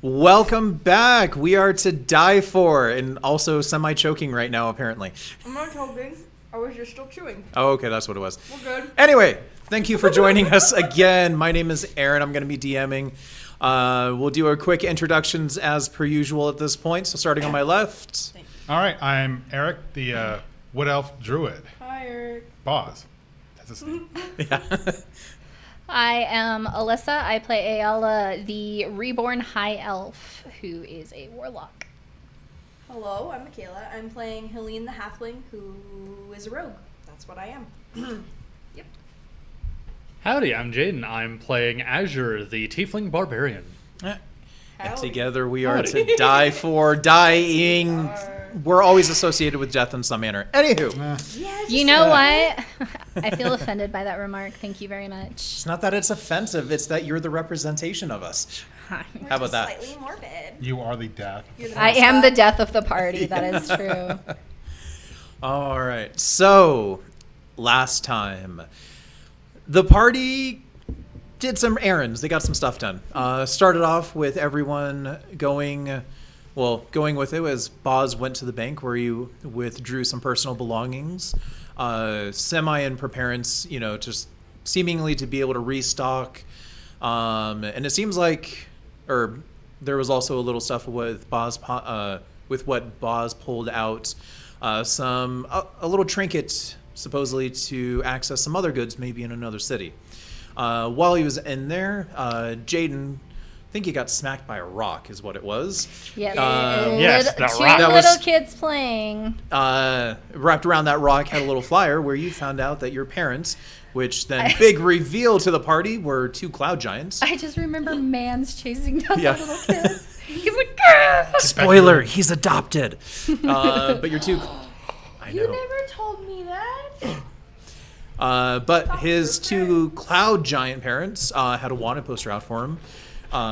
Welcome back. We are to die for, and also semi-choking right now, apparently. I'm not choking. I was just still chewing. Oh, okay, that's what it was. We're good. Anyway, thank you for joining us again. My name is Aaron. I'm going to be DMing. We'll do our quick introductions as per usual at this point. So starting on my left. All right, I'm Eric, the Wood Elf Druid. Hi, Eric. Boz. That's his name. Yeah. I am Alyssa. I play Ayala, the reborn high elf, who is a warlock. Hello, I'm Michaela. I'm playing Helene the Halfling, who is a rogue. That's what I am. Yep. Howdy, I'm Jaden. I'm playing Azure, the Tiefling Barbarian. And Howdy. together we are to die for, dying. We're always associated with death in some manner. Anywho, Yeah, You know what? I feel offended by that remark. Thank you very much. it's not that it's offensive, it's that you're the representation of us. How about that? Slightly morbid. You are the death. You're the I am the mascot. death of the party. That is true. All right. So, last time, the party did some errands. They got some stuff done. Started off with everyone going with it as Boz went to the bank where he withdrew some personal belongings, semi in preparedness, just seemingly to be able to restock. And it seems like, there was also a little stuff with Boz, with what Boz pulled out, a little trinket supposedly to access some other goods, maybe in another city. While he was in there, Jaden, I think he got smacked by a rock, is what it was. Yes. Yes, Lit- that two rock. That little was- kids playing. Wrapped around that rock had a little flyer where you found out that your parents, which then big reveal to the party, were two cloud giants. I just remember Mans chasing down Yeah. the little kids. He's like, "Grr!" Spoiler, he's adopted. But your two... I know. You never told me that. But his two cloud giant parents had a wanted poster out for him.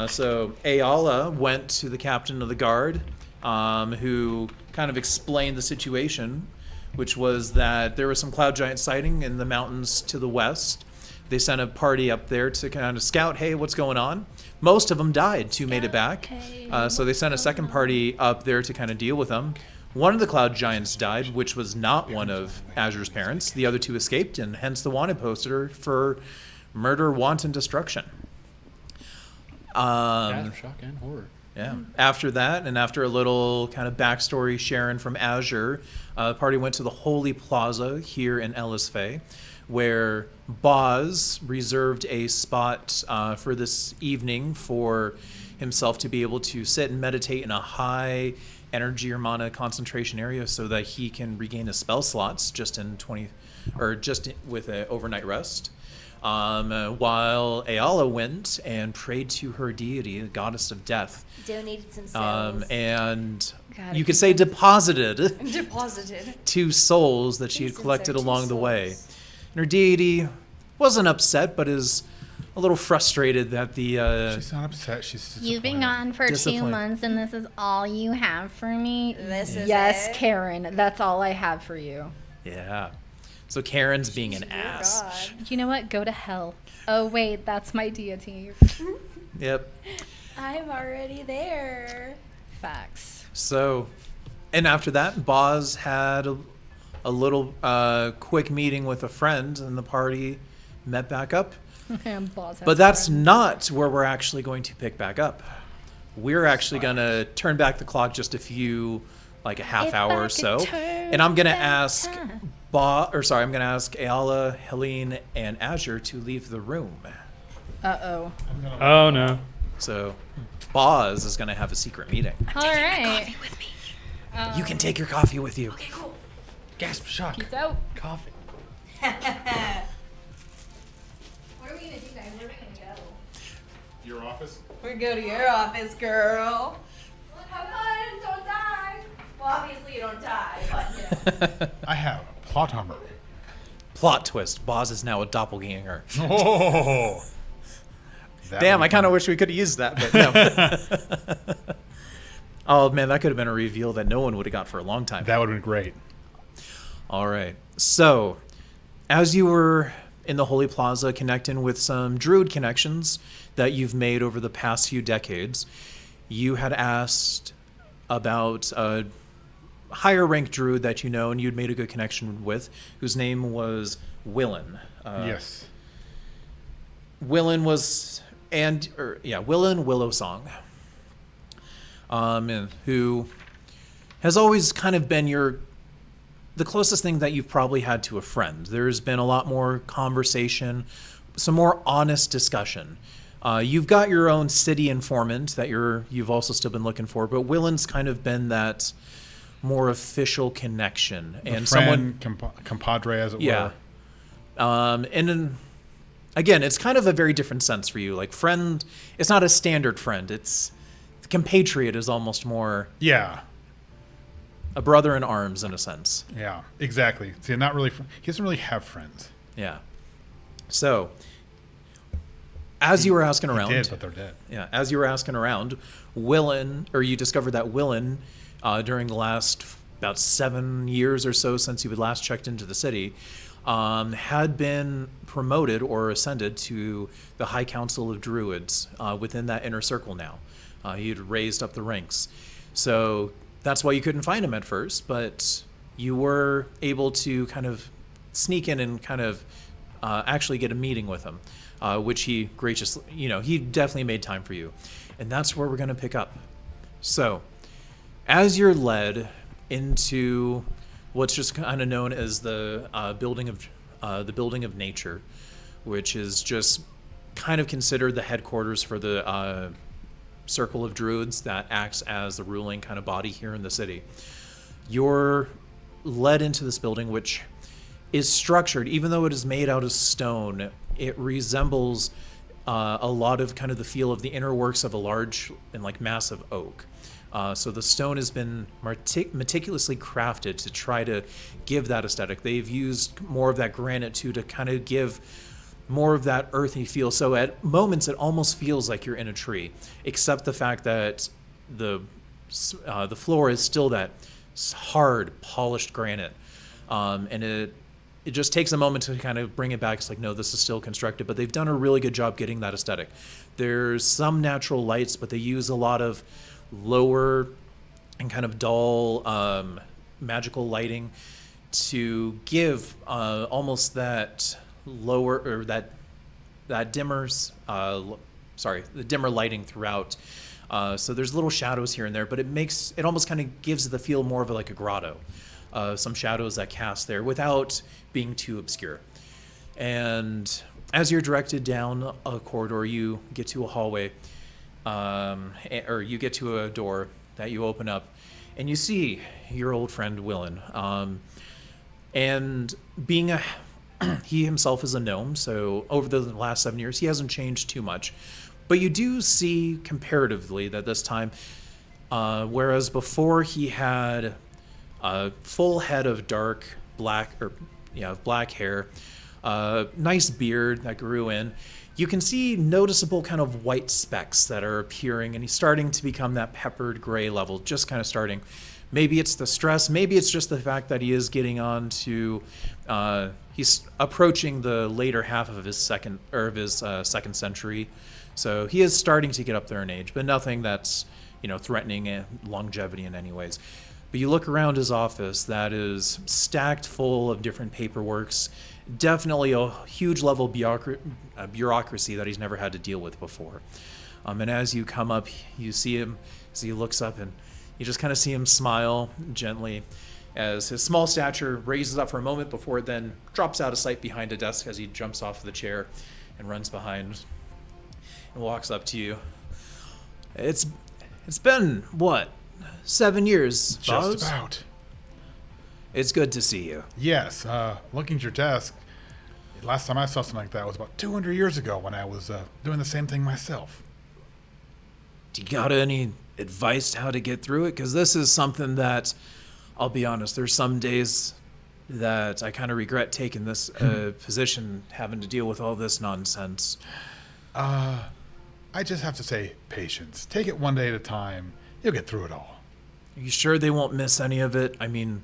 So Ayala went to the captain of the guard, who kind of explained the situation, which was that there was some cloud giant sighting in the mountains to the west. They sent a party up there to kind of scout, hey, what's going on? Most of them died. Two made it back. So they sent a second party up there to kind of deal with them. One of the cloud giants died, which was not one of Azure's parents. The other two escaped, and hence the wanted poster for murder, wanton destruction. Death, shock, and horror. Yeah. After that, and after a little kind of backstory sharing from Azure, the party went to the Holy Plaza here in Ellis Faye, where Boz reserved a spot for this evening for himself to be able to sit and meditate in a high energy or mana concentration area so that he can regain his spell slots just with an overnight rest. While Ayala went and prayed to her deity, the goddess of death, Donated some cells. and God, you if could you say deposited Deposited. 2 souls that she had Since collected they're two along the way. souls. And her deity wasn't upset, but is a little frustrated that the She's not upset. She's You've been disappointed. gone for 2 Discipline. months, and this is all you have for me? This is Yes, it? Karen. That's all I have for you. yeah. So Karen's being an Dear ass. God. You know what? Go to hell. Oh, wait. That's my deity. Yep. I'm already there. Facts. So, and after that, Boz had a little quick meeting with a friend, and the party met back up. And Boz has But that's friends. not where we're actually going to pick back up. We're actually going to turn back the clock just a half If hour I or could so. turn And I'm going to back ask time. I'm going to ask Ayala, Helene, and Azure to leave the room. Uh-oh. Oh, no. So Boz is going to have a secret meeting. All right. You can take your coffee with you. Okay, cool. Gasp, shock, Peace out. coffee. What are we going to do, guys? Where are we going to go? Your office? We go to your office, girl. Have fun. Don't die. Well, obviously you don't die, but I have plot armor. Plot twist. Boz is now a doppelganger. Oh. Damn, I kind of wish we could have used that, but no. Oh, man, that could have been a reveal that no one would have got for a long time. That would have been great. All right. So, as you were in the Holy Plaza connecting with some druid connections that you've made over the past few decades, you had asked about a higher ranked druid that you know and you'd made a good connection with, whose name was Willen. Yes. Willen was, Willen Willowsong, and who has always kind of been the closest thing that you've probably had to a friend. There's been a lot more conversation, some more honest discussion. You've got your own city informant that you've also still been looking for, but Willen's kind of been that more official connection and friend, compadre, as it were. And then, again, it's kind of a very different sense for you. Like friend, it's not a standard friend. It's compatriot is almost more a brother in arms in a sense. Yeah, exactly. See, not really. He doesn't really have friends. Yeah. So, as you were asking around, He did, but they're dead. Yeah, as you were asking around, you discovered that Willen, during the last about 7 years or so since you had last checked into the city, had been promoted or ascended to the High Council of Druids within that inner circle now. He had raised up the ranks. So that's why you couldn't find him at first, but you were able to kind of sneak in and kind of actually get a meeting with him, which he graciously, he definitely made time for you. And that's where we're going to pick up. So, as you're led into what's just kind of known as the building of nature, which is just kind of considered the headquarters for the Circle of Druids that acts as the ruling kind of body here in the city. You're led into this building, which is structured, even though it is made out of stone, it resembles a lot of kind of the feel of the inner works of a large and massive oak. So the stone has been meticulously crafted to try to give that aesthetic. They've used more of that granite too to kind of give more of that earthy feel. So at moments it almost feels like you're in a tree, except the fact that the floor is still that hard, polished granite, and it just takes a moment to kind of bring it back. It's like, no, this is still constructed, but they've done a really good job getting that aesthetic. There's some natural lights, but they use a lot of lower and kind of dull magical lighting to give almost that lower or that dimmers the dimmer lighting throughout. So there's little shadows here and there, but it almost kind of gives the feel more of like a grotto. Some shadows that cast there without being too obscure. And as you're directed down a corridor, you get to a hallway, or you get to a door that you open up, and you see your old friend Willen. And being he himself is a gnome, so over the last 7 years, he hasn't changed too much. But you do see comparatively that this time, whereas before he had a full head of black hair, nice beard that grew in, you can see noticeable kind of white specks that are appearing, and he's starting to become that peppered gray level, just kind of starting. Maybe it's the stress, maybe it's just the fact that he is getting on to, he's approaching the later half of his second century. So he is starting to get up there in age, but nothing that's, threatening longevity in any ways. But you look around his office, that is stacked full of different paperworks, definitely a huge level bureaucracy that he's never had to deal with before. And as you come up, you see him as he looks up, and you just kind of see him smile gently as his small stature raises up for a moment before it then drops out of sight behind a desk as he jumps off the chair and runs behind and walks up to you. It's been, what, 7 years, Boz? Just about. It's good to see you. Yes, looking at your desk, last time I saw something like that was about 200 years ago when I was doing the same thing myself. Do you got any advice how to get through it? Because this is something that, I'll be honest, there's some days that I kind of regret taking this position, having to deal with all this nonsense. I just have to say patience. Take it one day at a time. You'll get through it all. Are you sure they won't miss any of it? I mean,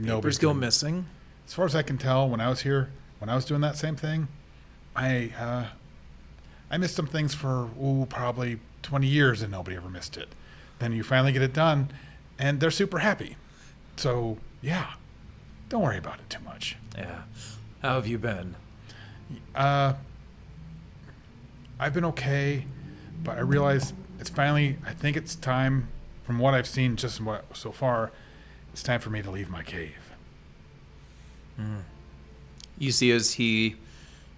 papers go missing. As far as I can tell, when I was here, when I was doing that same thing, I missed some things for probably 20 years and nobody ever missed it. Then you finally get it done, and they're super happy. So, yeah, don't worry about it too much. Yeah. How have you been? I've been okay, but I realize I think it's time, from what I've seen so far, it's time for me to leave my cave. You see as he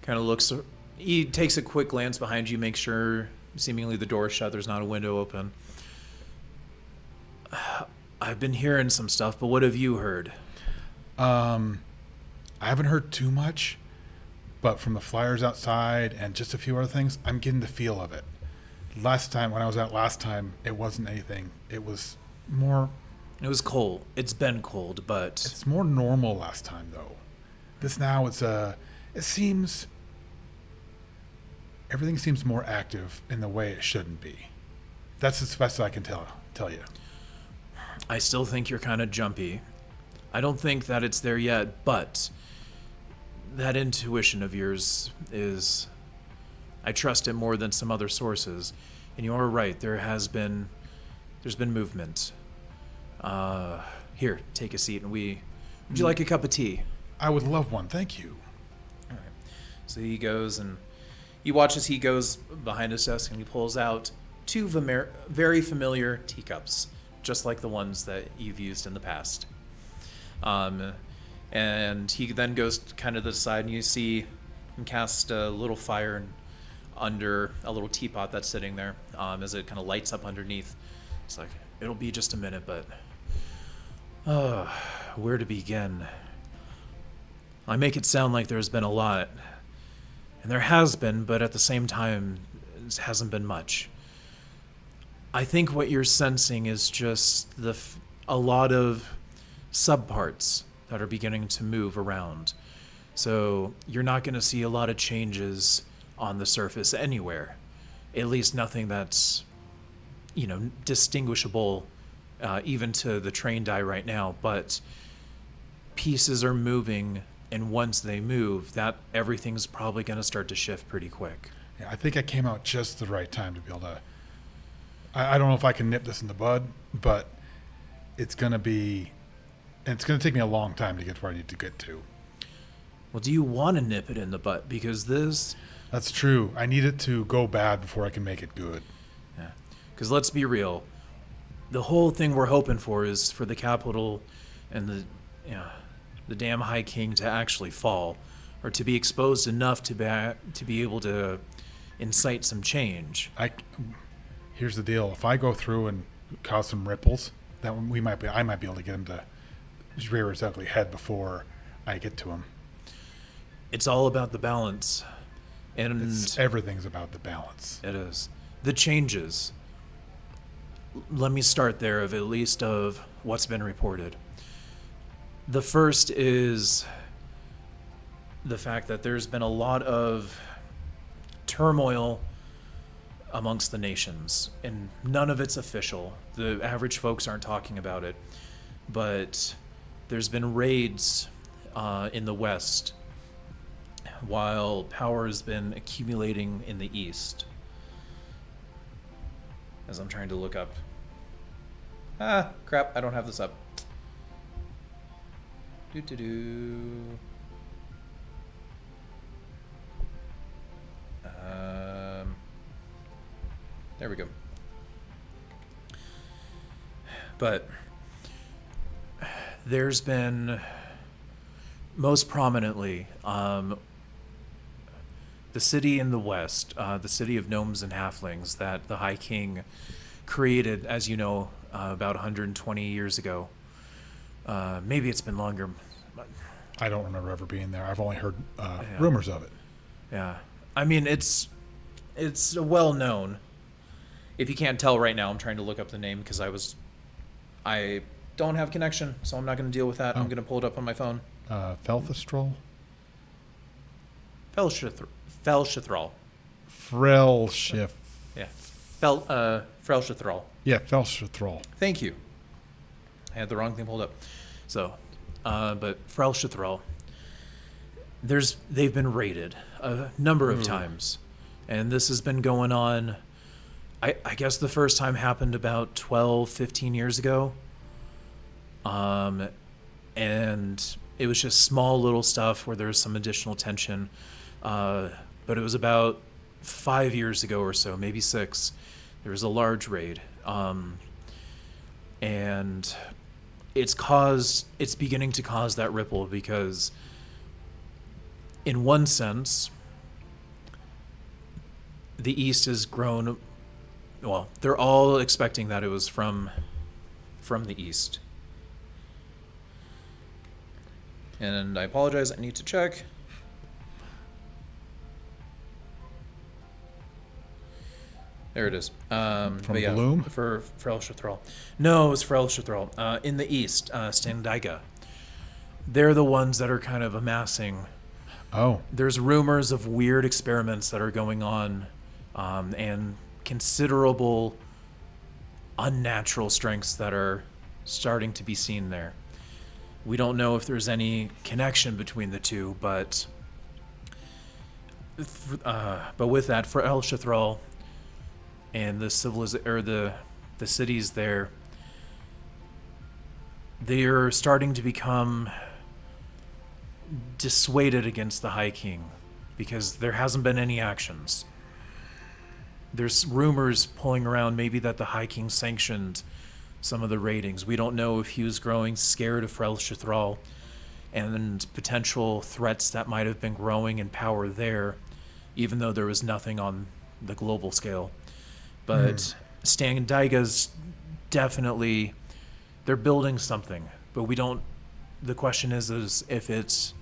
kind of looks, he takes a quick glance behind you, makes sure seemingly the door's shut, there's not a window open. I've been hearing some stuff, but what have you heard? I haven't heard too much, but from the flyers outside and just a few other things, I'm getting the feel of it. When I was out last time, it wasn't anything. It was more... It was cold. It's been cold, but... It's more normal last time, though. This now, it seems... Everything seems more active in the way it shouldn't be. That's as best I can tell you. I still think you're kind of jumpy. I don't think that it's there yet, but that intuition of yours is... I trust it more than some other sources. And you are right, there's been movement. Here, take a seat, and would you like a cup of tea? I would love one, thank you. All right. So he goes, and you watch as he goes behind his desk, and he pulls out two very familiar teacups, just like the ones that you've used in the past. And he then goes kind of to the side, and you see him cast a little fire under a little teapot that's sitting there, as it kind of lights up underneath. It's like, it'll be just a minute, but where to begin? I make it sound like there's been a lot, and there has been, but at the same time, it hasn't been much. I think what you're sensing is just a lot of subparts that are beginning to move around. So you're not going to see a lot of changes on the surface anywhere. At least nothing that's, distinguishable even to the trained eye right now. But pieces are moving, and once they move, that everything's probably going to start to shift pretty quick. Yeah, I think I came out just the right time to be able to... I don't know if I can nip this in the bud, but it's going to take me a long time to get to where I need to get to. Well, do you want to nip it in the butt? Because this... That's true. I need it to go bad before I can make it good. Yeah. Because let's be real. The whole thing we're hoping for is for the capital and the damn High King to actually fall, or to be exposed enough to be able to incite some change. Here's the deal. If I go through and cause some ripples, I might be able to get him to rear his ugly head before I get to him. It's all about the balance. And everything's about the balance. It is. The changes. Let me start there at least of what's been reported. The first is the fact that there's been a lot of turmoil amongst the nations, and none of it's official. The average folks aren't talking about it, but there's been raids in the West, while power has been accumulating in the East. As I'm trying to look up. Crap, I don't have this up. There we go. But there's been, most prominently, the city in the west, the city of gnomes and halflings that the High King created, as you know, about 120 years ago. Maybe it's been longer. I don't remember ever being there. I've only heard rumors of it. Yeah. I mean, it's well known. If you can't tell right now, I'm trying to look up the name because I don't have connection, so I'm not going to deal with that. I'm going to pull it up on my phone. Felthestrol? Felshithral. Frelshiff. Yeah. Felshithral. Yeah, Felshithral. Thank you. I had the wrong thing pulled up. So, but Frelshithral, they've been raided a number of times, and this has been going on I guess the first time happened about 12, 15 years ago. And it was just small little stuff where there was some additional tension. But it was about 5 years ago or so, maybe 6. There was a large raid. And it's beginning to cause that ripple because in one sense, the East has grown. Well, they're all expecting that it was from the East. And I apologize, I need to check. There it is. From but yeah, Bloom? For El Shathral. No, it was for El Shathral. In the East, Standaiga. They're the ones that are kind of amassing. Oh, There's rumors of weird experiments that are going on, and considerable unnatural strengths that are starting to be seen there. We don't know if there's any connection between the two, but with that, for El Shathral and the the cities there, they're starting to become dissuaded against the High King because there hasn't been any actions. There's rumors pulling around maybe that the High King sanctioned some of the raidings. We don't know if he was growing scared of Frel Shathral and potential threats that might have been growing in power there, even though there was nothing on the global scale. But Standaiga's definitely, they're building something, but we don't, the question is if it's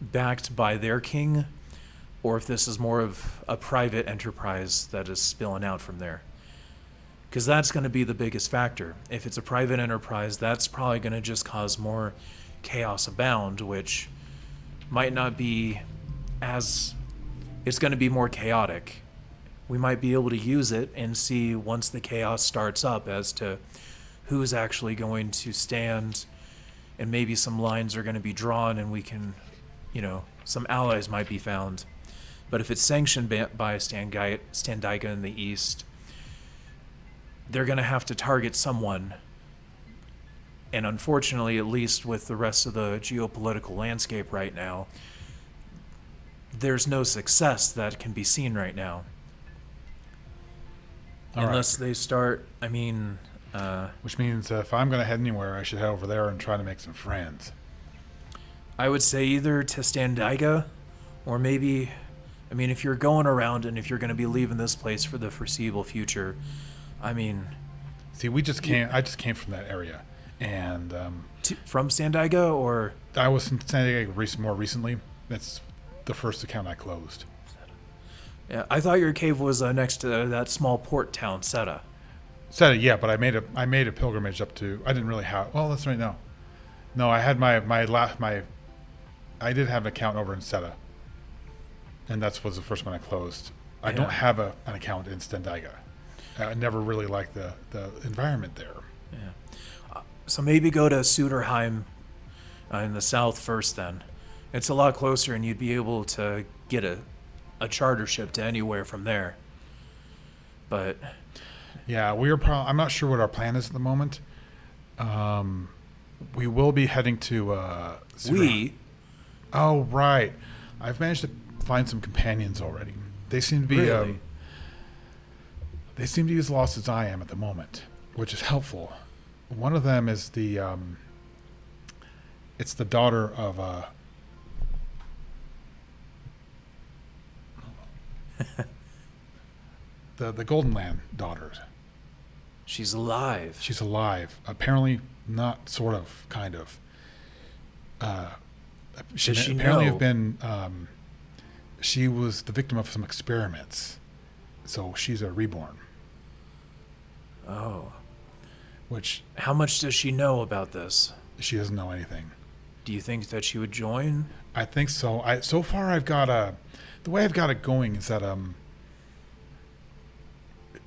backed by their king or if this is more of a private enterprise that is spilling out from there. Because that's going to be the biggest factor. If it's a private enterprise, that's probably going to just cause more chaos abound, which might not be as... It's going to be more chaotic. We might be able to use it and see once the chaos starts up as to who's actually going to stand, and maybe some lines are going to be drawn and we can, some allies might be found. But if it's sanctioned by Standaiga in the East, they're going to have to target someone. And unfortunately, at least with the rest of the geopolitical landscape right now, there's no success that can be seen right now. Unless they start, which means if I'm going to head anywhere, I should head over there and try to make some friends. I would say either to Standaiga or maybe, if you're going around and if you're going to be leaving this place for the foreseeable future, See, I just came from that area, and from Standaiga, or I was in Standaiga more recently. That's the first account I closed. yeah, I thought your cave was next to that small port town, Seta. Said it, yeah, but I made a pilgrimage up to. I didn't really have. Well, that's right. No, I had I did have an account over in Seta, and that was the first one I closed. I don't have an account in Standaiga. I never really liked the environment there. Yeah. So maybe go to Suderheim in the south first then. It's a lot closer and you'd be able to get a charter ship to anywhere from there. But... Yeah, I'm not sure what our plan is at the moment. We will be heading to... Oh, right. I've managed to find some companions already. They seem to be... Really? They seem to be as lost as I am at the moment, which is helpful. One of them is it's the daughter of the Golden Land daughters. She's alive. She's alive. Apparently not, sort of, kind of. She Does she apparently know? have been she was the victim of some experiments. So she's a reborn. Oh. Which How much does she know about this? she doesn't know anything. Do you think that she would join? I think so. So far I've got the way I've got it going is that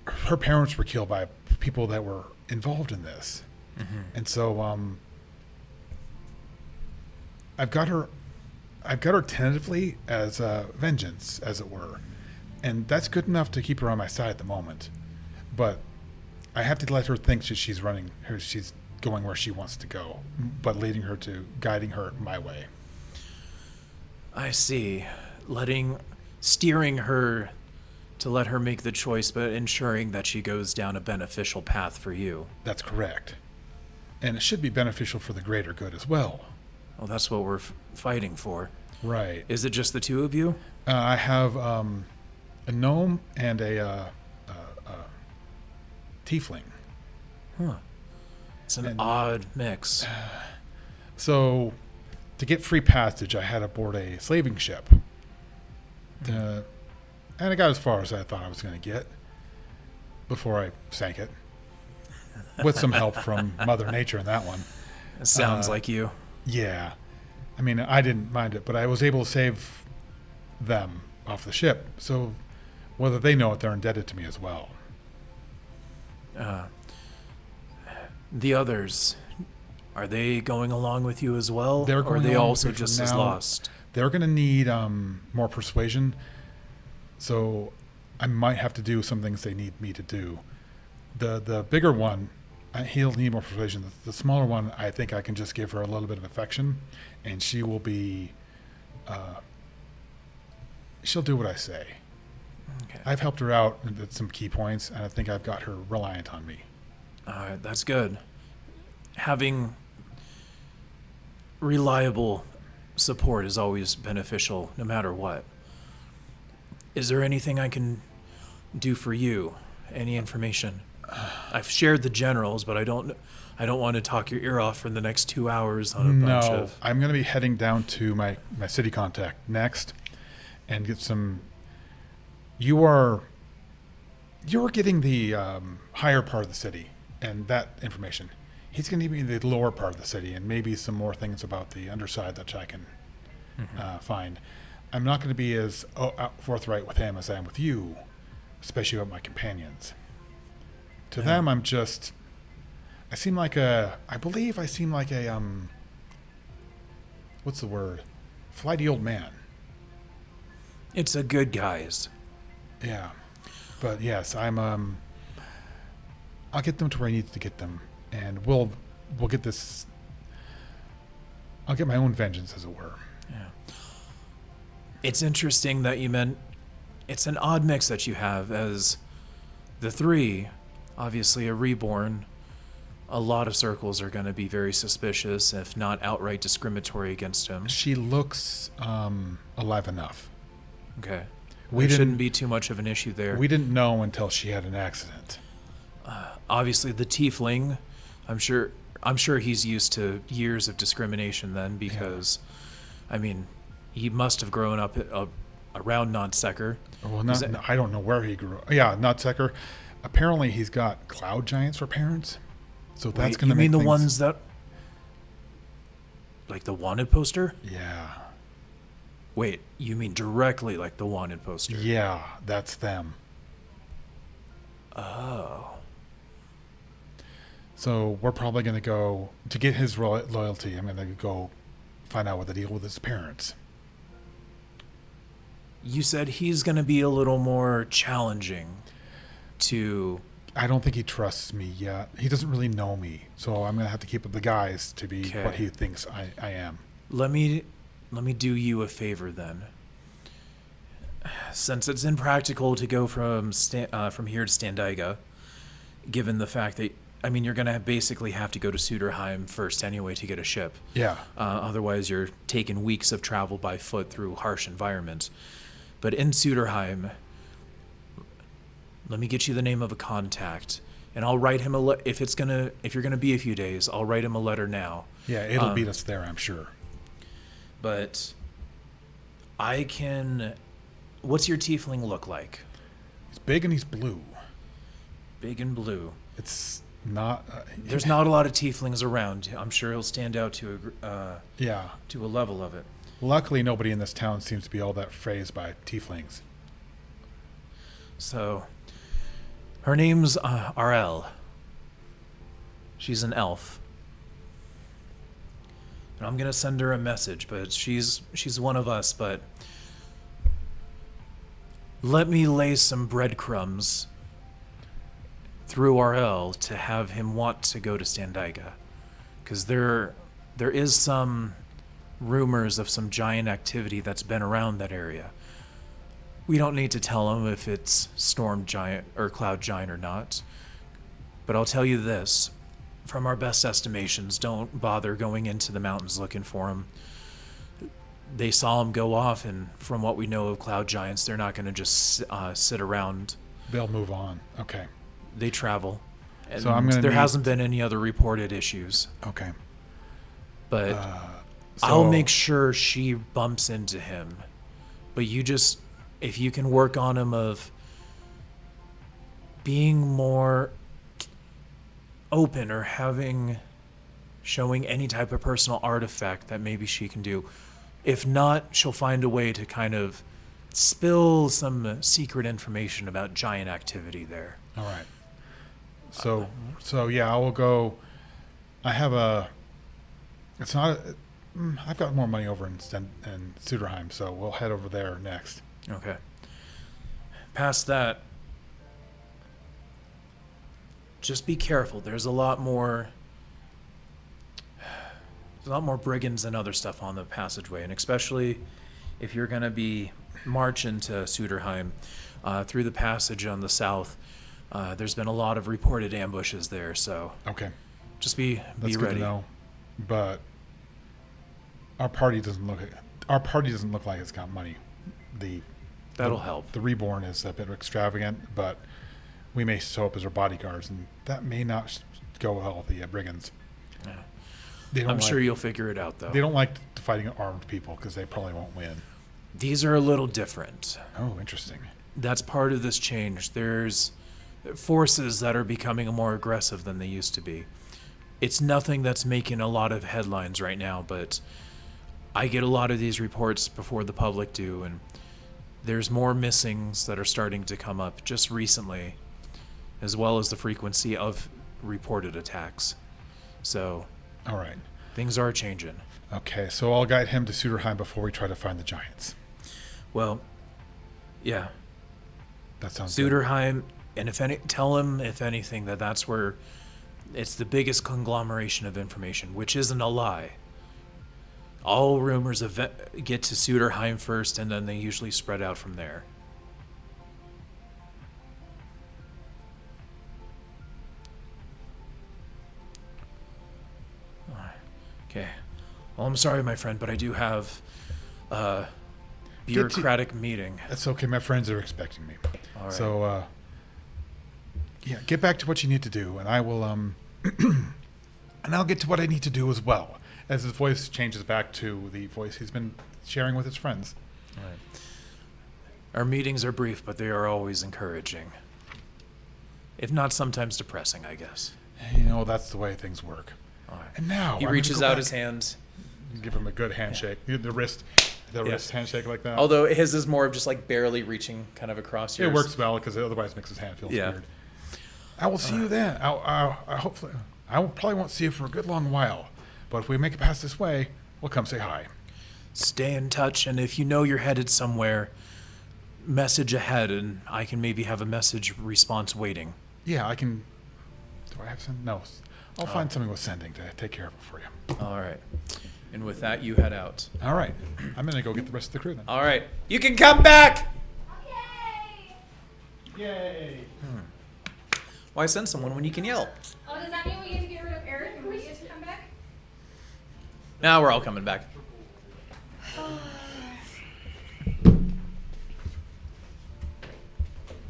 her parents were killed by people that were involved in this. Mm-hmm. And so I've got her tentatively as vengeance, as it were. And that's good enough to keep her on my side at the moment. but I have to let her think that she's going where she wants to go, but guiding her my way. I see. Steering her to let her make the choice, but ensuring that she goes down a beneficial path for you. That's correct. And it should be beneficial for the greater good as well. Well, that's what we're fighting for. Right. Is it just the two of you? I have a gnome and a tiefling. Huh. It's an odd mix. So, to get free passage, I had aboard a slaving ship. And I got as far as I thought I was going to get before I sank it. With some help from Mother Nature in that one. It sounds like you. Yeah. I mean, I didn't mind it, but I was able to save them off the ship. So, whether they know it, they're indebted to me as well. The others, are they going along with you as well? They're or going are they along also with me for just as now. lost? They're going to need more persuasion. So, I might have to do some things they need me to do. The bigger one, he'll need more persuasion. The smaller one, I think I can just give her a little bit of affection, and she will be. She'll do what I say. Okay. I've helped her out at some key points, and I think I've got her reliant on me. All right, that's good. Having reliable support is always beneficial, no matter what. Is there anything I can do for you? Any information? I've shared the generals, but I don't want to talk your ear off for the next 2 hours on a bunch of. I'm going to be heading down to my city contact next, and get some. You're getting the higher part of the city and that information. He's going to give me the lower part of the city and maybe some more things about the underside that I can find. I'm not going to be as forthright with him as I am with you, especially with my companions. To them, I seem like a what's the word? Flighty old man. It's a good guise. Yeah. But yes, I'll get them to where I need to get them, and we'll get this. I'll get my own vengeance, as it were. Yeah. It's interesting that you meant it's an odd mix that you have as the three, obviously a reborn. A lot of circles are going to be very suspicious, if not outright discriminatory against him. She looks alive enough. Okay. We There shouldn't didn't- be too much of an issue there. We didn't know until she had an accident. Obviously, the tiefling, I'm sure he's used to years of discrimination then, because, I mean, he must have grown up around Nodsecker. Well, I don't know where he grew up. Yeah, Nutsecker. Apparently, he's got cloud giants for parents. So that's going to make You mean the things- ones that, like the wanted poster? Yeah. Wait, you mean directly like the wanted poster? Yeah, that's them. Oh. So we're probably going to go, to get his loyalty, I'm going to go find out what the deal with his parents. You said he's going to be a little more challenging to. I don't think he trusts me yet. He doesn't really know me. So I'm going to have to keep up the guise to be Okay. what he thinks I am. Let me do you a favor then. Since it's impractical to go from here to Standiga, given the fact that, I mean, you're going to basically have to go to Suderheim first anyway to get a ship. Yeah. Otherwise, you're taking weeks of travel by foot through harsh environments. But in Suderheim, let me get you the name of a contact, and I'll write him if you're gonna be a few days, I'll write him a letter now. Yeah, it'll beat us there, I'm sure. But I can. What's your tiefling look like? He's big and he's blue. Big and blue. It's not... There's not a lot of tieflings around. I'm sure he'll stand out to Yeah. a level of it. Luckily, nobody in this town seems to be all that phased by tieflings. So, her name's RL. She's an elf. And I'm gonna send her a message, but she's one of us, but let me lay some breadcrumbs through RL to have him want to go to Standiga. Because there is some rumors of some giant activity that's been around that area. We don't need to tell him if it's storm giant or cloud giant or not. But I'll tell you this. From our best estimations, don't bother going into the mountains looking for him. They saw him go off, and from what we know of cloud giants, they're not going to just sit around. They'll move on. Okay. They travel. And So I'm gonna there need- hasn't been any other reported issues. Okay. But So I'll make sure she bumps into him. But you just, if you can work on him of being more open or showing any type of personal artifact that maybe she can do. If not, she'll find a way to kind of spill some secret information about giant activity there. All right. So yeah, I will go. I have a. It's not. I've got more money over in Suderheim, so we'll head over there next. Okay. Past that, just be careful. There's a lot more brigands and other stuff on the passageway, and especially if you're going to be marching to Suderheim through the passage on the south. There's been a lot of reported ambushes there, so Okay. just be That's good ready. to know. But our party doesn't look like it's got money. That'll help. The Reborn is a bit extravagant, but we may show up as our bodyguards, and that may not go well with the brigands. Yeah. They don't I'm like, sure you'll figure it out, though. they don't like fighting armed people because they probably won't win. These are a little different. Oh, interesting. That's part of this change. There's forces that are becoming more aggressive than they used to be. It's nothing that's making a lot of headlines right now, but I get a lot of these reports before the public do, and there's more missings that are starting to come up just recently, as well as the frequency of reported attacks. So All right. things are changing. Okay, so I'll guide him to Suderheim before we try to find the giants. Well, yeah, That sounds good. Suderheim, and tell him if anything that's where it's the biggest conglomeration of information, which isn't a lie. All rumors get to Suderheim first, and then they usually spread out from there. Okay. Well, I'm sorry, my friend, but I do have a bureaucratic meeting. That's okay. My friends are expecting me. All right. So, yeah, get back to what you need to do, and I will, and I'll get to what I need to do as well. As his voice changes back to the voice he's been sharing with his friends. All right. Our meetings are brief, but they are always encouraging. If not sometimes depressing, I guess. You know, that's the way things work. All right. And now He I'm gonna reaches go out back his hand. and give him a good handshake. The wrist handshake like that. Although his is more of just like barely reaching kind of across yours. It works well because it otherwise makes his hand feel Yeah. weird. I will see you then. I hopefully I probably won't see you for a good long while, but if we make it past this way, we'll come say hi. Stay in touch, and if you know you're headed somewhere, message ahead, and I can maybe have a message response waiting. Yeah, I can. Do I have some? No, I'll find something with sending to take care of it for you. All right. And with that, you head out. All right, I'm gonna go get the rest of the crew then. All right. You can come back! Yay! Yay! Why send someone when you can yell? Oh, does that mean we get to get rid of Eric and we get to come back? Now we're all coming back.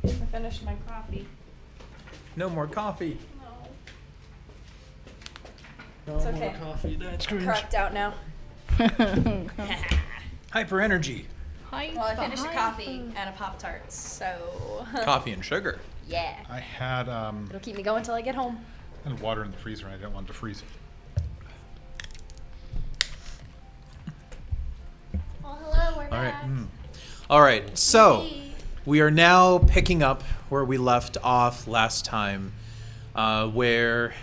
I finished my coffee. No more coffee. No. It's okay. Coffee, that's cringe. Cracked out now. Hyper energy. Well, I finished a coffee and a Pop-Tart, so... Coffee and sugar. Yeah. I had It'll keep me going until I get home. water in the freezer and I didn't want it to freeze. Well, hello, we're All right. back. All right. So Yay. we are now picking up where we left off last time, where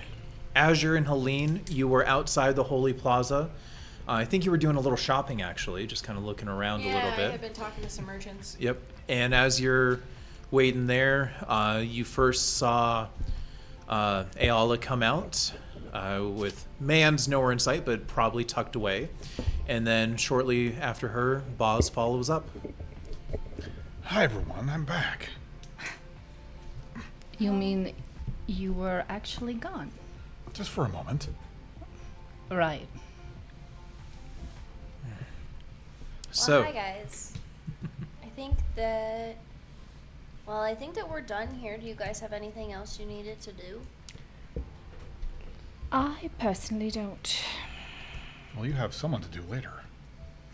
Azure and Helene, you were outside the Holy Plaza. I think you were doing a little shopping, actually, just kind of looking around a little Yeah, I bit. have been talking to some merchants. Yep. And as you're waiting there, you first saw Ayala come out with Man's nowhere in sight, but probably tucked away. And then shortly after her, Boz follows up. Hi, everyone. I'm back. You mean you were actually gone? Just for a moment. Right. So, Well, hi guys. I think that we're done here. Do you guys have anything else you needed to do? I personally don't. Well, you have someone to do later.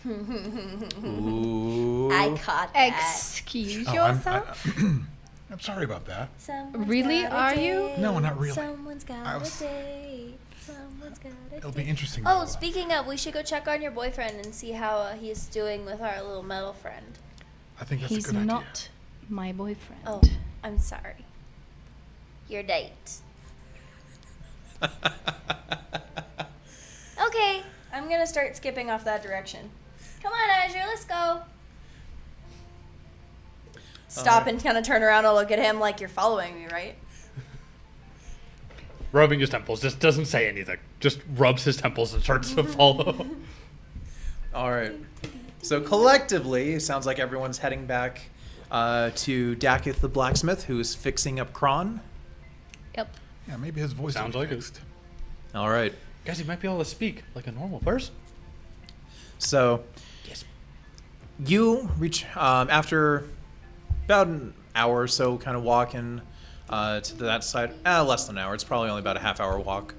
ooh. I caught that. Excuse I'm- yourself? I'm sorry about that. Someone's Really? got a Are you? date. No, not really. Someone's got I a was- date. Someone's got a It'll date. be interesting. Oh, though. speaking of, we should go check on your boyfriend and see how he's doing with our little metal friend. I think that's He's a good not my boyfriend. Oh, I'm sorry. Your date. Okay, I'm gonna start skipping off that direction. Come on, Azure, let's go. Stop Alright. and kind of turn around and look at him like you're following me, right? Rubbing his temples, just doesn't say anything. Just rubs his temples and starts to follow. All right. So collectively, it sounds like everyone's heading back to Dakith the blacksmith, who's fixing up Kron. Yep. idea. Yeah, maybe his voice Sounds will be like it. fixed. All right. Guys, he might be able to speak like a normal person. So Yes. you reach after about an hour or so, kind of walking to that side. Less than an hour. It's probably only about a half-hour walk.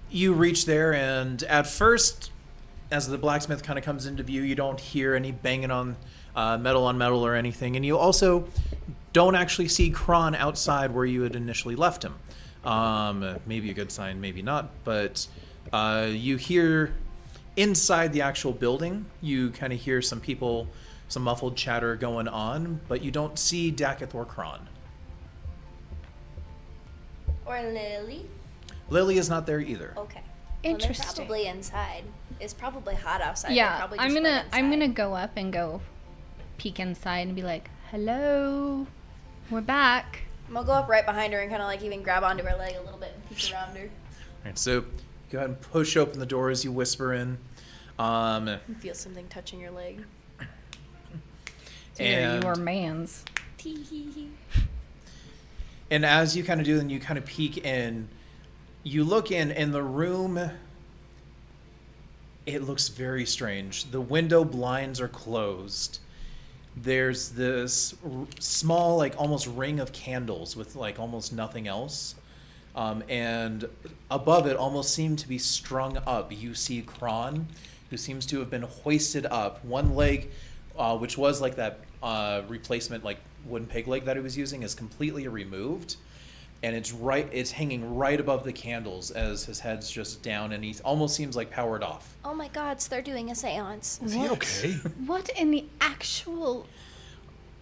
You reach there, and at first, as the blacksmith kind of comes into view, you don't hear any banging on metal or anything, and you also don't actually see Kron outside where you had initially left him. Maybe a good sign, maybe not, but you hear inside the actual building, you kind of hear some people, some muffled chatter going on, but you don't see Dakith or Kron. Or Lily. Lily is not there either. Okay. Interesting. Well, they're probably inside. It's probably hot outside. They Yeah, probably I'm just gonna went I'm inside. gonna go up and go peek inside and be like, "Hello, we're back." I'm gonna go up right behind her and kind of like even grab onto her leg a little bit and peek around her. All right, so go ahead and push open the door as you whisper in. You feel something touching your leg. Dear, And- your man's. Tee hee hee. And as you kind of do, and you kind of peek in, you look in, and the room, it looks very strange. The window blinds are closed. There's this small, like almost ring of candles with like almost nothing else. And above it almost seemed to be strung up. You see Kron, who seems to have been hoisted up. One leg, which was like that replacement like wooden peg leg that he was using, is completely removed, and it's hanging right above the candles as his head's just down, and he almost seems like powered off. Oh my God! So they're doing a séance. Is he okay? What in the actual?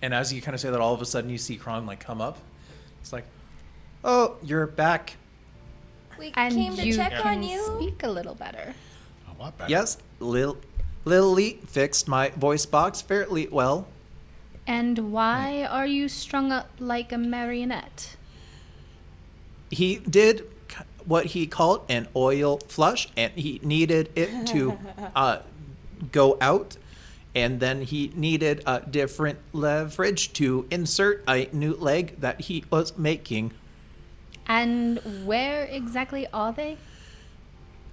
And as you kind of say that, all of a sudden you see Kron like come up. It's like, oh, you're back. We And came to you check can on you. speak a little better. A lot better. Yes, Lily fixed my voice box fairly well. And why are you strung up like a marionette? He did what he called an oil flush, and he needed it to go out, and then he needed a different leverage to insert a new leg that he was making. And where exactly are they?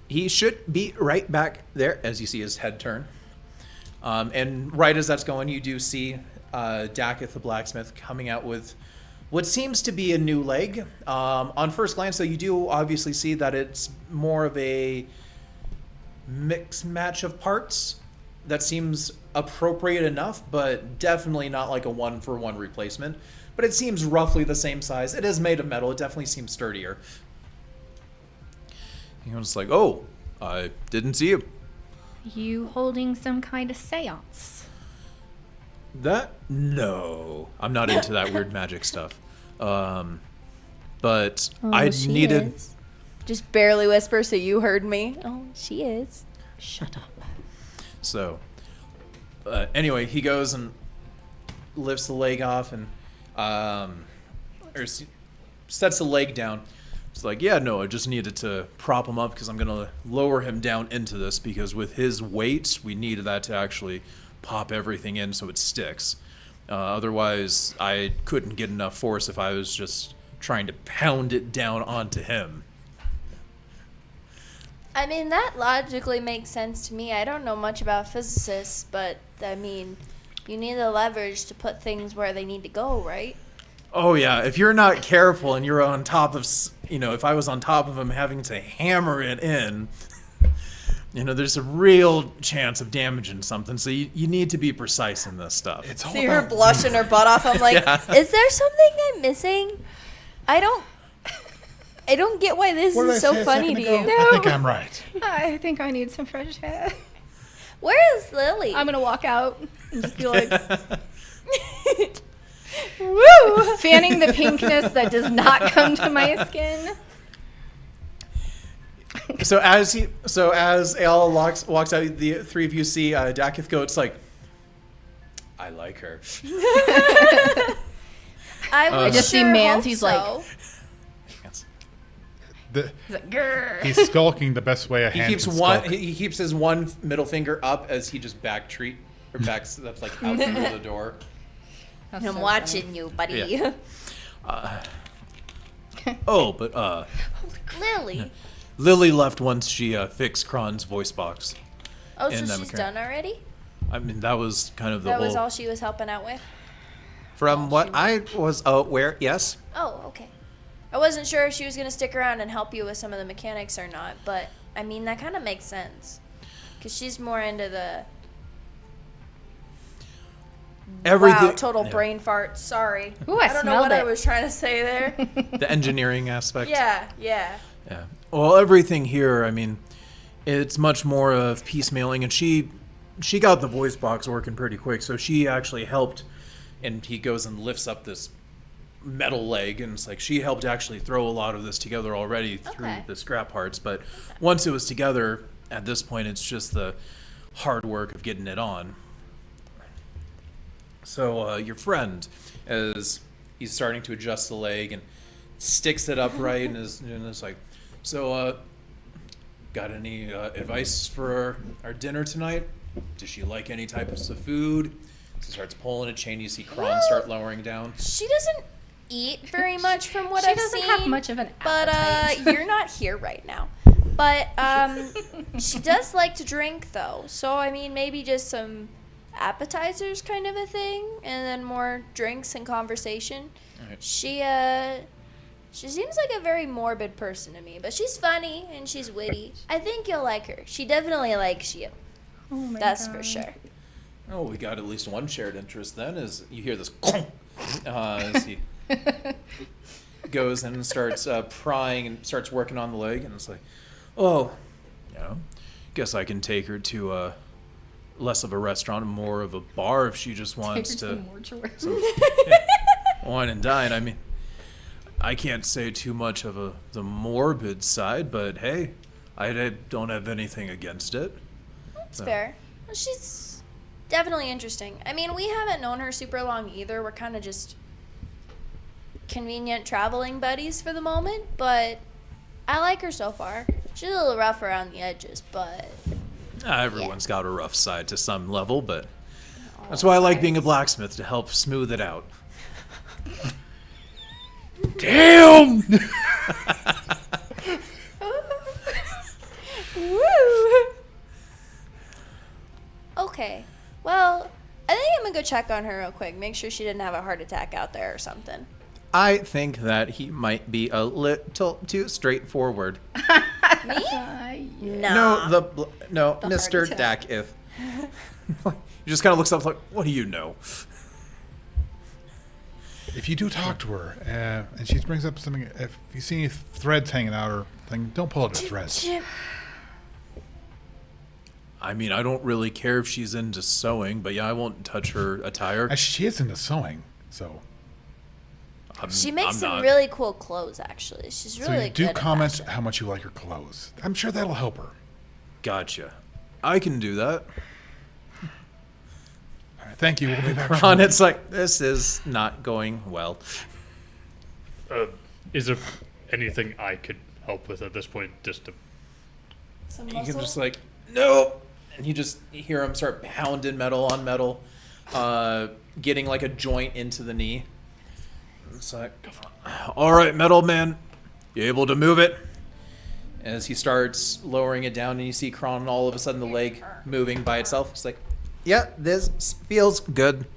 He should be right back there, as you see his head turn. And right as that's going, you do see Dakith the blacksmith coming out with what seems to be a new leg. On first glance, though, you do obviously see that it's more of a mix match of parts that seems appropriate enough, but definitely not like a one-for-one replacement. But it seems roughly the same size. It is made of metal. It definitely seems sturdier. He was like, oh, I didn't see you. You holding some kind of seance? That? No. I'm not into that weird magic stuff. But I needed... Is. Just barely whisper so you heard me. Oh, she is. Shut up. So, anyway, he goes and lifts the leg off and... sets the leg down. It's like, yeah, no, I just needed to prop him up because I'm going to lower him down into this because with his weight, we needed that to actually pop everything in so it sticks. Otherwise, I couldn't get enough force if I was just trying to pound it down onto him. I mean, that logically makes sense to me. I don't know much about physicists, but, I mean, you need the leverage to put things where they need to go, right? Oh, yeah. If you're not careful and you're on top of, if I was on top of him having to hammer it in, there's a real chance of damaging something. So you need to be precise in this stuff. It's all See her about blushing her butt off. I'm like, is there something I'm missing? I don't get why this What did I is so say a funny second to ago? you. I think I'm right. I think I need some fresh air. Where is Lily? I'm gonna walk out and just be like, woo! Fanning the pinkness that does not come to my skin. So as Ayala walks out, the three of you see Dakith go. It's like, I like her. I just see Mansy's like- The, He's like, grrr. he's skulking the best way a He hand keeps can one. skulk. He keeps his one middle finger up as he just backs like out through the door. That's I'm so watching you, buddy. Yeah. Oh, but Lily. Lily left once she fixed Kron's voice box. Oh, so And she's done already? I mean, that was kind of the That whole. was all she was helping out with? From what I was aware, yes. Oh, okay. I wasn't sure if she was going to stick around and help you with some of the mechanics or not, but, I mean, that kind of makes sense. Because she's more into the... Everything. Wow, total yeah. brain fart. Sorry. Ooh, I don't know smelled what I it. was trying to say there. The engineering aspect. Yeah. Yeah. Well, everything here, I mean, it's much more of piecemealing, and she got the voice box working pretty quick, so she actually helped, and he goes and lifts up this metal leg, and it's like she helped actually throw a lot of this together already through Okay. the scrap parts, but once it was together, at this point, it's just the hard work of getting it on. So your friend, as he's starting to adjust the leg and sticks it upright and is like, so got any advice for our dinner tonight? Does she like any types of food? So he starts pulling a chain. You see Kron start lowering down. She doesn't eat very much from what She I've doesn't seen. have much of an But appetite. you're not here right now. But she does like to drink, though. So, I mean, maybe just some appetizers kind of a thing, and then more drinks and conversation. Alright. She seems like a very morbid person to me, but she's funny and she's witty. I think you'll like her. She definitely likes you. Oh my That's God. for sure. Oh, we got at least one shared interest then, as you hear this as he goes and starts prying and starts working on the leg, and it's like, oh, guess I can take her to less of a restaurant and more of a bar if she just wants to wine and dine. I mean, I can't say too much of the morbid side, but hey, I don't have anything against it. That's fair. Well, she's definitely interesting. I mean, we haven't known her super long either. We're kind of just convenient traveling buddies for the moment, but I like her so far. She's a little rough around the edges, but Everyone's got a rough side to some level, but that's why I like being a blacksmith, to help smooth it out. Damn! Woo! Okay. Well, I think I'm gonna go check on her real quick. Make sure she didn't have a heart attack out there or something. I think that he might be a little too straightforward. Me? No, Nah. no, The Mr. heart Dakith. He just kind of looks up like, what do you know? If you do talk to her, and she brings up something, if you see any threads hanging out or thing, don't pull out the threads. I mean, I don't really care if she's into sewing, but yeah, I won't touch her attire. She is into sewing, so. She makes I'm some not. really cool clothes, actually. She's So really you do good at comment fashion. how much you like her clothes. I'm sure that'll help her. Gotcha. I can do that. All right, thank you. We'll be back. Ron, it's like, this is not going well. Is there anything I could help with at this point? Just to... Some You muscle? can just like, no! And you hear him start pounding metal on metal, getting like a joint into the knee. It's like, all right, metal man, you able to move it? As he starts lowering it down, and you see Kron, all of a sudden the leg moving by itself. It's like, yeah, this feels good.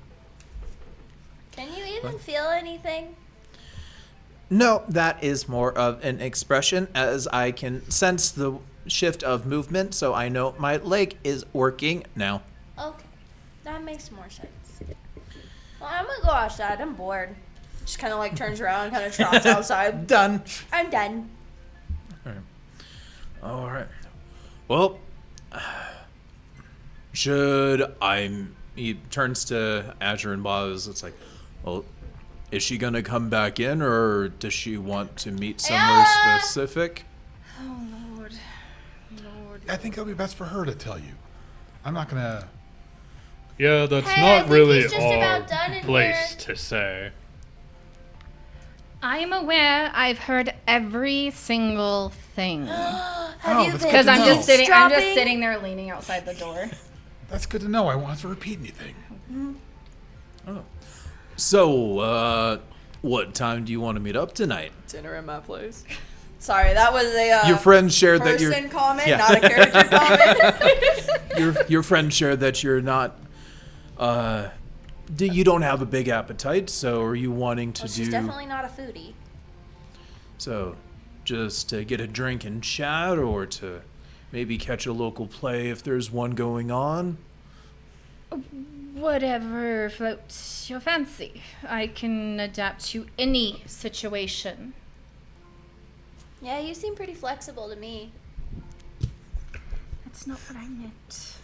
Can you even feel anything? No, that is more of an expression, as I can sense the shift of movement, so I know my leg is working now. Okay. That makes more sense. Well, I'm gonna go outside. I'm bored. Just kind of like turns around, kind of trots outside. Done. I'm done. All right. Well, should I... He turns to Azure and Boz. It's like, well, is she going to come back in, or does she want to meet somewhere specific? Oh, Lord. Lord. I think it'll be best for her to tell you. I'm not gonna. Yeah, that's Hey, I not think really he's just our about done in place here. to say. I am aware. I've heard every single thing. Have you that's been Because I'm No. just sitting. I'm just eavesdropping? sitting there leaning outside the door. That's good to know. I won't have to repeat anything. So, what time do you want to meet up tonight? Dinner at my place. Sorry, that was a Your friend shared that person you're... comment, Yeah. not a character comment. Your friend shared that you're not... you don't have a big appetite, so are you wanting to Well, do... she's definitely not a foodie. So, just to get a drink and chat, or to maybe catch a local play if there's one going on? Whatever floats your fancy. I can adapt to any situation. Yeah, you seem pretty flexible to me. That's not what I meant.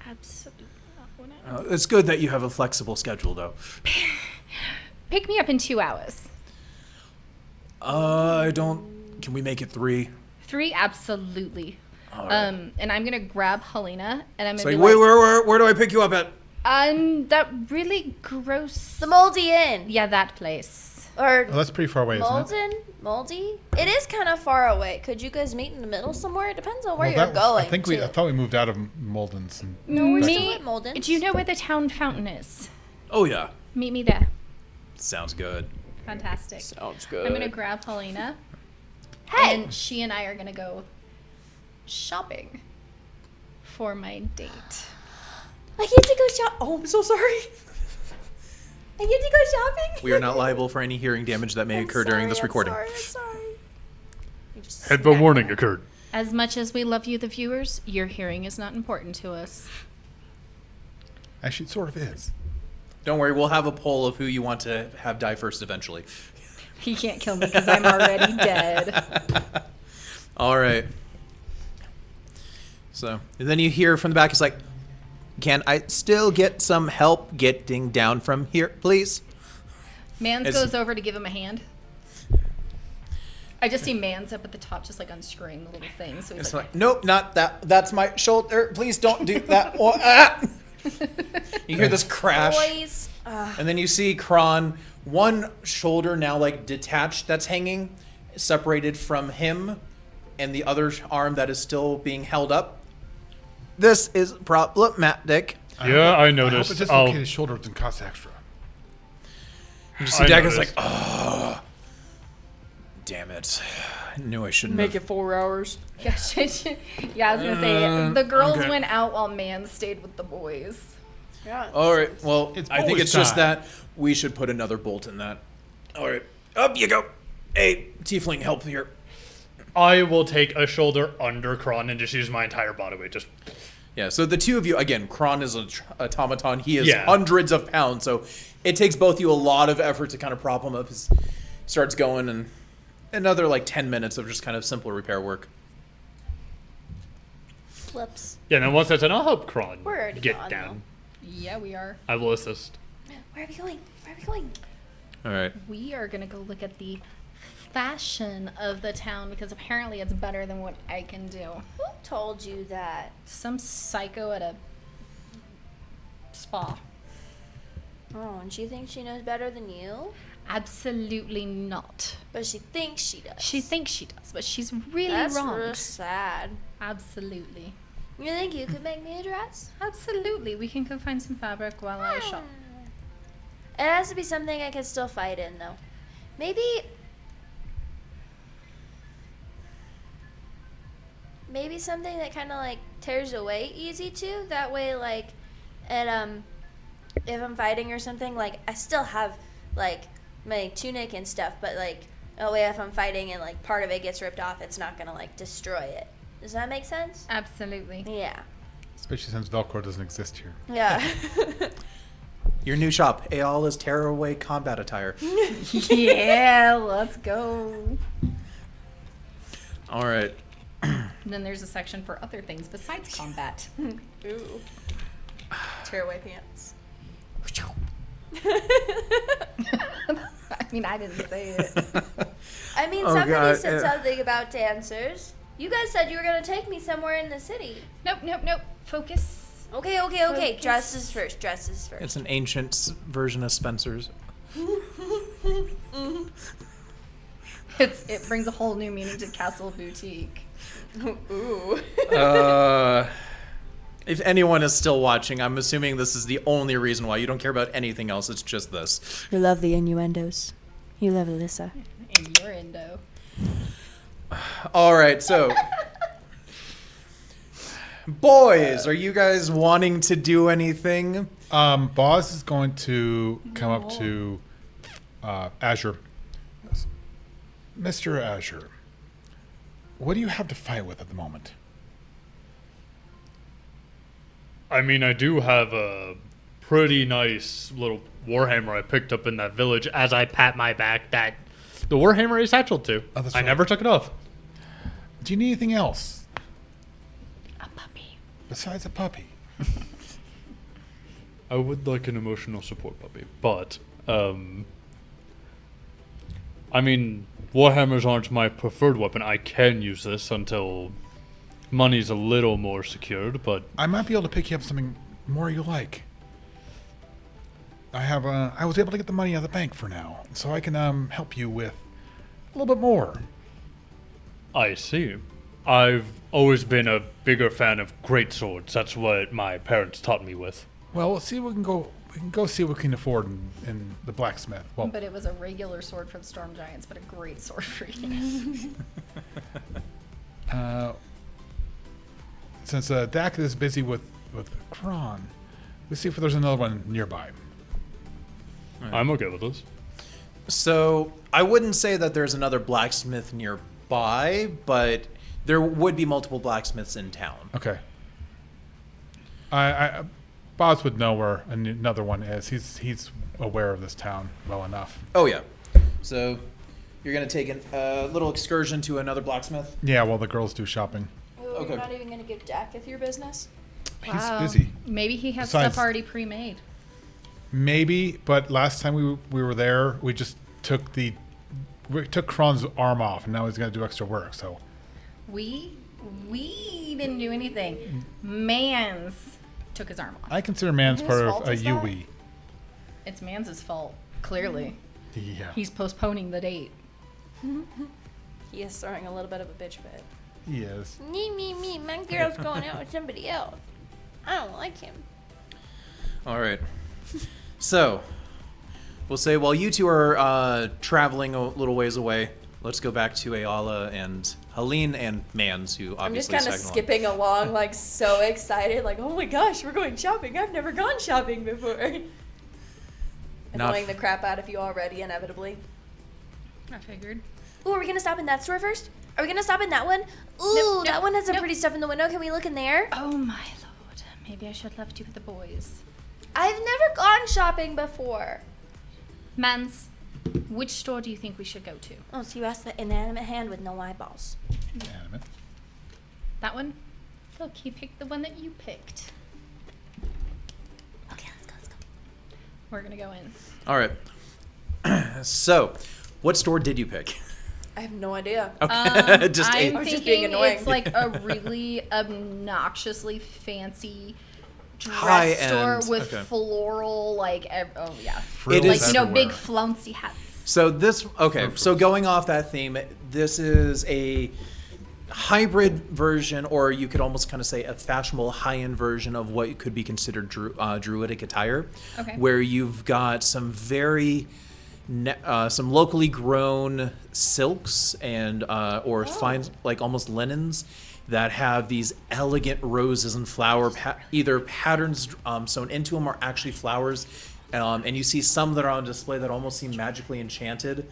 Absolutely not what I meant. It's good that you have a flexible schedule, though. Pick me up in 2 hours. I don't... Can we make it 3? 3, absolutely. All right. And I'm gonna grab Helena, and I'm It's gonna like, be wait, like, where do I pick you up at? that really gross. The Moldy Inn. Yeah, that place. Or Well, that's pretty far away, isn't it? Molden? Moldy? It is kind of far away. Could you guys meet in the middle somewhere? It depends on where Well, you're that was- going. I think I thought we moved out of Molden's. And No, we're Me- still at Molden's. Do you know where the town fountain is? Oh, yeah. Meet me there. Sounds good. Fantastic. Sounds good. I'm gonna grab Helena, Hey! and she and I are gonna go shopping for my date. I get to go shop. Oh, I'm so sorry. I get to go shopping. We are not liable for any hearing damage that may I'm occur during this sorry, recording. I'm sorry. You just Headphone smack warning me. occurred. As much as we love you, the viewers, your hearing is not important to us. actually, it sort of is. Don't worry, we'll have a poll of who you want to have die first eventually. He can't kill me because I'm already dead. All right. So, and then you hear from the back, it's like, can I still get some help getting down from here, please? Mans It's- goes over to give him a hand. I just see Mans up at the top, just like unscrewing the little thing. So he's It's like, like, nope, not that. That's my shoulder. Please don't do that. Oh, ah! You hear this crash. Boys. And then you see Kron, one shoulder now like detached that's hanging, separated from him, and the other arm that is still being held up. This is problematic. Yeah, I I hope noticed. it I'll- dislocated his shoulder didn't cost extra. You just see I Dagger's noticed. like, oh, damn it. I knew I shouldn't Make have. it 4 hours. yeah, yeah, I was gonna say the girls okay. went out while Mans stayed with the boys. Yeah. All right, well, It's I think boys' it's just time. that we should put another bolt in that. All right, up you go. Hey, tiefling, help here. I will take a shoulder under Kron and just use my entire body weight. Just Yeah, so the two of you, again, Kron is an automaton. He is Yeah. hundreds of pounds, so it takes both you a lot of effort to kind of prop him up. He starts going, and another like 10 minutes of just kind of simple repair work. Flips. yeah. And then once that's done, I'll help Kron We're already get gone, down. Yeah, we are. I will assist. Where are we going? Where are we going? All right. We are gonna go look at the fashion of the town because apparently it's better than what I can do. Who told you that? Some psycho at a spa. Oh, and she thinks she knows better than you? Absolutely not. But she thinks she does. She thinks she does, but she's really That's wrong. real sad. Absolutely. You think you could make me a dress? Absolutely. We can go find some fabric while I Hmm. shop. It has to be something I can still fight in, though. Maybe something that kind of like tears away easy too. That way, like, it if I'm fighting or something, like I still have like my tunic and stuff, but like that way if I'm fighting and like part of it gets ripped off, it's not gonna like destroy it. Does that make sense? Absolutely. Yeah. Especially since Velcro doesn't exist here. Yeah. Your new shop, Ayala's Tearaway Combat Attire. Yeah, let's go. All right. And then there's a section for other things besides combat. Ooh. Tearaway pants. I mean, I didn't say it. I mean, Oh, somebody God, said yeah. something about dancers. You guys said you were gonna take me somewhere in the city. Nope. Focus. Okay. Focus. Dresses first. Dresses first. It's an ancient version of Spencer's. It brings a whole new meaning to Castle Boutique. Ooh. If anyone is still watching, I'm assuming this is the only reason why you don't care about anything else. It's just this. You love the innuendos. You love Alyssa. And your endo. All right, so boys, are you guys wanting to do anything? Boz is going to come up to Azure. Mr. Azure, what do you have to fight with at the moment? I mean, I do have a pretty nice little warhammer I picked up in that village as I pat my back that the warhammer is satchel to. Oh, that's I right. never took it off. Do you need anything else A puppy. besides a puppy? I would like an emotional support puppy, but, I mean, warhammers aren't my preferred weapon. I can use this until money's a little more secured, but I might be able to pick you up something more you like. I was able to get the money out of the bank for now, so I can help you with a little bit more. I see. I've always been a bigger fan of great swords. That's what my parents taught me with. Well, let's see. We can go see what we can afford in the blacksmith. Well, But it was a regular sword for the Storm Giants, but a great sword for you. since Dak is busy with Kron, let's see if there's another one nearby. I'm okay with this. So I wouldn't say that there's another blacksmith nearby, but there would be multiple blacksmiths in town. Okay. Boz would know where another one is. He's aware of this town well enough. Oh yeah. So you're gonna take a little excursion to another blacksmith. Yeah, well, the girls do shopping. Ooh, Okay. You're not even gonna give Dak with your business? He's busy. Maybe he has Besides- stuff already pre-made. Maybe, but last time we were there, we just took Kron's arm off, and now he's gonna do extra work. So We didn't do anything. Mans took his arm off. I consider man's Whose part fault of a is that? Yui. It's Mans' fault, clearly. Yeah. He's postponing the date. He is throwing a little bit of a bitch fit. He is. Me. My girl's going out with somebody else. I don't like him. All right. So we'll say while you two are traveling a little ways away, let's go back to Ayala and Helene and Mans, who I'm just obviously kind of second along. skipping along, like so excited, like, oh my gosh, we're going shopping. I've never gone shopping before. Annoying the crap out of you already, inevitably. I figured. Ooh, are we gonna stop in that store first? Are we gonna stop in that one? Ooh, Nope, that one has some nope. pretty stuff in the window. Can we look in there? Oh my lord. Maybe I should have left you with the boys. I've never gone shopping before. Mans, which store do you think we should go to? Oh, so you asked the inanimate hand with no eyeballs. Inanimate. That one? Look, he picked the one that you picked. Okay, let's go. We're gonna go in. All right. So, what store did you pick? I have no idea. Just I'm I was thinking just being annoying. it's like a really obnoxiously fancy dress High store end, with okay. floral, like, Frills is- like, you know, big everywhere. flouncy hats. So this, okay, so going off that theme, this is a hybrid version, or you could almost kind of say a fashionable high-end version of what could be considered druidic attire, Okay. where you've got some very some locally grown silks and or fine, like almost linens that have these elegant roses and flower either patterns sewn into them or actually flowers. And you see some that are on display that almost seem magically enchanted.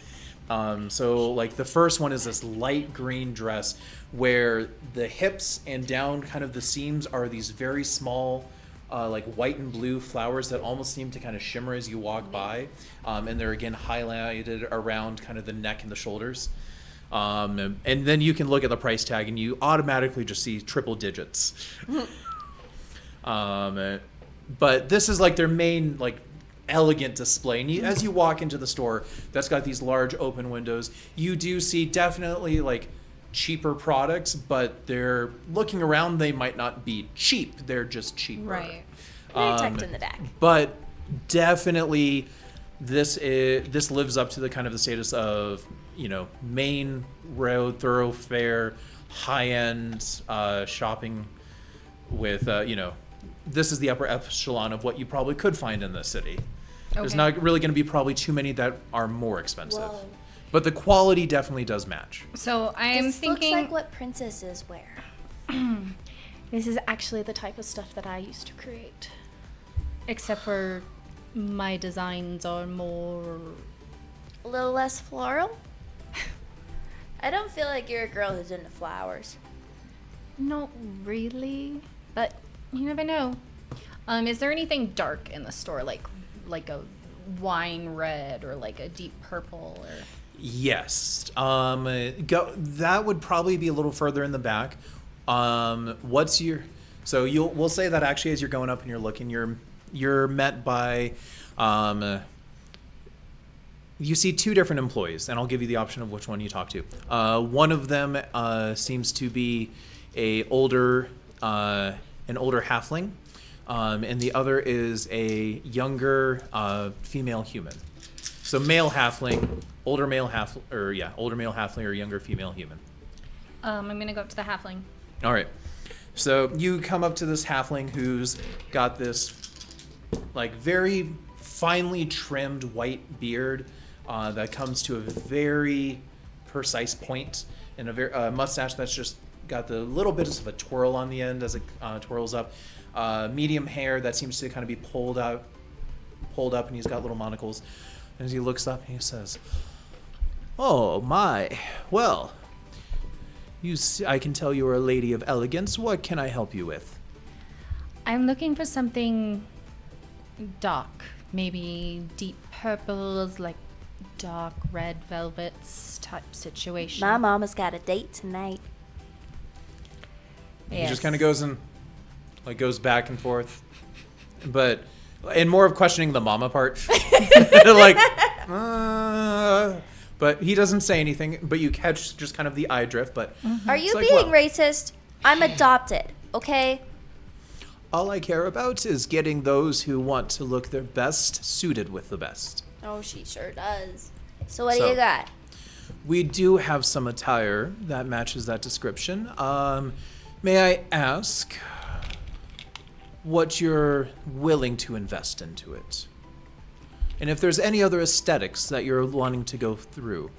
So like the first one is this light green dress where the hips and down kind of the seams are these very small like white and blue flowers that almost seem to kind of shimmer as you walk by. And they're again highlighted around kind of the neck and the shoulders. And then you can look at the price tag and you automatically just see triple digits. But this is like their main like elegant display, and as you walk into the store that's got these large open windows, you do see definitely like cheaper products, but they're looking around, they might not be cheap, they're just cheaper. Right. Very tucked in the back. But definitely this lives up to the kind of the status of, you know, main road thoroughfare high-end shopping with you know, this is the upper echelon of what you probably could find in the city. There's Okay. not really going to be probably too many that are more expensive. Whoa. But the quality definitely does match. So I'm This thinking looks like what princesses wear. this is actually the type of stuff that I used to create. Except for my designs are more... A little less floral? I don't feel like you're a girl who's into flowers. Not really, but you never know. Is there anything dark in the store, like a wine red or like a deep purple or? Yes. That would probably be a little further in the back. What's your... So we'll say that actually as you're going up and you're looking, you're met by... you see two different employees, and I'll give you the option of which one you talk to. One of them seems to be an older halfling, and the other is a younger female human. So male halfling, older male halfling, or younger female human. I'm gonna go up to the halfling. All right. So you come up to this halfling who's got this like very finely trimmed white beard that comes to a very precise point, and a very mustache that's just got the little bit of a twirl on the end as it twirls up. Medium hair that seems to kind of be pulled up, and he's got little monocles. And as he looks up, he says, "Oh my, well, I can tell you're a lady of elegance. What can I help you with?" I'm looking for something dark, maybe deep purples, like dark red velvets type situation. My mama's got a date tonight. He just kind of goes back and forth, and more of questioning the mama part, like, but he doesn't say anything. But you catch just kind of the eye drift. But Are you it's like, being well, racist? I'm adopted, okay? all I care about is getting those who want to look their best suited with the best. Oh, she sure does. So what do So- you got? We do have some attire that matches that description. May I ask what you're willing to invest into it? And if there's any other aesthetics that you're wanting to go through.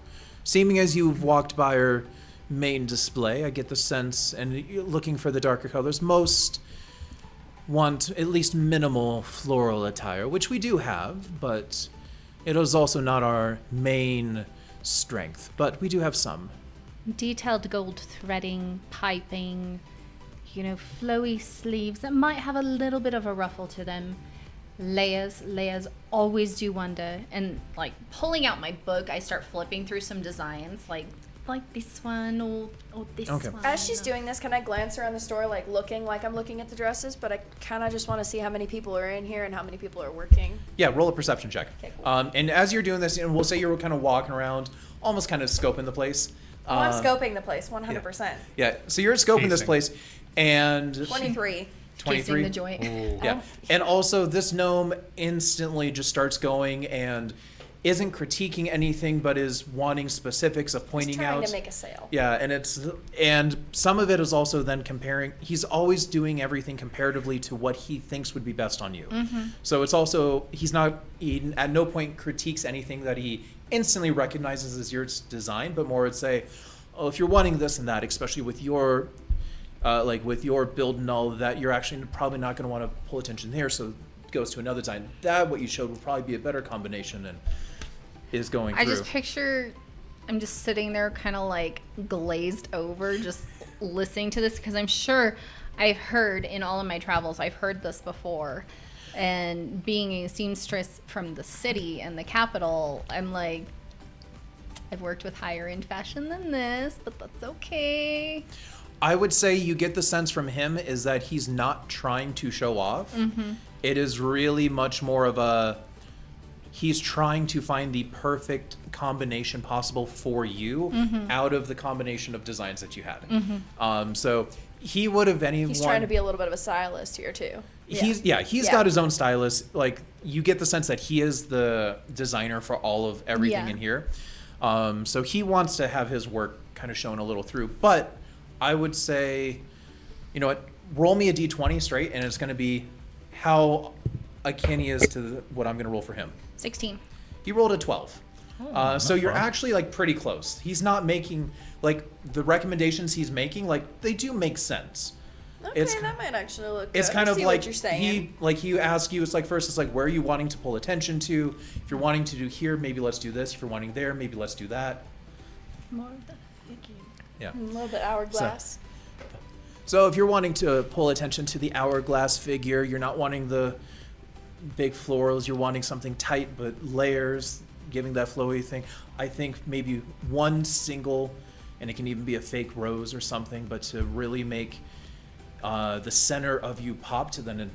Seeming as you've walked by our main display, I get the sense, and you're looking for the darker colors, most want at least minimal floral attire, which we do have, but it is also not our main strength, but we do have some. Detailed gold threading, piping, flowy sleeves that might have a little bit of a ruffle to them. Layers always do wonder. And like pulling out my book, I start flipping through some designs, like this one or this Okay. one. As she's doing this, can I glance around the store, like looking like I'm looking at the dresses, but I kind of just want to see how many people are in here and how many people are working. Yeah, roll a perception check. Okay, cool. And as you're doing this, and we'll say you're kind of walking around, almost kind of scoping the place. I'm scoping the place, 100%. Yeah, so you're scoping this Pacing. place, and 23. 23. Casing the joint. Yeah. And also, this gnome instantly just starts going and isn't critiquing anything, but is wanting specifics of pointing He's trying out. to make a sale. Yeah, and some of it is also then comparing. He's always doing everything comparatively to what he thinks would be best on you. So it's also he at no point critiques anything that he instantly recognizes as your design, but more would say, oh, if you're wanting this and that, especially with your with your build and all of that, you're actually probably not going to want to pull attention there, so it goes to another design. That, what you showed, would probably be a better combination and is going I through. just picture I'm just sitting there kind of like glazed over, just listening to this, because I'm sure I've heard in all of my travels, I've heard this before. And being a seamstress from the city and the capital, I'm like, I've worked with higher end fashion than this, but that's okay. I would say you get the sense from him is that he's not trying to show off. It is really much more of he's trying to find the perfect combination possible for you out of the combination of designs that you had. So he would have He's trying to be a little bit of a stylist here too. He's got his own stylist. Like, you get the sense that he is the designer for all of everything in here. So he wants to have his work kind of shown a little through. But I would say, you know what, roll me a d20 straight, and it's going to be how akin he is to what I'm going to roll for him. 16. He rolled a 12. So you're actually like pretty close. He's not making, like, the recommendations he's making, like, they do make sense. Okay, that might actually look good. It's kind I of see like what you're saying. he asks you, it's like, first it's like, where are you wanting to pull attention to? If you're wanting to do here, maybe let's do this. If you're wanting there, maybe let's do that. More of the figure. Yeah. A little bit hourglass. So if you're wanting to pull attention to the hourglass figure, you're not wanting the big florals, you're wanting something tight but layers, giving that flowy thing. I think maybe one single, and it can even be a fake rose or something, but to really make the center of you pop to then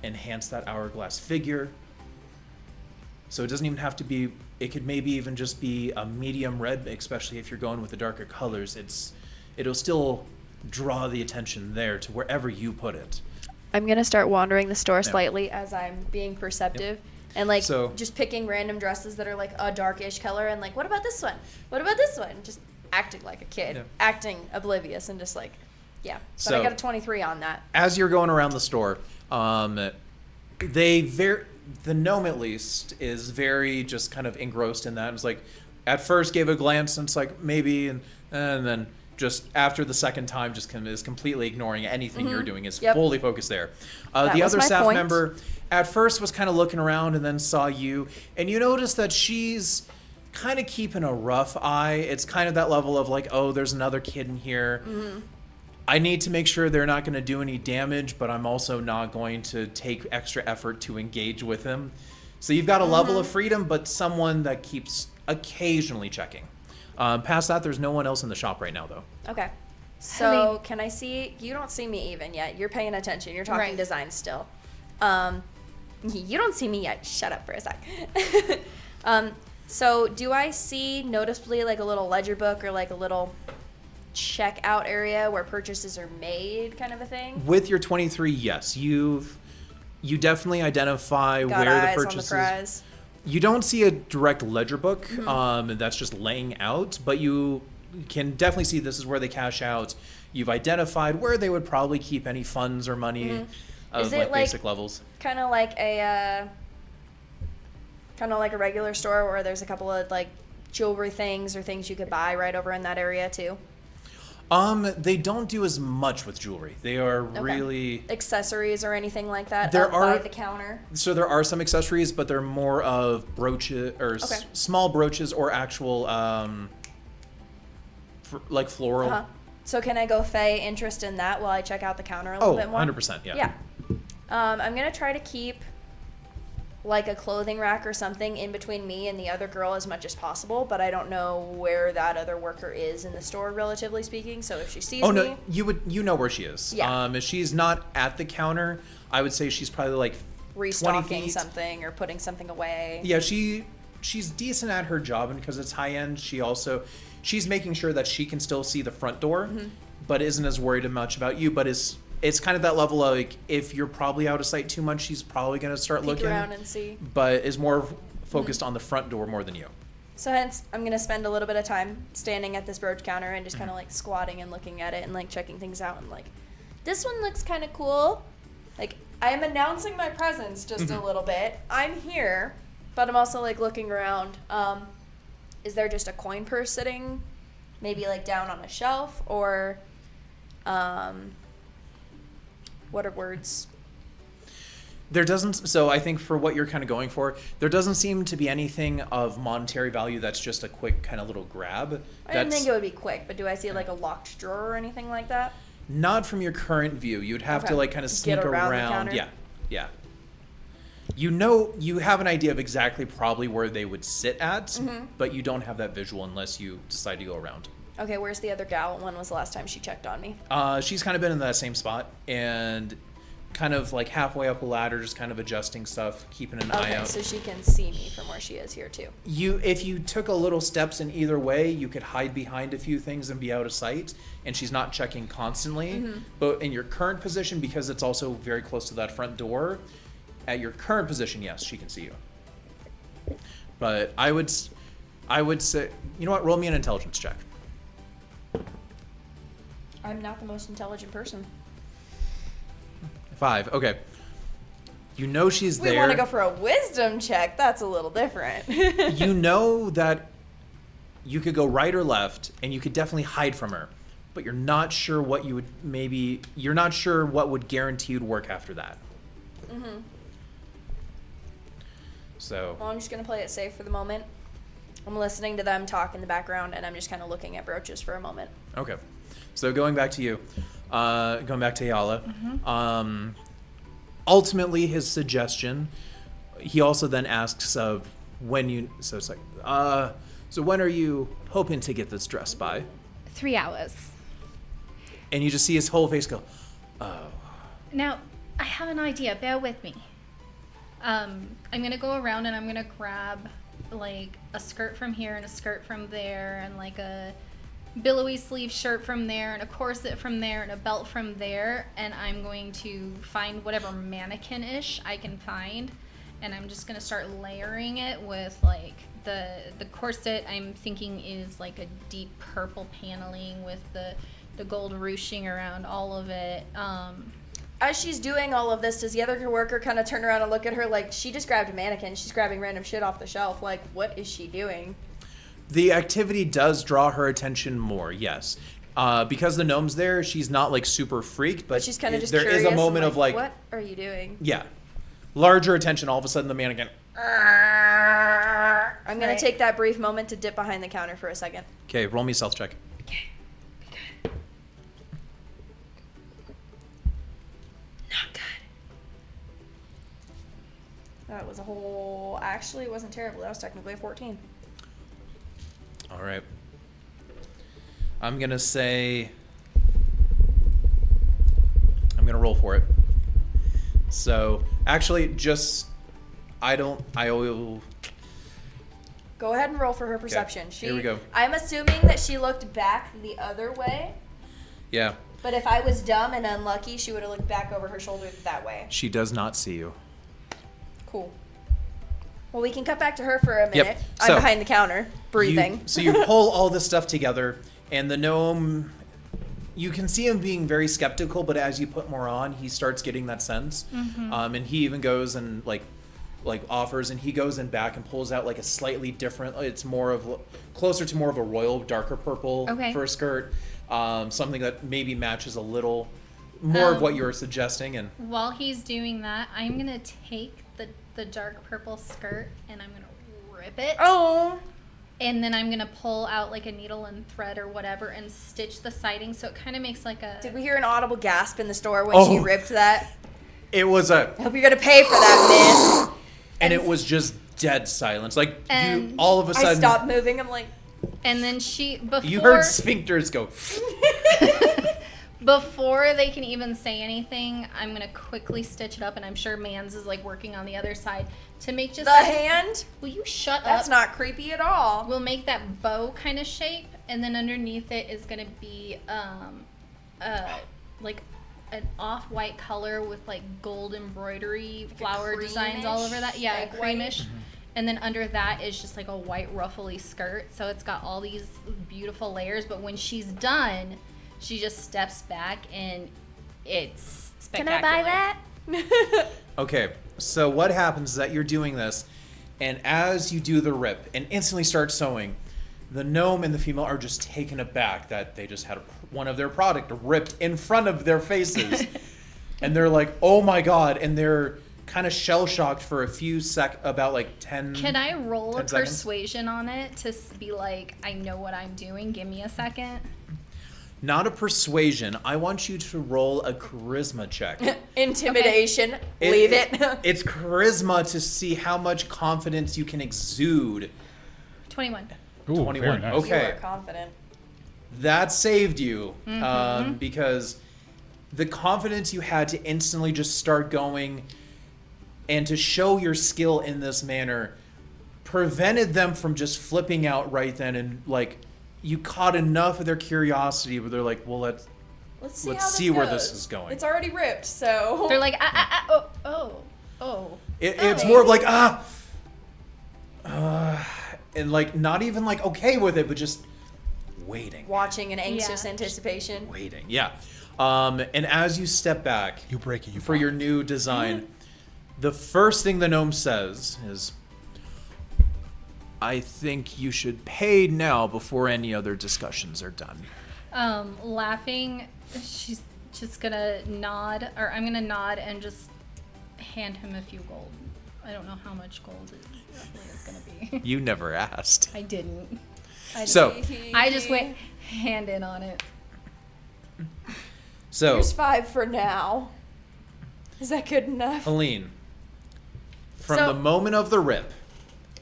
enhance that hourglass figure. So it doesn't even have to be, it could maybe even just be a medium red, especially if you're going with the darker colors. It'll still draw the attention there to wherever you put it. I'm going to start wandering the store slightly as I'm being perceptive. And like So- just picking random dresses that are like a darkish color and like, what about this one? What about this one? Just acting like a kid, acting oblivious, and just like, yeah. But So- I got a 23 on that. As you're going around the store, the gnome at least is very just kind of engrossed in that. It's like, at first gave a glance and it's like maybe, and then just after the second time just is completely ignoring anything you're doing, is fully focused there. That The was other my staff point. member at first was kind of looking around and then saw you, and you notice that she's kind of keeping a rough eye. It's kind of that level of like, oh, there's another kid in here. I need to make sure they're not going to do any damage, but I'm also not going to take extra effort to engage with him. So you've got a level of freedom, but someone that keeps occasionally checking. Past that, there's no one else in the shop right now, though. Okay. So can I see, you don't see me even yet. You're paying attention. You're talking Right. design still. You don't see me yet. Shut up for a sec. So do I see noticeably like a little ledger book or like a little checkout area where purchases are made kind of a thing? With your 23, yes, you definitely identify Got where eyes the on the purchases. prize. You don't see a direct ledger book that's just laying out, but you can definitely see this is where they cash out. You've identified where they would probably keep any funds or money of Is it like like- basic levels. Kind of like a regular store where there's a couple of like jewelry things or things you could buy right over in that area too. They don't do as much with jewelry. They are really Accessories or anything like that There up by are- the counter. so there are some accessories, but they're more of brooches or Okay. small brooches or actual like floral. Uh-huh. So can I go fey interest in that while I check out the counter a little Oh, bit more? 100%, yeah. Yeah. I'm going to try to keep like a clothing rack or something in between me and the other girl as much as possible, but I don't know where that other worker is in the store, relatively speaking. So if she sees Oh me, no, you know where she is. Yeah. If she's not at the counter, I would say she's probably like 20 restocking feet. something or putting something away. Yeah, she's decent at her job, and because it's high end, she's making sure that she can still see the front door, but isn't as worried much about you, but is it's kind of that level of, like, if you're probably out of sight too much, she's probably going to start Peek looking. around and see. But is more focused on the front door more than you. So hence, I'm going to spend a little bit of time standing at this brooch counter and just kind of like squatting and looking at it and like checking things out and like, this one looks kind of cool. Like, I am announcing my presence just a little bit. I'm here, but I'm also like looking around. Is there just a coin purse sitting maybe like down on a shelf, or what are words? There doesn't, so I think for what you're kind of going for, there doesn't seem to be anything of monetary value that's just a quick kind of little grab. I didn't think it would be quick, but do I see like a locked drawer or anything like that? Not from your current view. You'd have to Okay. like kind of sneak Get around the around. counter? Yeah, yeah. You know, you have an idea of exactly probably where they would sit at, but you don't have that visual unless you decide to go around. Okay, where's the other gal? When was the last time she checked on me? She's kind of been in that same spot and kind of like halfway up a ladder, just kind of adjusting stuff, keeping an eye Okay, out. so she can see me from where she is here too. If you took a little steps in either way, you could hide behind a few things and be out of sight, and she's not checking constantly. But in your current position, because it's also very close to that front door, at your current position, yes, she can see you. But I would say, you know what? Roll me an intelligence check. I'm not the most intelligent person. 5. Okay. You know she's We there. want to go for a wisdom check. That's a little different. You know that you could go right or left, and you could definitely hide from her, but you're not sure what you would you're not sure what would guarantee you'd work after that. So, Well, I'm just going to play it safe for the moment. I'm listening to them talk in the background, and I'm just kind of looking at brooches for a moment. okay. So going back to you, going back to Yala, ultimately his suggestion, he also then asks of when you, so it's like, so when are you hoping to get this dress by? 3 hours. And you just see his whole face go, oh. Now, I have an idea. Bear with me. I'm going to go around and I'm going to grab, like, a skirt from here and a skirt from there and, like, a billowy sleeve shirt from there and a corset from there and a belt from there. And I'm going to find whatever mannequin-ish I can find. And I'm just going to start layering it with, like, the corset I'm thinking is, like, a deep purple paneling with the gold ruching around all of it. As she's doing all of this, does the other worker kind of turn around and look at her like she just grabbed a mannequin? She's grabbing random shit off the shelf. Like, what is she doing? The activity does draw her attention more, yes. Because the gnome's there, she's not like super freaked, but She's kind of just there curious. is a and moment of like, what are you doing? yeah, larger attention. All of a sudden, the mannequin. I'm gonna Right. take that brief moment to dip behind the counter for a second. Okay, roll me a stealth check. Not good. That was a whole. Actually, it wasn't terrible. That was technically a 14. All right. I'm gonna say. I'm gonna roll for it. So actually, just I will. Go ahead and roll for her perception. here we go. I'm assuming that she looked back the other way. Yeah, But if I was dumb and unlucky, she would have looked back over her shoulder that way. she does not see you. Cool. Well, we can cut back to her for a minute. Yep. I'm So, behind the counter, breathing. So you pull all this stuff together, and the gnome, you can see him being very skeptical, but as you put more on, he starts getting that sense. And he even goes and like offers, and he goes in back and pulls out like a slightly different. It's more of closer to more of a royal, darker purple Okay. fur skirt. Something that maybe matches a little more of what you were suggesting. And While he's doing that, I'm going to take the dark purple skirt and I'm going to rip it. Oh. And then I'm going to pull out like a needle and thread or whatever and stitch the siding so it kind of makes like a... Did we hear an audible gasp in the store when she Oh. ripped that? it was I hope you're going to pay for that, miss. and it was just dead silence. Like you, And all of a I sudden, stopped moving. I'm like, And then before... you heard sphincters go. Before they can even say anything, I'm going to quickly stitch it up, and I'm sure Mans is like working on the other side to make just the like, hand? will you shut That's up? not creepy at all. We'll make that bow kind of shape, and then underneath it is going to be like an off-white color with like gold embroidery, flower creamish, designs all over that. Yeah, like creamish. white. And then under that is just like a white ruffly skirt. So it's got all these beautiful layers. But when she's done, she just steps back and it's Can spectacular. I buy that? Okay, so what happens is that you're doing this, and as you do the rip and instantly start sewing, the gnome and the female are just taken aback that they just had one of their product ripped in front of their faces. And they're like, oh my god, and they're kind of shell-shocked for a few about like 10 Can I roll a 10 seconds? persuasion on it to be like, I know what I'm doing? Give me a second. Not a persuasion. I want you to roll a charisma check. Intimidation. Leave it. It's charisma to see how much confidence you can exude. 21. Ooh, 21. very nice. Okay. You are confident. That saved you because the confidence you had to instantly just start going and to show your skill in this manner prevented them from just flipping out right then, and like you caught enough of their curiosity where they're like, well, let's Let's see, Let's how this see where goes. this is going. It's already ripped, so They're like, oh. it's more of like and like not even like okay with it, but just waiting. watching in anxious Yeah. anticipation. Waiting, yeah. And as you step back You break it, you for pop. your new design, the first thing the gnome says is, I think you should pay now before any other discussions are done. Laughing, she's just gonna nod, or I'm gonna nod and just hand him a few gold. I don't know how much gold it roughly is gonna be. You never asked. I didn't. So, I just went hand in on it. so Here's 5 for now. Is that good enough? Aline, from So- the moment of the rip,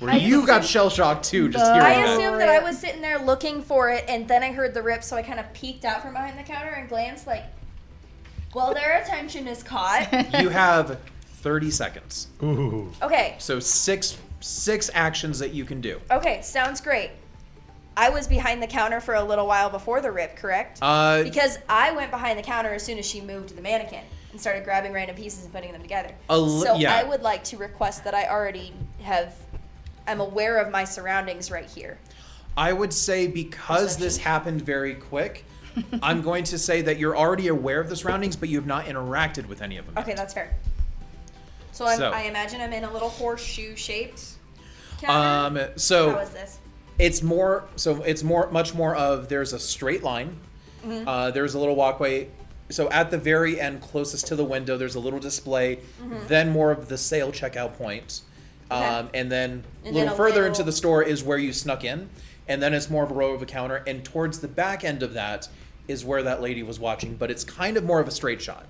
where I you got assume- shell shocked too, just I hearing I that. assumed that I was sitting there looking for it, and then I heard the rip, so I kind of peeked out from behind the counter and glanced like, well, their attention is caught. You have 30 seconds. Ooh. Okay, So six actions that you can do. okay, sounds great. I was behind the counter for a little while before the rip, correct? Because I went behind the counter as soon as she moved the mannequin and started grabbing random pieces and putting them together. So yeah. I would like to request that I already I'm aware of my surroundings right here. I would say because this happened very quick, I'm going to say that you're already aware of the surroundings, but you have not interacted with any of them. Okay, yet. that's fair. So, So- I imagine I'm in a little horseshoe-shaped counter. So How is this? it's much more of there's a straight line. There's a little walkway. So at the very end, closest to the window, there's a little display. Then more of the sale checkout point. Okay. And then a And little then a further little- into the store is where you snuck in. And then it's more of a row of a counter. And towards the back end of that is where that lady was watching. But it's kind of more of a straight shot.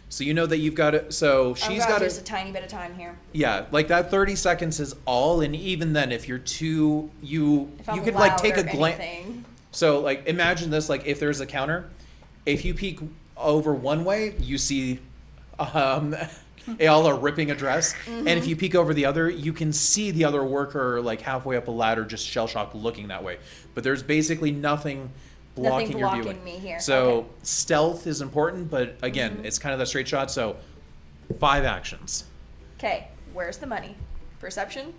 So you know that you've got it. So she's got There's it. a tiny bit of time here. Yeah, like that 30 seconds is all. And even then, if you're too, you If I'm could like loud take a or glance. anything. So like imagine this, like if there's a counter, if you peek over one way, you see Ayala ripping a dress. And if you peek over the other, you can see the other worker like halfway up a ladder just shell shocked looking that way. But there's basically nothing blocking your blocking viewing. me here. So Okay. stealth is important, but again, it's kind of that straight shot. So 5 actions. Okay, where's the money? Perception?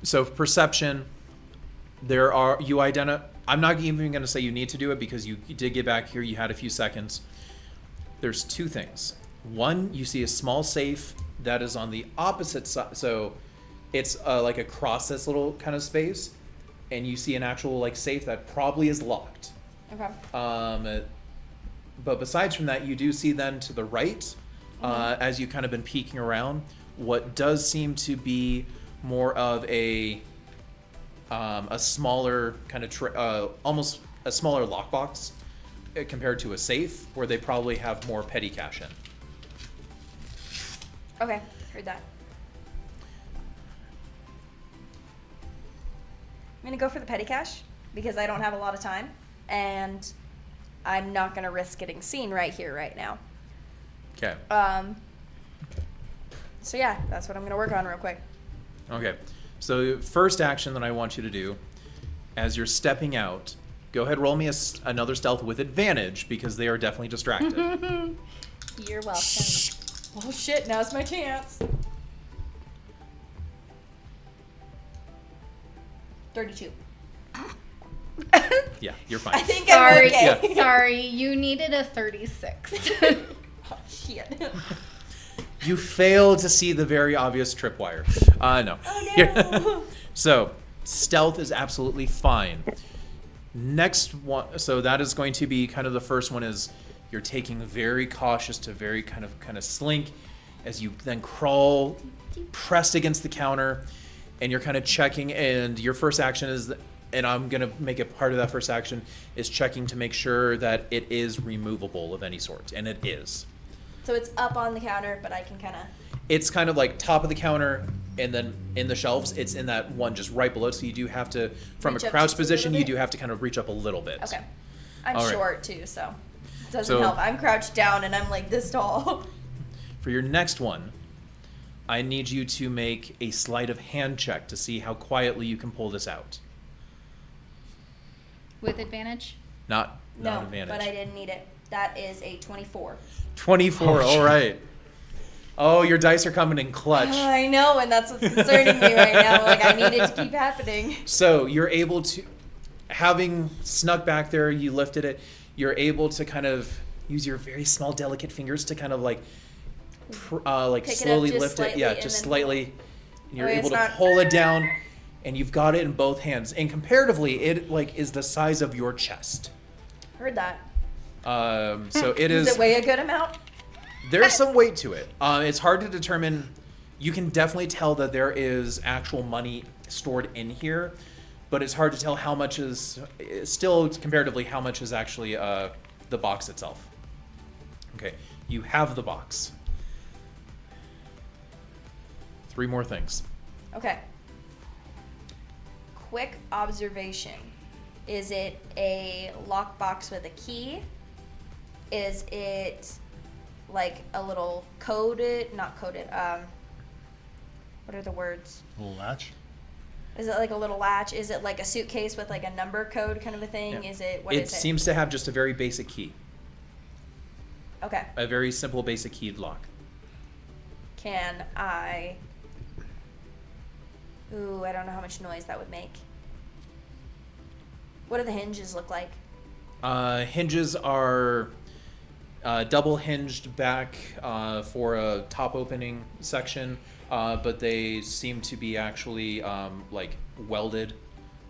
So perception, I'm not even going to say you need to do it because you did get back here. You had a few seconds. There's 2 things. One, you see a small safe that is on the opposite side. So it's like across this little kind of space. And you see an actual like safe that probably is locked. Okay. But besides from that, you do see then to the right, as you kind of been peeking around, what does seem to be more of a smaller kind of almost a smaller lockbox compared to a safe, where they probably have more petty cash in. Okay, heard that. I'm gonna go for the petty cash because I don't have a lot of time and I'm not gonna risk getting seen right here, right now. Okay. So yeah, that's what I'm gonna work on real quick. Okay. So first action that I want you to do, as you're stepping out, Go ahead, roll me another stealth with advantage because they are definitely distracted. You're welcome. Oh shit, now's my chance. 32. Yeah, you're fine. I think Sorry, I'm okay. sorry, you needed a 36. Oh, shit. You fail to see the very obvious tripwire. No. Oh no. So, stealth is absolutely fine. Next one, so that is going to be kind of the first one is you're taking very cautious to very kind of slink as you then crawl pressed against the counter and you're kind of checking and your first action is, and I'm going to make it part of that first action, is checking to make sure that it is removable of any sort, and it is. So it's up on the counter, but I can kind of... It's kind of like top of the counter, and then in the shelves, it's in that one just right below. So you do have to, from Reach a up crouch just a position, little you bit? do have to kind of reach up a little bit. Okay. I'm All right. short too, so it doesn't So- help. I'm crouched down and I'm like this tall. For your next one, I need you to make a sleight of hand check to see how quietly you can pull this out. With advantage? Not No, advantage. but I didn't need it. That is a 24. 24. All right. Oh, your dice are coming in clutch. I know, and that's what's concerning me right now. Like, I need it to keep happening. So you're able to, having snuck back there, you lifted it. You're able to kind of use your very small, delicate fingers to kind of like Pick it up slowly just lift it. slightly Yeah, and just then- slightly. And you're Oh, able it's to not- pull it down, and you've got it in both hands. And comparatively, it like is the size of your chest. Heard that. So it is. Does it weigh a good amount? There's some weight to it. It's hard to determine. You can definitely tell that there is actual money stored in here, but it's hard to tell how much is still comparatively how much is actually the box itself. Okay, you have the box. 3 more things. Okay. Quick observation. Is it a lockbox with a key? Is it like a little coded, not coded, what are the words? Little latch. Is it like a little latch? Is it like a suitcase with like a number code kind of a thing? Yeah. Is it, what is it? It seems to have just a very basic key, Okay. a very simple basic keyed lock. Can I... Ooh, I don't know how much noise that would make. What do the hinges look like? Hinges are double hinged back for a top opening section, but they seem to be actually like welded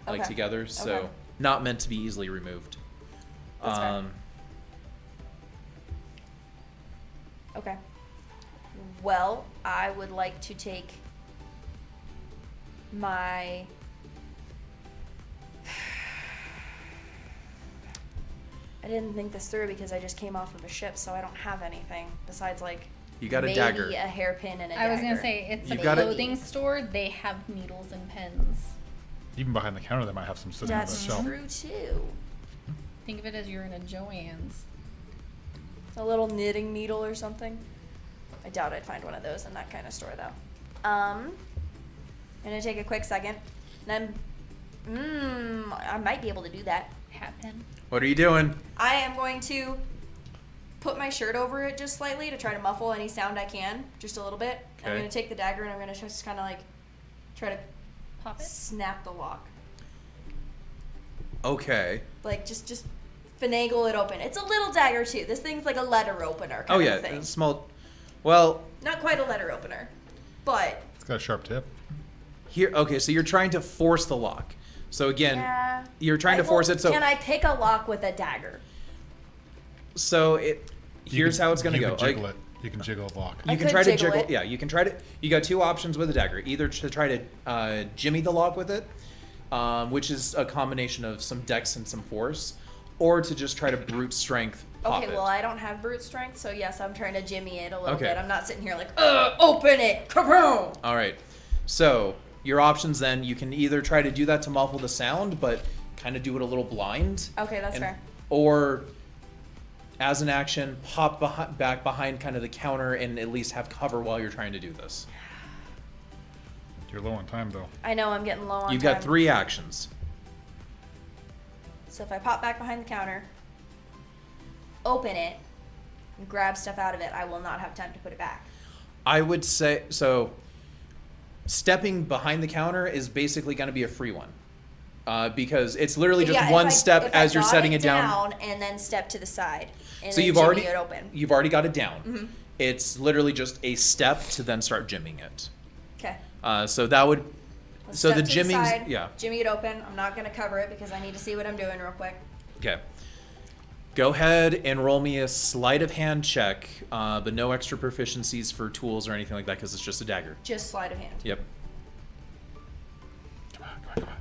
like Okay. together, so Okay. not meant to be easily removed. That's fair. Okay. Well, I would like to take my... I didn't think this through because I just came off of a ship, so I don't have anything besides like You got a maybe dagger. a hairpin and a I was dagger. gonna say it's You've a got it. clothing store. They have needles and pins. Even behind the counter, they might have some sitting on the That's shelf. true too. Think of it as you're in a Joann's. A little knitting needle or something. I doubt I'd find one of those in that kind of store though. I'm gonna take a quick second, and I might be able to do that. Hat pin. What are you doing? I am going to put my shirt over it just slightly to try to muffle any sound I can, just a little bit. I'm Okay. gonna take the dagger and I'm gonna just kind of like try to Pop it. snap the lock, Okay. like just finagle it open. It's a little dagger too. This thing's like a letter opener. Oh Kind yeah, of thing. it's small. Well, Not quite a letter opener, but It's got a sharp tip. here. Okay, so you're trying to force the lock. So again, yeah. you're trying to force it. So can I pick a lock with a dagger? so it. Here's how it's gonna you go. Can jiggle Like, it. You can jiggle the lock. You I can could try to jiggle jiggle. it. Yeah, you can try to. You got 2 options with a dagger. Either to try to jimmy the lock with it, which is a combination of some dex and some force, or to just try to brute strength pop Okay, it. well, I don't have brute strength, so yes, I'm trying to jimmy it a little Okay. bit. I'm not sitting here like, open it, kaboom! All right. So your options then, you can either try to do that to muffle the sound, but kind of do it a little blind. Okay, that's and- fair. Or as an action, pop back behind kind of the counter and at least have cover while you're trying to do this. You're low on time though. I know I'm getting low on You've time. got 3 actions. So if I pop back behind the counter, open it, and grab stuff out of it, I will not have time to put it back. I would say so. Stepping behind the counter is basically going to be a free one, because it's literally just Yeah, one if step I as you're got setting it down. and then step to the side. And So then you've jimmy already it open. got it down. It's literally just a step to then start jimming it. Okay. So that would. Let's So the step to jimming's side, yeah. Jimmy it open. I'm not gonna cover it because I need to see what I'm doing real quick. Okay. Go ahead and roll me a sleight of hand check, but no extra proficiencies for tools or anything like that because it's just a dagger. Just sleight of hand. Yep. Come on, come on, come on.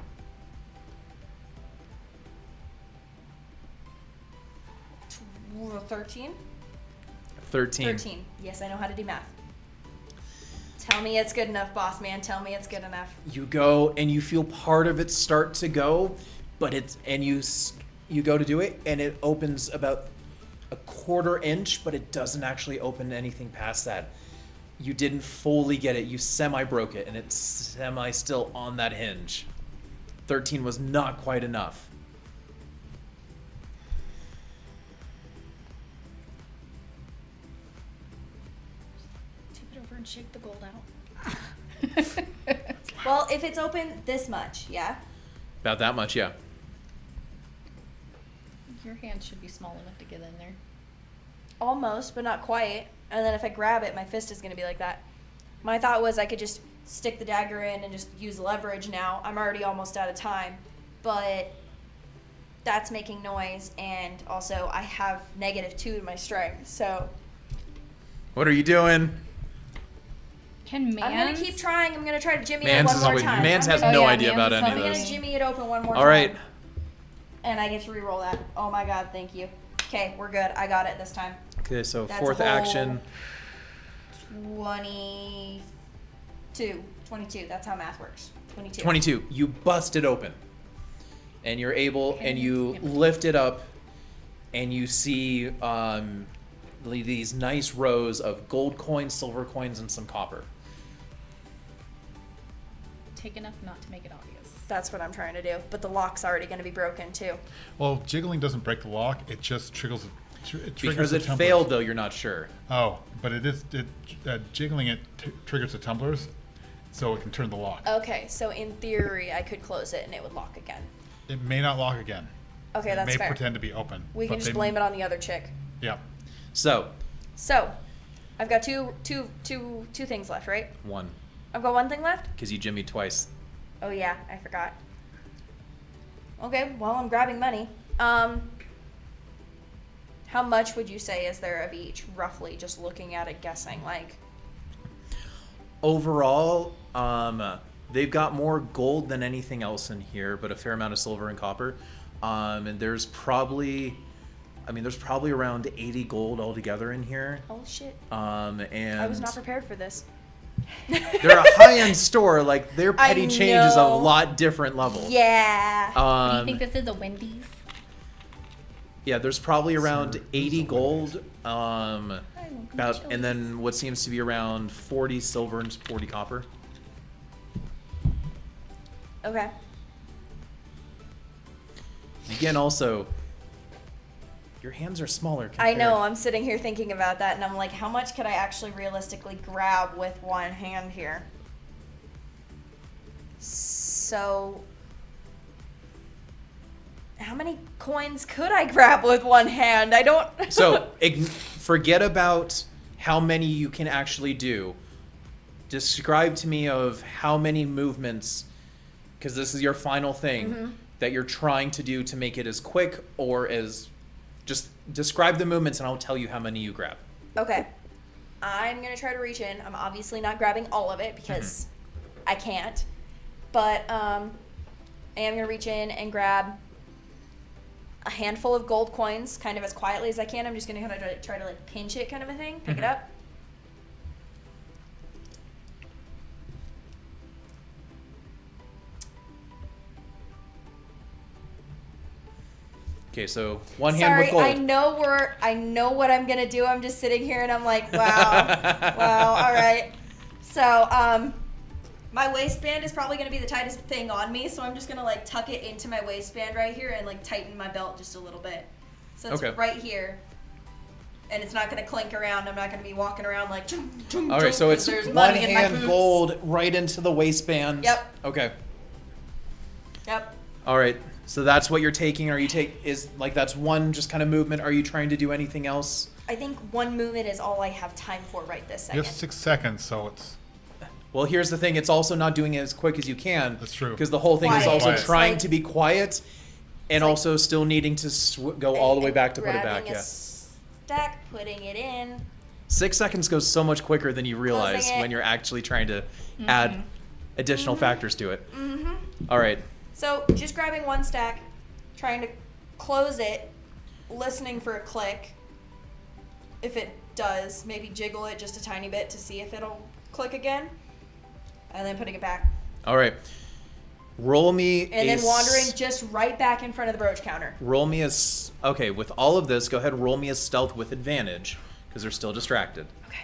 13? 13. 13. Yes, I know how to do math. Tell me it's good enough, boss man. Tell me it's good enough. You go and you feel part of it start to go, but you go to do it and it opens about a 1/4 inch, but it doesn't actually open anything past that. You didn't fully get it. You semi broke it and it's semi still on that hinge. 13 was not quite enough. Tip it over and shake the gold out. Well, if it's open this much, yeah? About that much, yeah. Your hand should be small enough to get in there. Almost, but not quite. And then if I grab it, my fist is going to be like that. My thought was I could just stick the dagger in and just use leverage now. I'm already almost out of time. But that's making noise, and also I have -2 to my strength. So What are you doing? Can Mans? I'm going to keep trying. I'm going to try to jimmy Mans it is one more always- time. Mans I'm has gonna- no yeah, idea Mans about is any of I'm helping. going this. to jimmy it open one more All time. right. And I get to re-roll that. Oh my god, thank you. Okay, we're good. I got it this time. Okay, so That's fourth a whole action. 22. That's how math works. 22. 22. You bust it open. And you're able, and you Yep. lift it up, and you see these nice rows of gold coins, silver coins, and some copper. Take enough not to make it obvious. That's what I'm trying to do. But the lock's already going to be broken too. Well, jiggling doesn't break the lock. It just triggers. It triggers Because the it tumblers. failed, though, you're not sure. Oh, but jiggling it triggers the tumblers, so it can turn the lock. Okay, so in theory, I could close it and it would lock again. It may not lock again. Okay, It that's may fair. pretend to be open. We can just blame it on the other chick. Yeah. So, So, I've got two things left, right? one. I've got one thing left? Because you jimmied twice. Oh yeah, I forgot. Okay, well I'm grabbing money. How much would you say is there of each, roughly, just looking at it, guessing? Like, Overall, they've got more gold than anything else in here, but a fair amount of silver and copper. And there's probably around 80 gold altogether in here. oh shit, And I was not prepared for this. they're a high-end store. Like their petty I change is a know. lot different level. Yeah. Do you think this is a Wendy's? Yeah, there's probably around Sir, 80 gold. want About, chilies. and then what seems to be around 40 silver and 40 copper. Okay. Again, also, your hands are smaller. I know, compared- I'm sitting here thinking about that, and I'm like, how much could I actually realistically grab with one hand here? So, how many coins could I grab with one hand? I don't. So forget about how many you can actually do. Describe to me of how many movements, because this is your final thing, that you're trying to do to make it as quick or as... Just describe the movements and I'll tell you how many you grab. Okay. I'm going to try to reach in. I'm obviously not grabbing all of it because I can't. But I am going to reach in and grab a handful of gold coins kind of as quietly as I can. I'm just going to kind of try to like pinch it kind of a thing. Pick it up. Okay, so one hand Sorry, with gold. I know what I'm gonna do. I'm just sitting here and I'm like, wow, wow, all right. So, My waistband is probably going to be the tightest thing on me, so I'm just going to like tuck it into my waistband right here and like tighten my belt just a little bit. So it's Okay. right here. And it's not going to clink around. I'm not going to be walking around like chung, chung, All right, chung, so 'cause it's there's one money in my hand boots. gold right into the waistband. Yep. Okay. Yep. All right. So that's what you're taking. That's one just kind of movement. Are you trying to do anything else? I think one movement is all I have time for right this You second. have 6 seconds, so it's Well, here's the thing. It's also not doing it as quick as you can. That's true. Because the whole thing is Quiet. also Quiet. trying Like- to be quiet and like- also still needing to go all the way back to put it back. Grabbing a Yeah. stack, putting it in. 6 seconds goes so much quicker than you realize Closing it. when you're actually trying to add additional factors to it. Mm-hmm. All right. So just grabbing one stack, trying to close it, listening for a click. If it does, maybe jiggle it just a tiny bit to see if it'll click again. And then putting it back. All right. Roll me And then a wandering just right back in front of the brooch counter. Roll me okay, with all of this, go ahead and roll me a stealth with advantage because they're still distracted. Okay.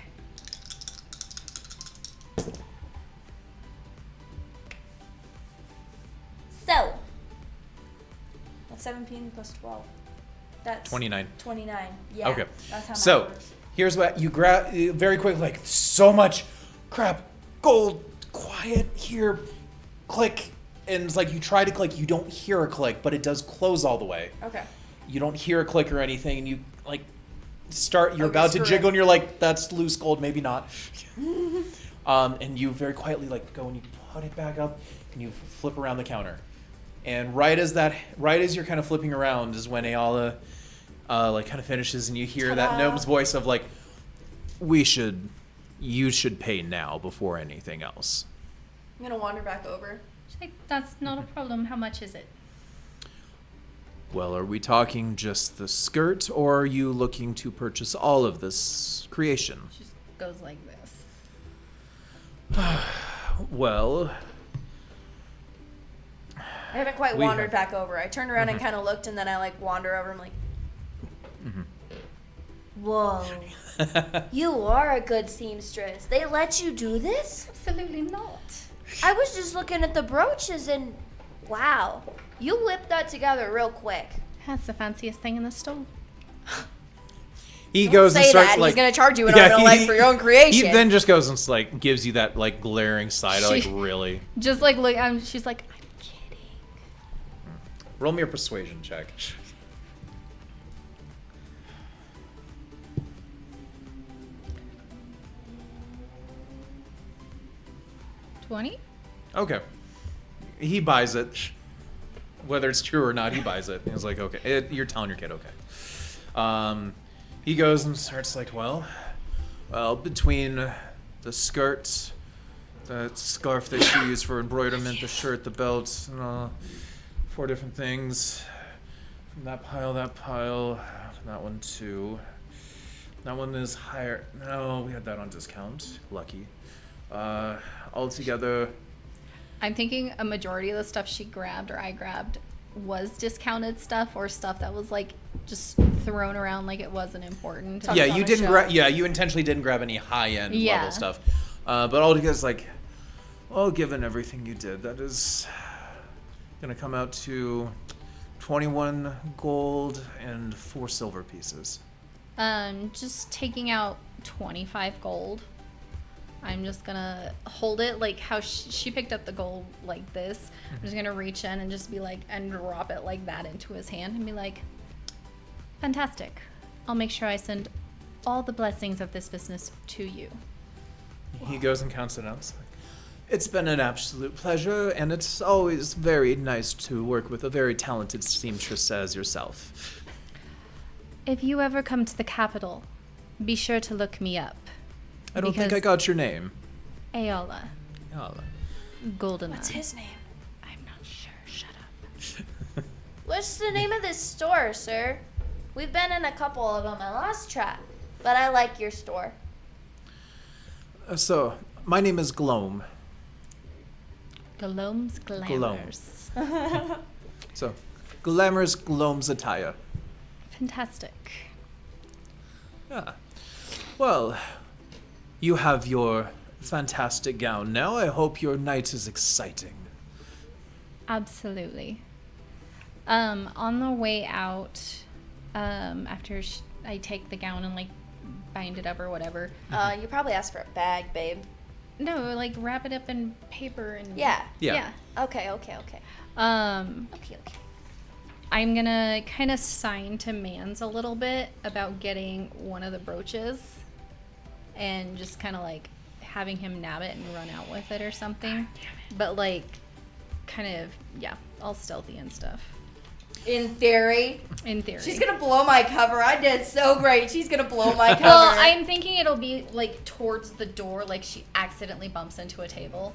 So, that's 17 plus 12. That's 29. 29. Yeah. Okay. That's how So, mine works. here's what you grab very quick, like so much crap, gold, quiet here, click, and it's like you try to click, you don't hear a click, but it does close all the way. Okay. You don't hear a click or anything, and you like you're Okay, about to screw jiggle, it. and you're like, that's loose gold, maybe not. And you very quietly like go and you put it back up, and you flip around the counter. And right as you're kind of flipping around is when Ayala like kind of finishes, and you hear that Ta-da. gnome's voice of like, you should pay now before anything else. I'm going to wander back over. She's like, that's not a problem. How much is it? Well, are we talking just the skirt, or are you looking to purchase all of this creation? She just goes like this. Well, I haven't quite We wandered have- back over. I turned around and kind of looked, and then I like wander over. I'm like, whoa, you are a good seamstress. They let you do this? Absolutely not. I was just looking at the brooches, and wow, you whipped that together real quick. That's the fanciest thing in the store. he Don't goes and say starts that. like He's gonna charge you an arm and a leg for your own creation. He then just goes and like gives you that like glaring side, like She- really. Just like look, she's like, I'm kidding. Roll me a persuasion check. 20? Okay. He buys it. Whether it's true or not, he buys it. He's like, okay. You're telling your kid, okay. He goes and starts like, well, between the skirt, the scarf that she used for embroiderment, the shirt, the belt, and 4 different things. From that pile, that one too. That one is higher. No, we had that on discount. Lucky. Altogether, I'm thinking a majority of the stuff she grabbed or I grabbed was discounted stuff or stuff that was like just thrown around like it wasn't important. Tucked yeah, on you a didn't shelf. grab. Yeah, you intentionally didn't grab any high-end Yeah. level stuff. But altogether, it's like, well, given everything you did, that is gonna come out to 21 gold and 4 silver pieces. Just taking out 25 gold. I'm just gonna hold it like how she picked up the gold like this. I'm just gonna reach in and just be like, and drop it like that into his hand and be like, fantastic. I'll make sure I send all the blessings of this business to you. He goes and counts it out. It's like, it's been an absolute pleasure, and it's always very nice to work with a very talented seamstress as yourself. If you ever come to the capital, be sure to look me up. I don't think I Because- got your name. Ayala. Yala. Golden. What's his name? I'm not sure. Shut up. What's the name of this store, sir? We've been in a couple of them. I lost track, but I like your store. So, my name is Gloam. Gloam's Glamours. So, glamorous Gloam's attire. Fantastic. Yeah. Well, you have your fantastic gown. Now I hope your night is exciting. Absolutely. On the way out, after I take the gown and like bind it up or whatever. You probably asked for a bag, babe. No, like wrap it up in paper and Yeah. Yeah. Okay. Okay. Okay. I'm gonna kind of sign to Mans a little bit about getting one of the brooches, and just kind of like having him nab it and run out with it or something. But like, kind of all stealthy and stuff. In theory. In theory. She's gonna blow my cover. I did so great. She's gonna blow my cover. Well, I'm thinking it'll be like towards the door, like she accidentally bumps into a table.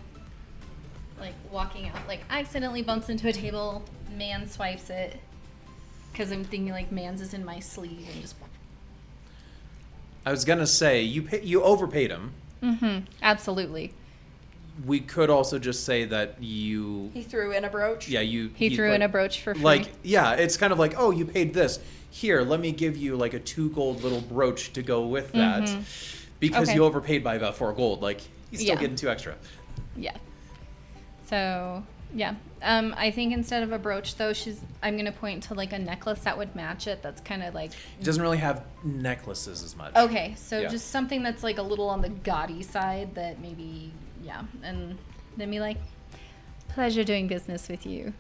Like walking out, like accidentally bumps into a table, man swipes it. Because I'm thinking like Mans is in my sleeve and just. I was gonna say you overpaid him. Mm-hmm. Absolutely. We could also just say that you. He threw in a brooch. Yeah, He threw in a brooch for free. Like, yeah, it's kind of like, oh, you paid this. Here, let me give you like a 2 gold little brooch to go with that, because Okay. you overpaid by about 4 gold. Like, he's still Yeah. getting 2 extra. Yeah. So yeah, I think instead of a brooch though, I'm gonna point to like a necklace that would match it. That's kind of like. He doesn't really have necklaces as much. Okay, so Yeah. just something that's like a little on the gaudy side that maybe, and then be like, pleasure doing business with you.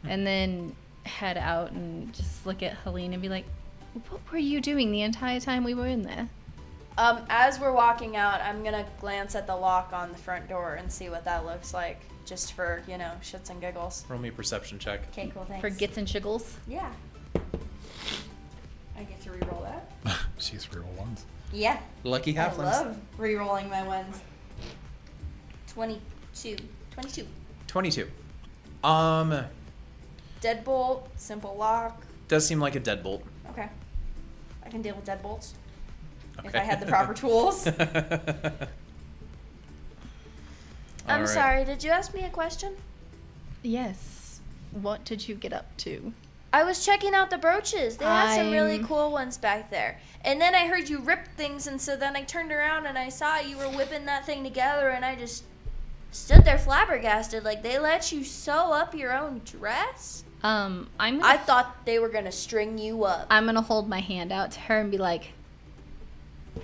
And then head out and just look at Helene and be like, what were you doing the entire time we were in there? As we're walking out, I'm gonna glance at the lock on the front door and see what that looks like, just for shits and giggles. Roll me a perception check. Okay, cool. Thanks. For gits and shiggles. Yeah. I get to re-roll that. She's real ones. Yeah. Lucky I halflings. love re-rolling my ones. 22. 22. Deadbolt, simple lock. Does seem like a deadbolt. Okay. I can deal with deadbolts. If Okay. I had the proper tools. I'm All right. sorry, did you ask me a question? Yes. What did you get up to? I was checking out the brooches. They had some really I'm- cool ones back there. And then I heard you rip things, and so then I turned around and I saw you were whipping that thing together, and I just stood there flabbergasted. Like, they let you sew up your own dress? I'm I gonna, thought they were going to string you up. I'm gonna hold my hand out to her and be like,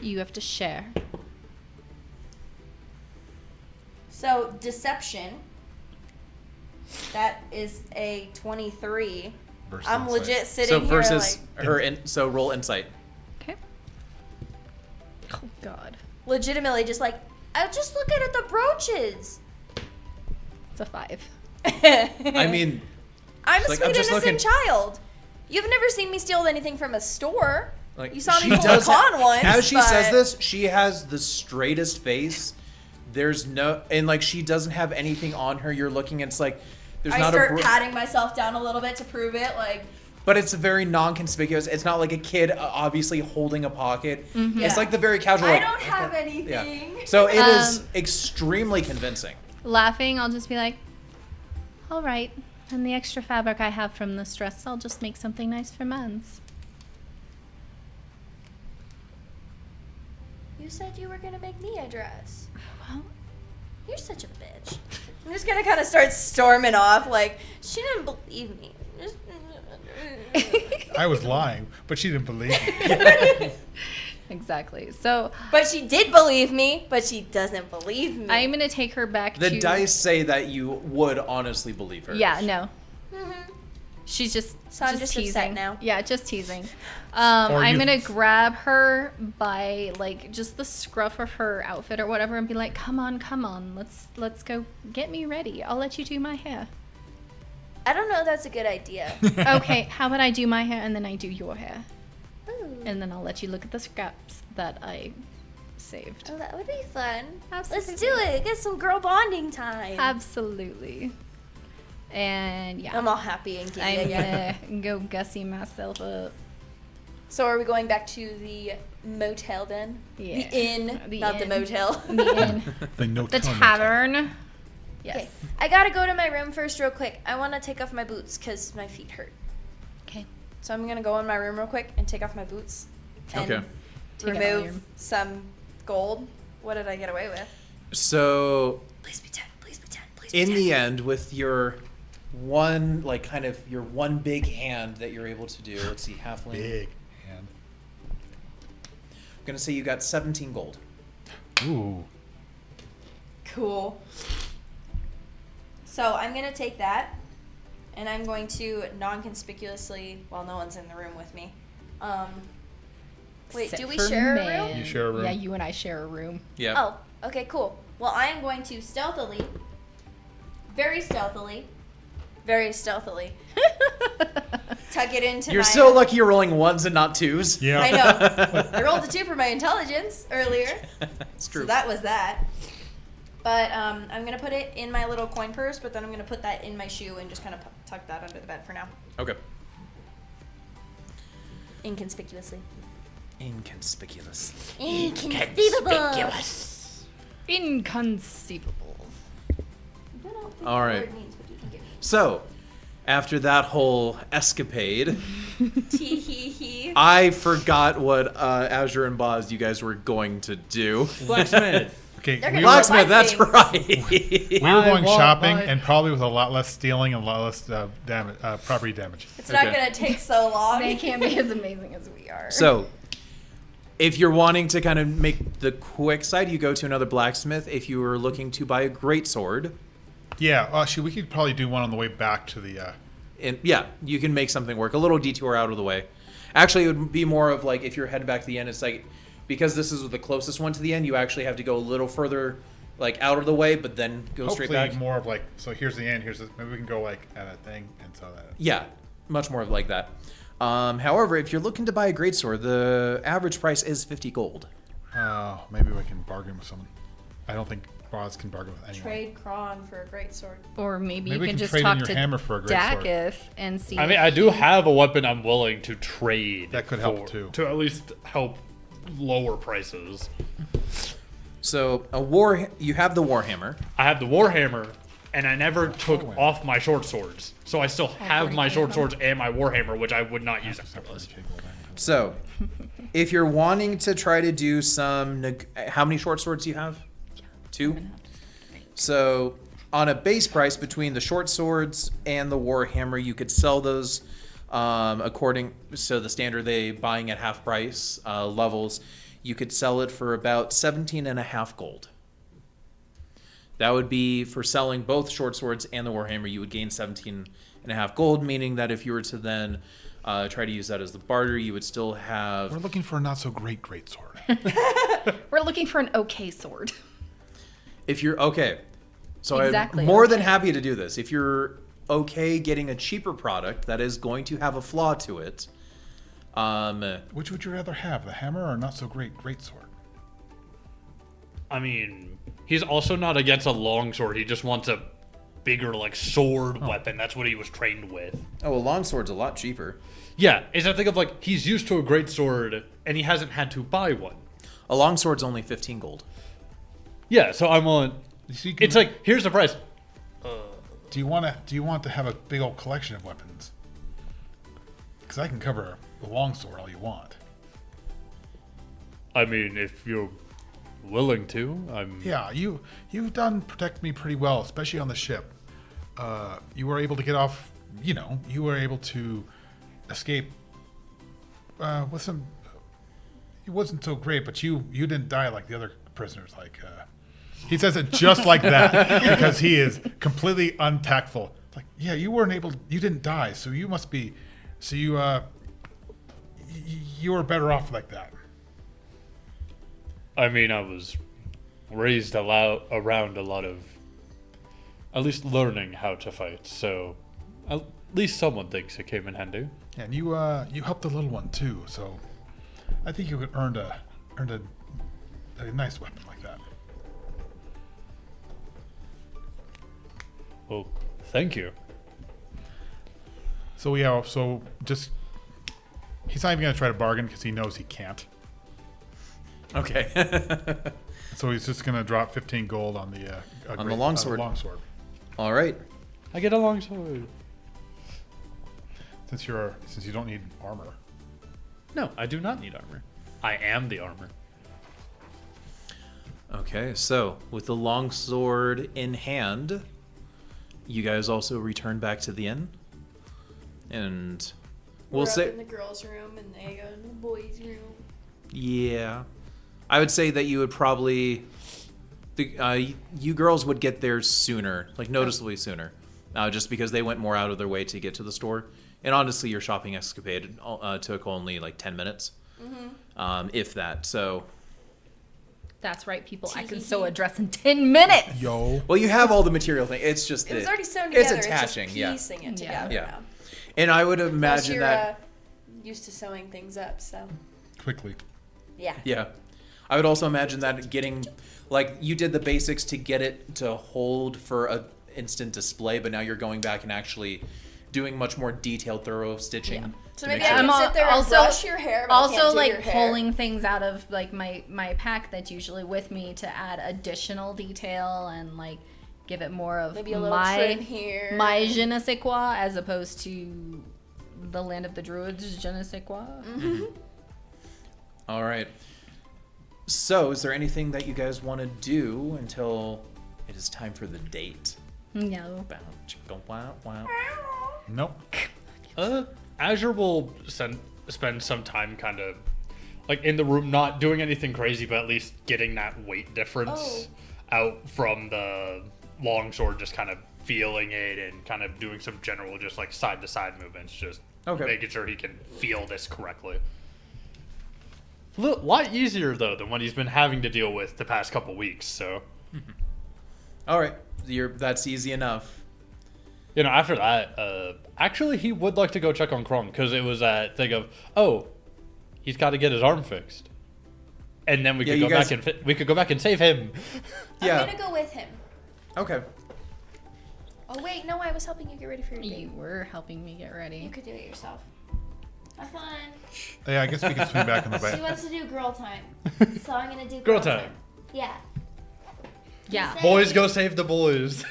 you have to share. So, deception. That is a 23. Versus I'm insight. legit sitting So here versus like, her, so roll insight. Okay. Oh God. legitimately just like, I was just looking at the brooches. It's a 5. I mean, I'm a Like, sweet I'm just innocent looking- child. You've never seen me steal anything from a store. like You saw me she pull a does con once. As she says but- this, she has the straightest face. There's no, and like she doesn't have anything on her. You're looking, and it's like there's I not start a. patting myself down a little bit to prove it. Like, But it's very non-conspicuous. It's not like a kid obviously holding a pocket. Mm-hmm. It's Yeah. like the very casual. I like, don't have Yeah. anything. So it is Um, extremely convincing. Laughing, I'll just be like, all right. And the extra fabric I have from this dress, I'll just make something nice for Mans. You said you were going to make me a dress. Well, You're such a bitch. I'm just gonna kind of start storming off. Like, She didn't believe me. I was lying, but she didn't believe me. exactly. So but she did believe me, but she doesn't believe me. I'm gonna take her back The to dice say that you would honestly believe her. Yeah, no. She's just So I'm just upset teasing now. Yeah, just teasing. Or I'm you- gonna grab her by like just the scruff of her outfit or whatever and be like, come on, let's go get me ready. I'll let you do my hair. I don't know if that's a good idea. Okay, how about I do my hair and then I do your hair? Ooh. And then I'll let you look at the scraps that I saved. Oh, that would be fun. Let's do Absolutely. it. Get some girl bonding time. Absolutely. And yeah, I'm all happy and giddy I'm again. gonna go gussy myself up. So are we going back to the motel then? Yeah. The inn, The not inn. the motel. The inn. The The tavern. Yes. Okay, I gotta go to my room first, real quick. I want to take off my boots because my feet hurt. Okay. So I'm gonna go in my room real quick and take off my boots and Okay. Take out all remove your- some gold What did I get away with? So Please be 10. Please be 10. Please be in 10. the end, with your one, like, kind of your one big hand that you're able to do, let's see, halfling. Big hand. I'm gonna say you got 17 gold. Ooh. Cool. So I'm gonna take that, and I'm going to non-conspicuously, while no one's in the room with me. Wait, Except do we for share a man. room? You share a room? Yeah, you and I share a room. Yeah. Oh, okay, cool. Well, I am going to stealthily, very stealthily, tuck it into You're my... so lucky you're rolling ones and not twos. Yeah. I know. I rolled a 2 for my intelligence earlier. It's true. So that was that. But I'm going to put it in my little coin purse, but then I'm going to put that in my shoe and just kind of tuck that under the bed for now. Okay. Inconspicuously. Inconspicuous. Inconceivable. Inconceivable. I don't think All the right. word means, but you can get me. So, after that whole escapade, Tee hee hee. I forgot what Azure and Boz you guys were going to do. Blacksmith. Okay, They're we gonna were, buy Blacksmith, that's things. right. we were going want shopping my- and probably with a lot less stealing and a lot less property damage. It's not Okay. going to take so long. They can't be as amazing as we are. So, if you're wanting to kind of make the quick side, you go to another blacksmith. If you were looking to buy a greatsword, Yeah, actually, we could probably do one on the way back to the. and yeah, you can make something work. A little detour out of the way. Actually, it would be more of like if you're headed back to the end, it's like because this is the closest one to the end, you actually have to go a little further, like out of the way, but then go Hopefully, straight back. more of like, so here's the end. Here's the, maybe we can go like at a thing and so that. Yeah, much more of like that. However, if you're looking to buy a greatsword, the average price is 50 gold. Maybe we can bargain with someone. I don't think Boz can bargain with anyone. Trade Kron for a great sword. Or maybe Maybe we you can can just trade in talk your to hammer for a great sword. Dakith and see. I mean, if I do he- have a weapon I'm willing to trade. That could help, too. To at least help lower prices. So you have the warhammer. I have the warhammer, and I never took Warhammer. off my short swords, so I still have my short swords and my warhammer, which I would not use afterwards. So, if you're wanting to try to do some, how many short swords do you have? 2. So, on a base price between the short swords and the warhammer, you could sell those according so the standard they buying at half price levels. You could sell it for about 17.5 gold. That would be for selling both short swords and the warhammer. You would gain 17.5 gold, meaning that if you were to then try to use that as the barter, you would still have. We're looking for a not so great sword. We're looking for an okay sword. If you're okay, so Exactly, I'm more than okay. happy to do this. If you're okay getting a cheaper product that is going to have a flaw to it, Which would you rather have, the hammer or not so great sword? I mean, he's also not against a longsword. He just wants a bigger, like, sword weapon. That's what he was trained with. a longsword's a lot cheaper. Yeah, it's that thing of, like, he's used to a great sword, and he hasn't had to buy one. A longsword's only 15 gold. Yeah, so I'm on. So you can- It's like, here's the price. Do you want to have a big old collection of weapons? Because I can cover the longsword all you want. I mean, if you're willing to, I'm. Yeah, you've done protect me pretty well, especially on the ship. You were able to get off. You were able to escape with some. It wasn't so great, but you didn't die like the other prisoners. Like he says it just like that because he is completely untactful. It's like, yeah, you didn't die, so you must be. So you were better off like that. I mean, I was raised around a lot of, at least learning how to fight. So, at least someone thinks it came in handy. And you helped the little one too, so I think you could earn a nice weapon like that. Well, thank you. So just he's not even gonna try to bargain because he knows he can't. Okay. So he's just gonna drop 15 gold on the On the longsword. longsword. All right. I get a longsword. Since you don't need armor. No, I do not need armor. I am the armor. Okay, so with the longsword in hand, you guys also return back to the inn, and We're we'll up say, in the girls' room and they go in the boys' room. yeah, I would say that you would probably, you girls would get there sooner, like noticeably sooner, just because they went more out of their way to get to the store. And honestly, your shopping escapade took only like 10 minutes, if that. So. That's right, people. I can sew a dress in 10 minutes. Yo. Well, you have all the material thing. It's just It was already sewn it's together. attaching, It's yeah. just piecing it Yeah. together Yeah. now. And I would Plus imagine you're that. used to sewing things up, so Quickly. yeah. Yeah, I would also imagine that getting, like, you did the basics to get it to hold for a instant display, but now you're going back and actually doing much more detailed, thorough stitching. Yeah. So to maybe make I sure- can sit there and Also- brush your hair, but I Also, can't do like your hair. pulling things out of like my pack that's usually with me to add additional detail and like give it more of Maybe a little trim here. my je ne sais quoi as opposed to the land of the druids je ne sais quoi. All right. So, is there anything that you guys want to do until it is time for the date? No. Bow, chicka, wow, wow. Nope. Azure will spend some time kind of like in the room, not doing anything crazy, but at least getting that weight difference out from the longsword, just kind of feeling it and kind of doing some general just like side to side movements, just making sure he can feel this correctly. A lot easier though than what he's been having to deal with the past couple weeks. So, All right, that's easy enough. you know, after that, actually, he would like to go check on Kron because it was that thing of, oh, he's got to get his arm fixed, and then we Yeah, could you go guys- back and we could go back and save him. Yeah. I'm gonna go with him. Okay. Oh wait, no, I was helping you get ready for your date. You were helping me get You ready. could do it yourself. Have fun. Yeah, I guess we can swing back in the She back. wants to do girl time, so I'm gonna do Girl girl time. time. Yeah. Yeah. Say- Boys go save the boys.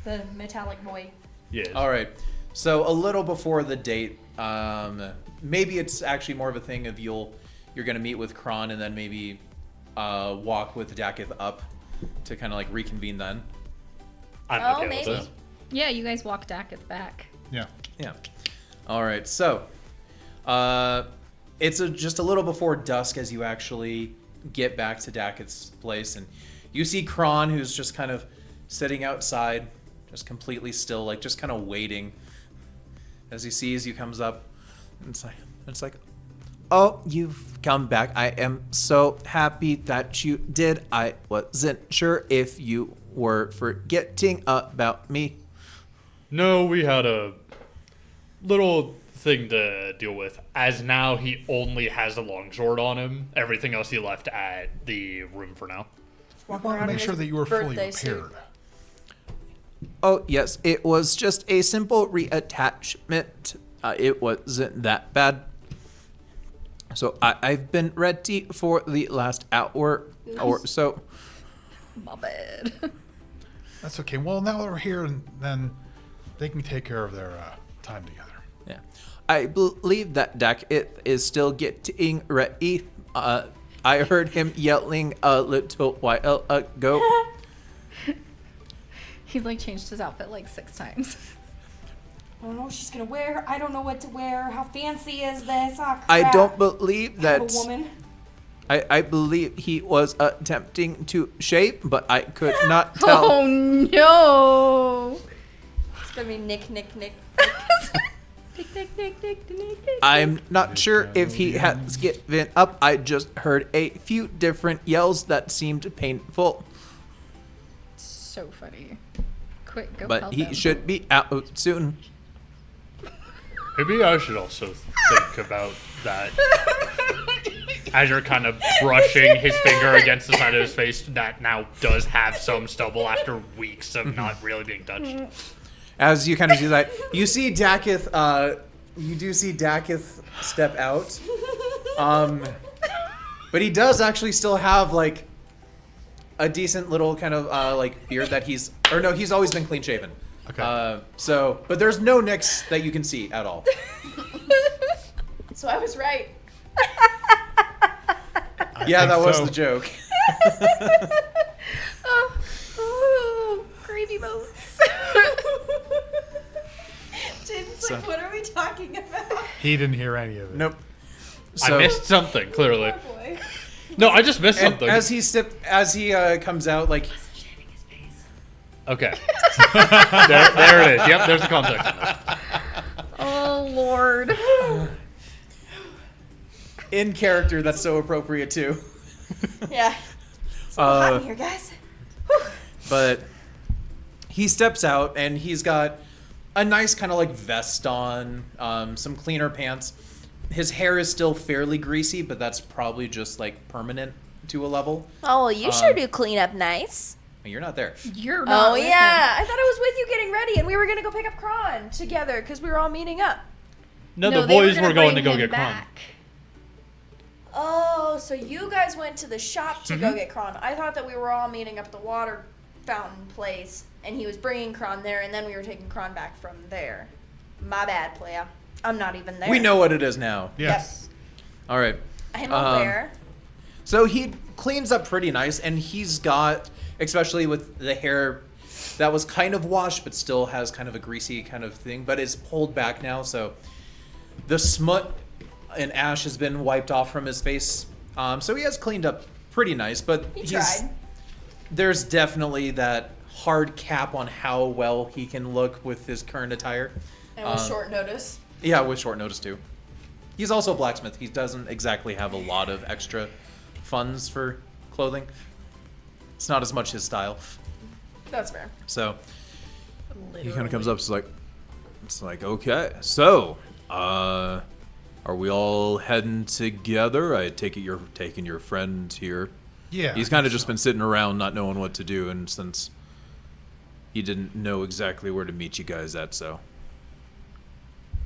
The metallic boy. Yes. All right. So a little before the date, maybe it's actually more of a thing of you're gonna meet with Kron and then maybe walk with Dakith up to kind of like reconvene then. I'm Oh, okay with maybe. it. Yeah, you guys walk Dakith back. Yeah. Yeah. All right. So it's just a little before dusk as you actually get back to Dakith's place, and you see Kron, who's just kind of sitting outside, just completely still, like just kind of waiting. As he sees you, comes up, and it's like, oh, you've come back. I am so happy that you did. I wasn't sure if you were forgetting about me. No, we had a little thing to deal with. As now he only has a longsword on him. Everything else he left at the room for now. We want to make sure that you were fully birthday suit. repaired. Oh, yes, it was just a simple reattachment. It wasn't that bad. So I've been ready for the last hour or so. My bad. That's okay. Well, now that we're here, and then they can take care of their time together. Yeah. I believe that Dakith is still getting ready. I heard him yelling a little while ago. He's like changed his outfit like 6 times. I don't know what she's gonna wear. I don't know what to wear. How fancy is this? Oh, crap. I don't believe I'm a that. woman. I believe he was attempting to shave, but I could not tell. Oh no! It's gonna be Nick. Tick, tick, tick, tick, tick, tick. I'm not sure if he has given up. I just heard a few different yells that seemed painful, So funny. Quick, go but help he him. should be out soon. Maybe I should also think about that. As you're kind of brushing his finger against the side of his face that now does have some stubble after weeks of not really being touched. As you kind of do that, you see Dakith. You do see Dakith step out. But he does actually still have like a decent little kind of like beard that he's always been clean shaven. Okay. But there's no nicks that you can see at all. So I was right. Yeah, think that was so. the joke. Oh, gravy boats. James, like, what are we talking about? He didn't hear any of it. Nope. I missed something, clearly. Oh boy. No, I just missed And something. as he comes out, like Okay. there it is. Yep, there's the context on this. Oh, Lord. in character, that's so appropriate too. Yeah. It's a little hot in here, guys. Whew. But he steps out and he's got a nice kind of like vest on, some cleaner pants. His hair is still fairly greasy, but that's probably just like permanent to a level. Oh, well, you sure do clean up nice. You're not there. You're not Oh, with yeah. I thought I was with you getting ready, and we were gonna go pick up Kron together because we were all meeting up. No, him. the they boys gonna were going to bring go him get Kron. back. Oh, so you guys went to the shop to go get Kron. I thought that we were all meeting up at the water fountain place, and he was bringing Kron there, and then we were taking Kron back from there. My bad, playa. I'm not even there. We know what it is now. Yes. All right. I'm aware. So he cleans up pretty nice, and he's got, especially with the hair that was kind of washed, but still has kind of a greasy kind of thing, but it's pulled back now, so the smut and ash has been wiped off from his face. So he has cleaned up pretty nice, but He tried. there's definitely that hard cap on how well he can look with his current attire. And with short notice. Yeah, with short notice too. He's also a blacksmith. He doesn't exactly have a lot of extra funds for clothing. It's not as much his style. That's fair. So he kind of comes up. It's like, okay, so, are we all heading together? I take it you're taking your friend here. Yeah. He's kind of just been sitting around, not knowing what to do, and since he didn't know exactly where to meet you guys at, so.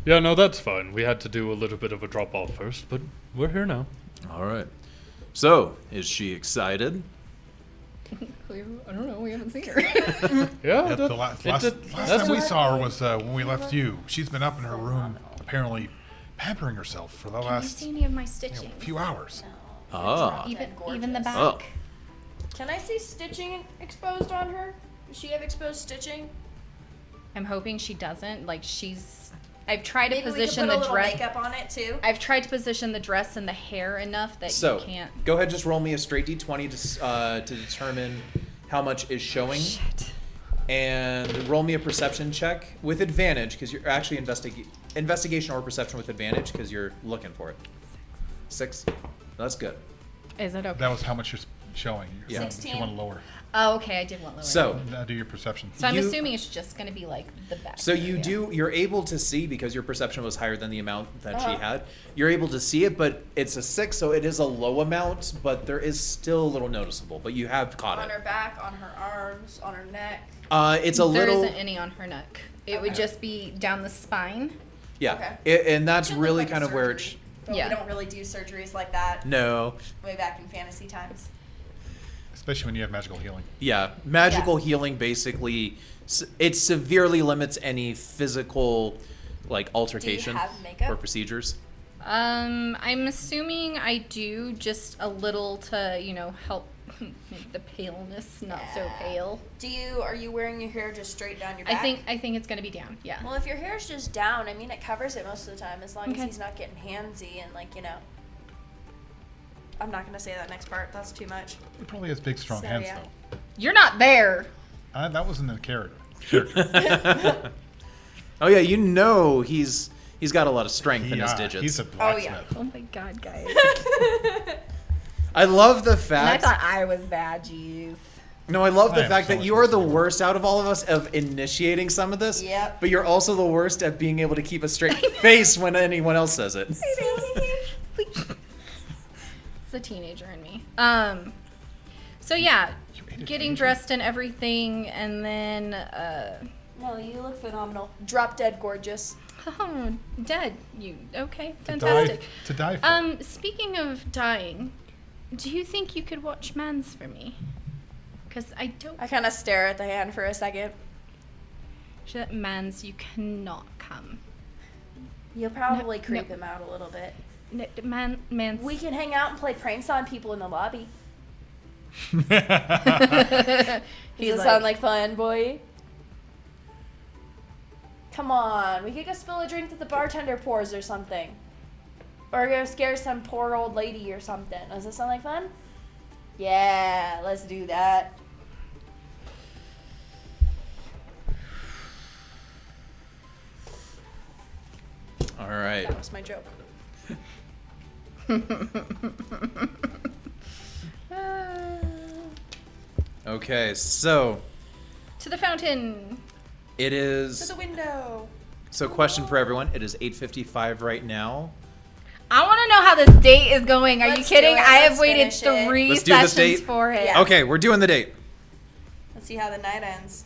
Yeah, no, that's fine. We had to do a little bit of a drop off first, but we're here now. All right. So, is she excited? I don't know. We haven't seen her. Yeah, Yep, that- the last that's time we what- saw her was when we left you. She's been up in her room, apparently pampering herself for the Can you last see any of my stitching? few hours. Ah. Even the back. Oh. Can I see stitching exposed on her? Does she have exposed stitching? I'm hoping she doesn't. I've tried to Maybe we could position put a the little dress. makeup on it too. I've tried to position the dress and the hair enough that So, you can't. go ahead, just roll me a straight d20 to determine how much is showing. Shit. And roll me a perception check with advantage, because you're actually investigation or perception with advantage, because you're looking for it. 6. That's good. Is it okay? That was how much you're showing. Yeah. If you want to lower. Oh, okay. I did want lower. So, Now do your perception. So I'm you- assuming it's just going to be like the back. So you area. you're able to see, because your perception was higher than the amount that she had. You're able to see it, but it's a 6, so it is a low amount, but there is still a little noticeable. But you have caught On it. her back, on her arms, on her neck. It's a There little, isn't any on her neck. It would just be down the spine. yeah, Okay. and that's Could look really like a kind of where surgery, it's but Yeah. we don't really do surgeries like that no. way back in fantasy times. Especially when you have magical healing. Yeah, magical healing basically it severely limits any physical like altercation have makeup? or procedures. I'm assuming I do just a little to, help make the paleness not so pale. Are you wearing your hair just straight down your back? I think it's gonna be down. Yeah. Well, if your hair's just down, I mean, it covers it most of the time, as long Okay. as he's not getting handsy and I'm not gonna say that next part. That's too much. He probably has big, strong So, hands, yeah. though. You're not there. That wasn't in the character. Oh yeah, he's got a lot of strength in his digits. He's a Oh, yeah. blacksmith. Oh my god, guys. I love the And I fact. thought I was bad. Jeez. No, I love I the am fact so that much you more are the stable. worst out of all of us of initiating some of this. Yep. But you're also the worst at being able to keep a straight face when anyone else says it. It's a teenager in me. So yeah, You ate a getting teenager? dressed and everything, and then No, you look phenomenal. Drop dead gorgeous. oh, dead. You okay? To die, Fantastic. to die for. Speaking of dying, do you think you could watch Mans for me? Because I don't. I kind of stare at the hand for a second. Mans, you cannot come. You'll probably No, creep no. him out a little bit. Mans. We can hang out and play pranks on people in the lobby. Does it sound like fun, boy? Come on, we could go spill a drink that the bartender pours or something. Or go scare some poor old lady or something. Does that sound like fun? Yeah, let's do that. All right. That was my joke. Okay, so To the fountain. it To is. the window. So, question for everyone: it is 8:55 right now. I want to know how this date is going. Are Let's you kidding? do it. I have Let's waited finish it. 3 Let's do this sessions date. for it. Yeah. Okay, we're doing the date. Let's see how the night ends.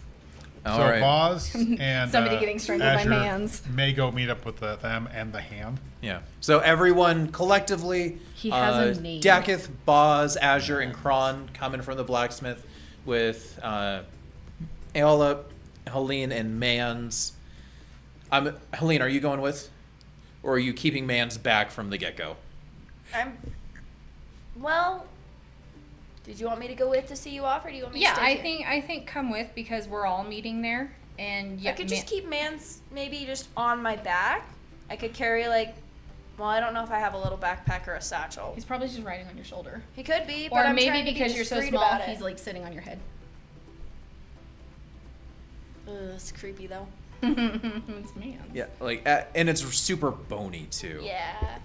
All So right. Boz and Somebody getting strangled by Azure mans. may go meet up with them and the hand. Yeah. So everyone collectively, He has a name. Dakith, Boz, Azure, and Kron coming from the blacksmith with Aola, Helene, and Mans. Helene, are you going with? Or are you keeping Mans back from the get-go? Well, did you want me to go with to see you off, or do you want me to Yeah, stay here? I think come with because we're all meeting there, and yeah, I could just keep Mans maybe just on my back. I could carry well, I don't know if I have a little backpack or a satchel. He's probably just riding on your shoulder, He could be, but or I'm maybe trying to be because you're so discreet small, about it. he's like sitting on your head. Ugh, it's creepy though. It's man. Yeah, and it's super bony too. Yeah.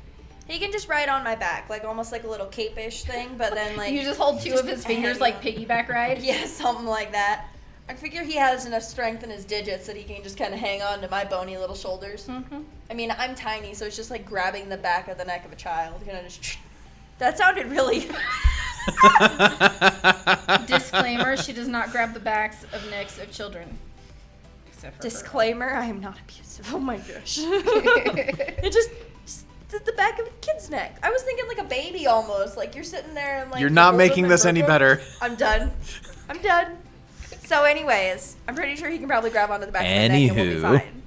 He can just ride on my back, almost like a little cape-ish thing, but then You just hold two of his fingers like piggyback ride. Yeah, something like that. I figure he has enough strength in his digits that he can just kind of hang on to my bony little shoulders. Mm-hmm. I mean, I'm tiny, so it's just like grabbing the back of the neck of a child. Just. That sounded really. Disclaimer: she does not grab the backs of necks of children. Except for Disclaimer: I am not abusive. Oh my gosh. It just did the back of a kid's neck. I was thinking like a baby almost. Like you're sitting there and You're not making this any better. I'm done. I'm done. So, anyways, I'm pretty sure he can probably grab onto the back of my neck and we'll be Anywho. fine.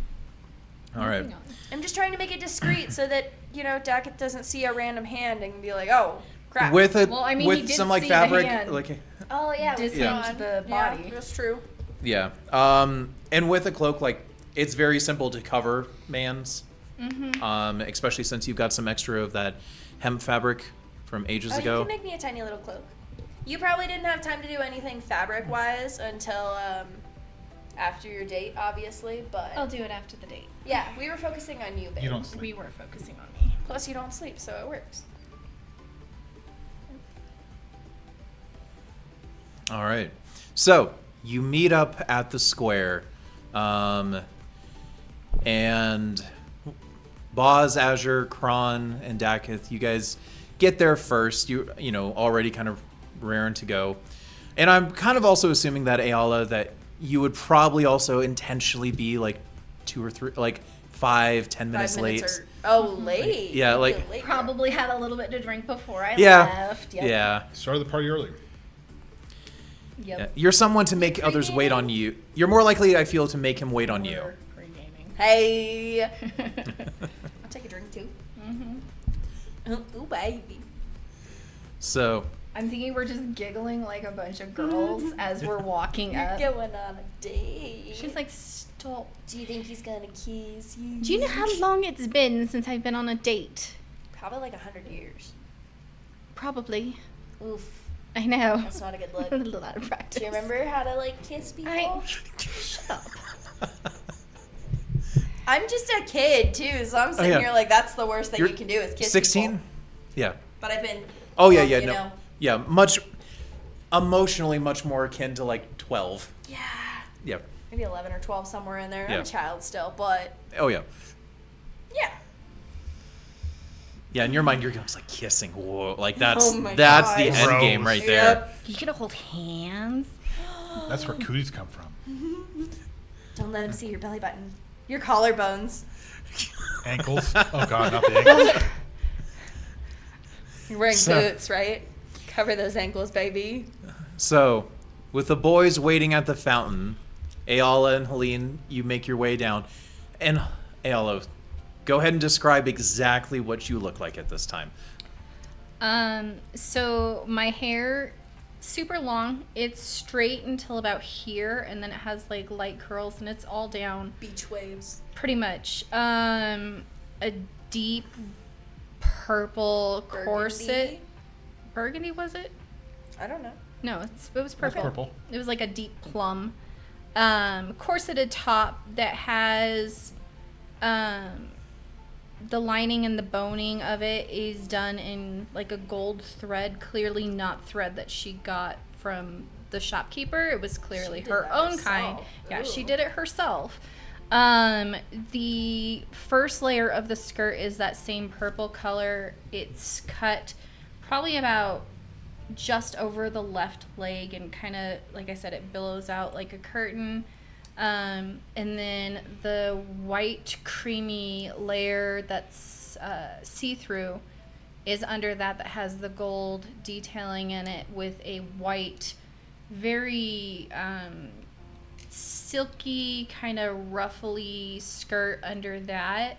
All right. Moving on. I'm just trying to make it discreet so that Dackett doesn't see a random hand and be like, "Oh, crap." With Well, I mean, he with did some see the fabric, hand. oh yeah, Disarmed Yeah. the body. Yeah, that's true. yeah. And with a cloak, it's very simple to cover Mans. Mm-hmm. Especially since you've got some extra of that hemp fabric from ages Oh, you ago. can make me a tiny little cloak. You probably didn't have time to do anything fabric-wise until after your date, obviously. But I'll do it after the date. yeah, we were focusing on you, babe. You don't sleep. We were focusing on me. Plus, you don't sleep, so it works. All right. So you meet up at the square, and Boz, Azure, Kron, and Dakith, you guys get there first. You already kind of raring to go, and I'm kind of also assuming that Ayala, that you would probably also intentionally be 2 or 3, 5-10 minutes 5 late. minutes late. Yeah, Really like- late. Probably had a little bit to drink before I Yeah. left. Yep. Yeah. Started the party early. Yep. Yeah. You're someone to make others wait on you. You're more likely, I feel, to make him wait on you. We're pre-gaming. Hey. I'll take a drink too. Mm-hmm. Ooh, baby. So, I'm thinking we're just giggling like a bunch of girls as we're walking You're up. going on a date. She's like, stop. Do you think he's gonna kiss you? Do you know how long it's been since I've been on a date? Probably like 100 years. Probably. Oof. I know. That's not a good look. a little out of practice. Do you remember how to kiss people? Shut up. I'm just a kid too, so I'm sitting yeah. here like that's the worst thing You're you can do is kiss 16? people. Yeah. But I've been. Oh, yeah, well, yeah, you no. know. Yeah, much emotionally much more akin to 12. Yeah. Yeah. Maybe 11 or 12 somewhere in there. I'm Yeah. a child still, but Oh, yeah. yeah. Yeah, in your mind, you're just kissing. Whoa, that's Oh my that's the gosh. end game Gross. right there. Yep. You gonna hold hands? That's where cooties come from. Don't let him see your belly button. Your collarbones. Ankles. Oh God, not the ankles. You're wearing So- boots, right? Cover those ankles, baby. So, with the boys waiting at the fountain, Ayala and Helene, you make your way down. And Ayala, go ahead and describe exactly what you look like at this time. So my hair super long. It's straight until about here, and then it has like light curls, and it's all down. Beach waves. Pretty much. A deep purple corset. Burgundy, was it? I don't know. No, it was purple. Purple. It was like a deep plum. Corseted top that has the lining and the boning of it is done in like a gold thread, clearly not thread that she got from the shopkeeper. It was clearly her own kind. Yeah, she did it herself. The first layer of the skirt is that same purple color. It's cut probably about just over the left leg, and kind of, like I said, it billows out like a curtain. And then the white creamy layer that's see-through is under that has the gold detailing in it, with a white, very silky, kind of ruffly skirt under that.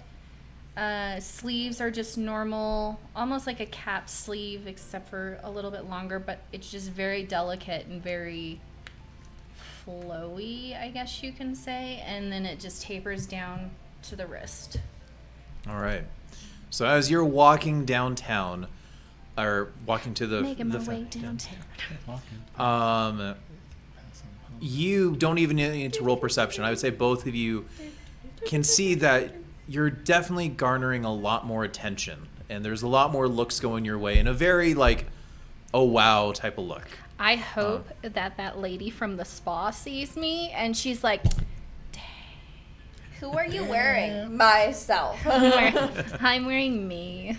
Sleeves are just normal, almost like a cap sleeve, except for a little bit longer, but it's just very delicate and very flowy, I guess you can say. And then it just tapers down to the wrist. All right. So as you're walking downtown, or walking to the Making my the way downtown. you don't even need to roll perception. I would say both of you can see that you're definitely garnering a lot more attention, and there's a lot more looks going your way in a very like, oh wow type of look. I hope that lady from the spa sees me and she's like, Who are you wearing? Myself. I'm wearing me.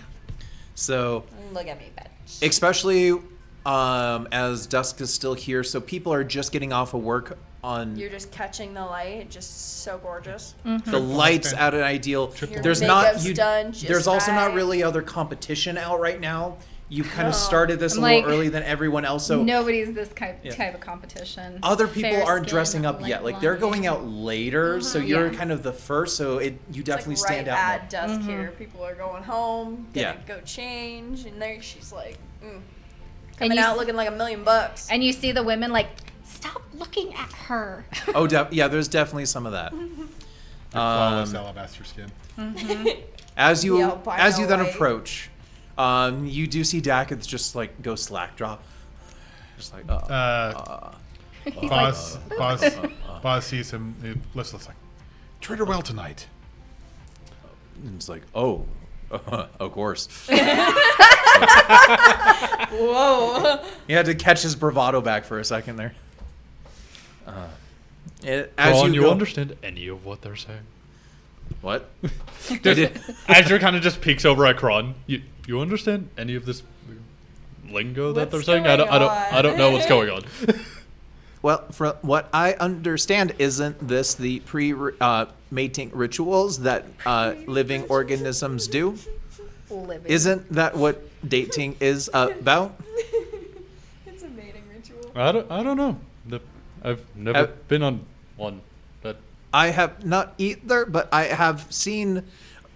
So Look at me, bitch. especially as dusk is still here, so people are just getting off of work on You're just catching the light. Just so gorgeous. the lights at an ideal. Your There's not makeup's you, done just there's also not right. really other competition out right now. You've kind of started this I'm a little like, early than everyone else, so nobody's this type Yeah. of competition. other people Fair aren't skin, dressing up light yet. Like they're blonde. going out later, so you're Yeah. kind of the first. So you definitely It's like stand right out more. at dusk here. People are going home, gonna Yeah. go change, and there she's like, And coming you out s- looking like $1,000,000. And you see the women like, stop looking at her. Oh, yeah, there's definitely some of that. Flawless alabaster skin. As you Yeah, by as you no then way. approach, you do see Dacketh just like go slack jaw, just like He's Boz, like, Boz sees him. He lifts like, treat her well tonight. and it's like, oh, of course. Whoa. You had to catch his bravado back for a second there. As Ron, you you go, understand any of what they're saying? what? I did. Azure kind of just peeks over at Kron. You understand any of this lingo that they're What's saying? I don't going know what's going on. Well, from what I understand, isn't this the pre-mating rituals that living organisms do? living. Isn't that what dating is about? It's a mating ritual. I don't know. I've never been on one. But I have not either, but I have seen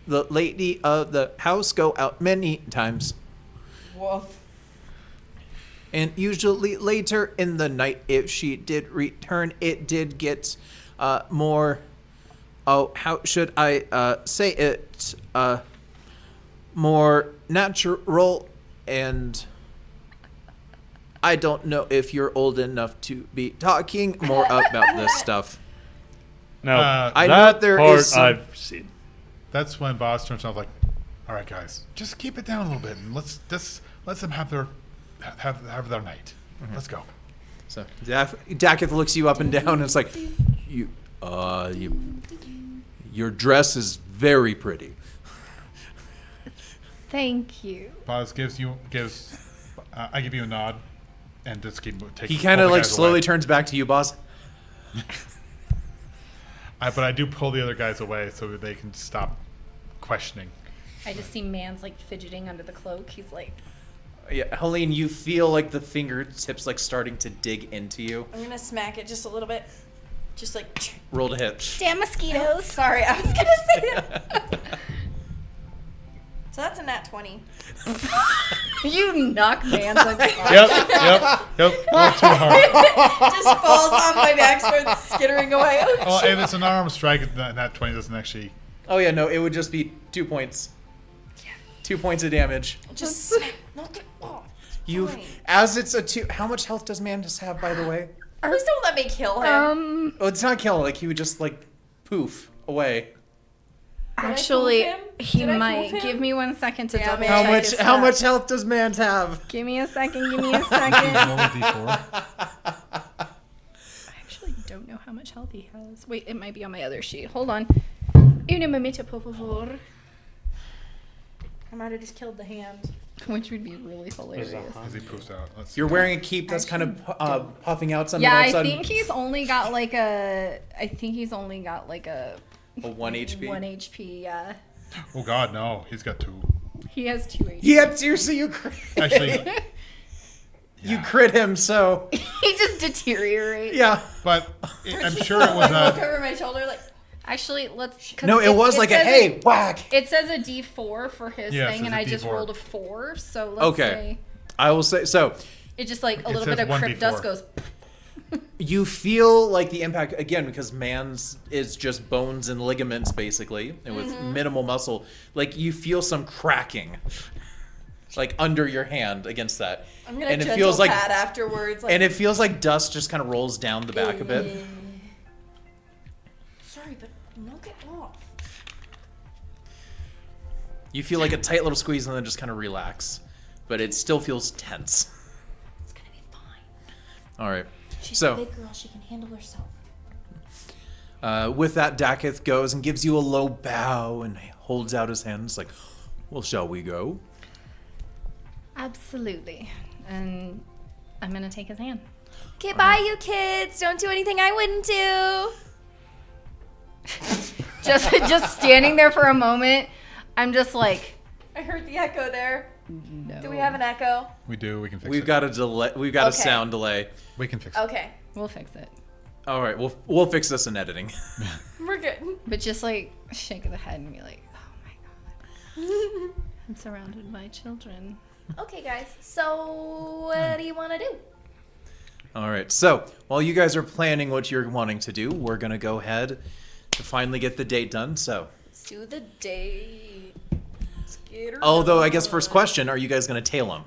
the lady of the house go out many times. Woof. And usually later in the night, if she did return, it did get more, oh, how should I say it, more natural, and I don't know if you're old enough to be talking more about this stuff. now I know that there part is some- I've seen. That's when Boz turns around like, all right, guys, just keep it down a little bit and let's let them have their night. Let's go. So Dacketh looks you up and down, and it's like, your dress is very pretty. Thank you. Boz I give you a nod, and just keep taking. He kind of pull the like guys slowly away. turns back to you, boss. But I do pull the other guys away so that they can stop questioning. I just see Man's like fidgeting under the cloak. He's like, Yeah, Helene, you feel like the fingertips like starting to dig into you. I'm gonna smack it just a little bit. Just like. Roll to hit. damn mosquitoes. Sorry, I was gonna say that. So that's a nat 20. You knock man's on Yep. A little too hard. Just falls off my back, starts skittering away. Oh, Well, if it's an unarmed strike, that 20 doesn't actually. Oh yeah, no, it would just be 2 points. 2 points of damage. just smack. You, as it's a 2. How much health does Mantis have, by the way? Please don't let me kill him. Oh, it's not kill. Like he would just like poof away. Actually, move him? he Did I might. move him? Give me 1 second to Damn double it. How check much? his How stats. much health does Mans have? Give me a second. Give me a second. Roll a d4. I actually don't know how much health he has. Wait, it might be on my other sheet. Hold on. Un momento, por favor. I might have just killed the hand. Which would be really hilarious. As he poofs out. Let's see. You're wearing a cape that's kind of puffing out something. Yeah, all of a I sudden, think he's only got like a. I think he's only got like a. a 1 HP. 1 HP. Yeah. Oh God, no! He's got 2. He has 2 HP. He had 2, so you crit. Actually, You crit him, so He just deteriorates. yeah. but I'm sure it was Look a. over my shoulder like, Actually, let's. 'cause No, it was like a says hey whack. It says a D4 for his Yeah, it thing, says and a I just D4. rolled a 4. So let's Okay. say I will say so. it just like a It little says bit of crypt 1d4. dust goes. You feel like the impact again because Man's is just bones and ligaments basically, and with minimal muscle. Like you feel some cracking, like under your hand against that, I'm gonna and it gentle feels like pat afterwards. Like, and it feels like dust just kind of rolls down the back a bit. Sorry, but knock it off. You feel like a tight little squeeze and then just kind of relax, but it still feels tense. It's gonna be fine. All right. She's So- a big girl. She can handle herself. With that, Dakith goes and gives you a low bow and holds out his hands like, well, shall we go? Absolutely, and I'm gonna take his hand. Okay, bye, you kids. Don't do anything I wouldn't do. Just standing there for a moment. I'm just like, I heard the echo there. no. Do we have an echo? We do. We can fix We've it. got a delay. We've got a Okay. sound delay. We can fix it. Okay, We'll fix it. All right, we'll fix this in editing. we're good. But just like shake the head and be like, oh my god, I'm surrounded by children. Okay, guys. So, what do you want to do? All right, so while you guys are planning what you're wanting to do, we're gonna go ahead to finally get the date done. So, Let's do the date. Let's get her although I guess done. first question, are you guys gonna tail him?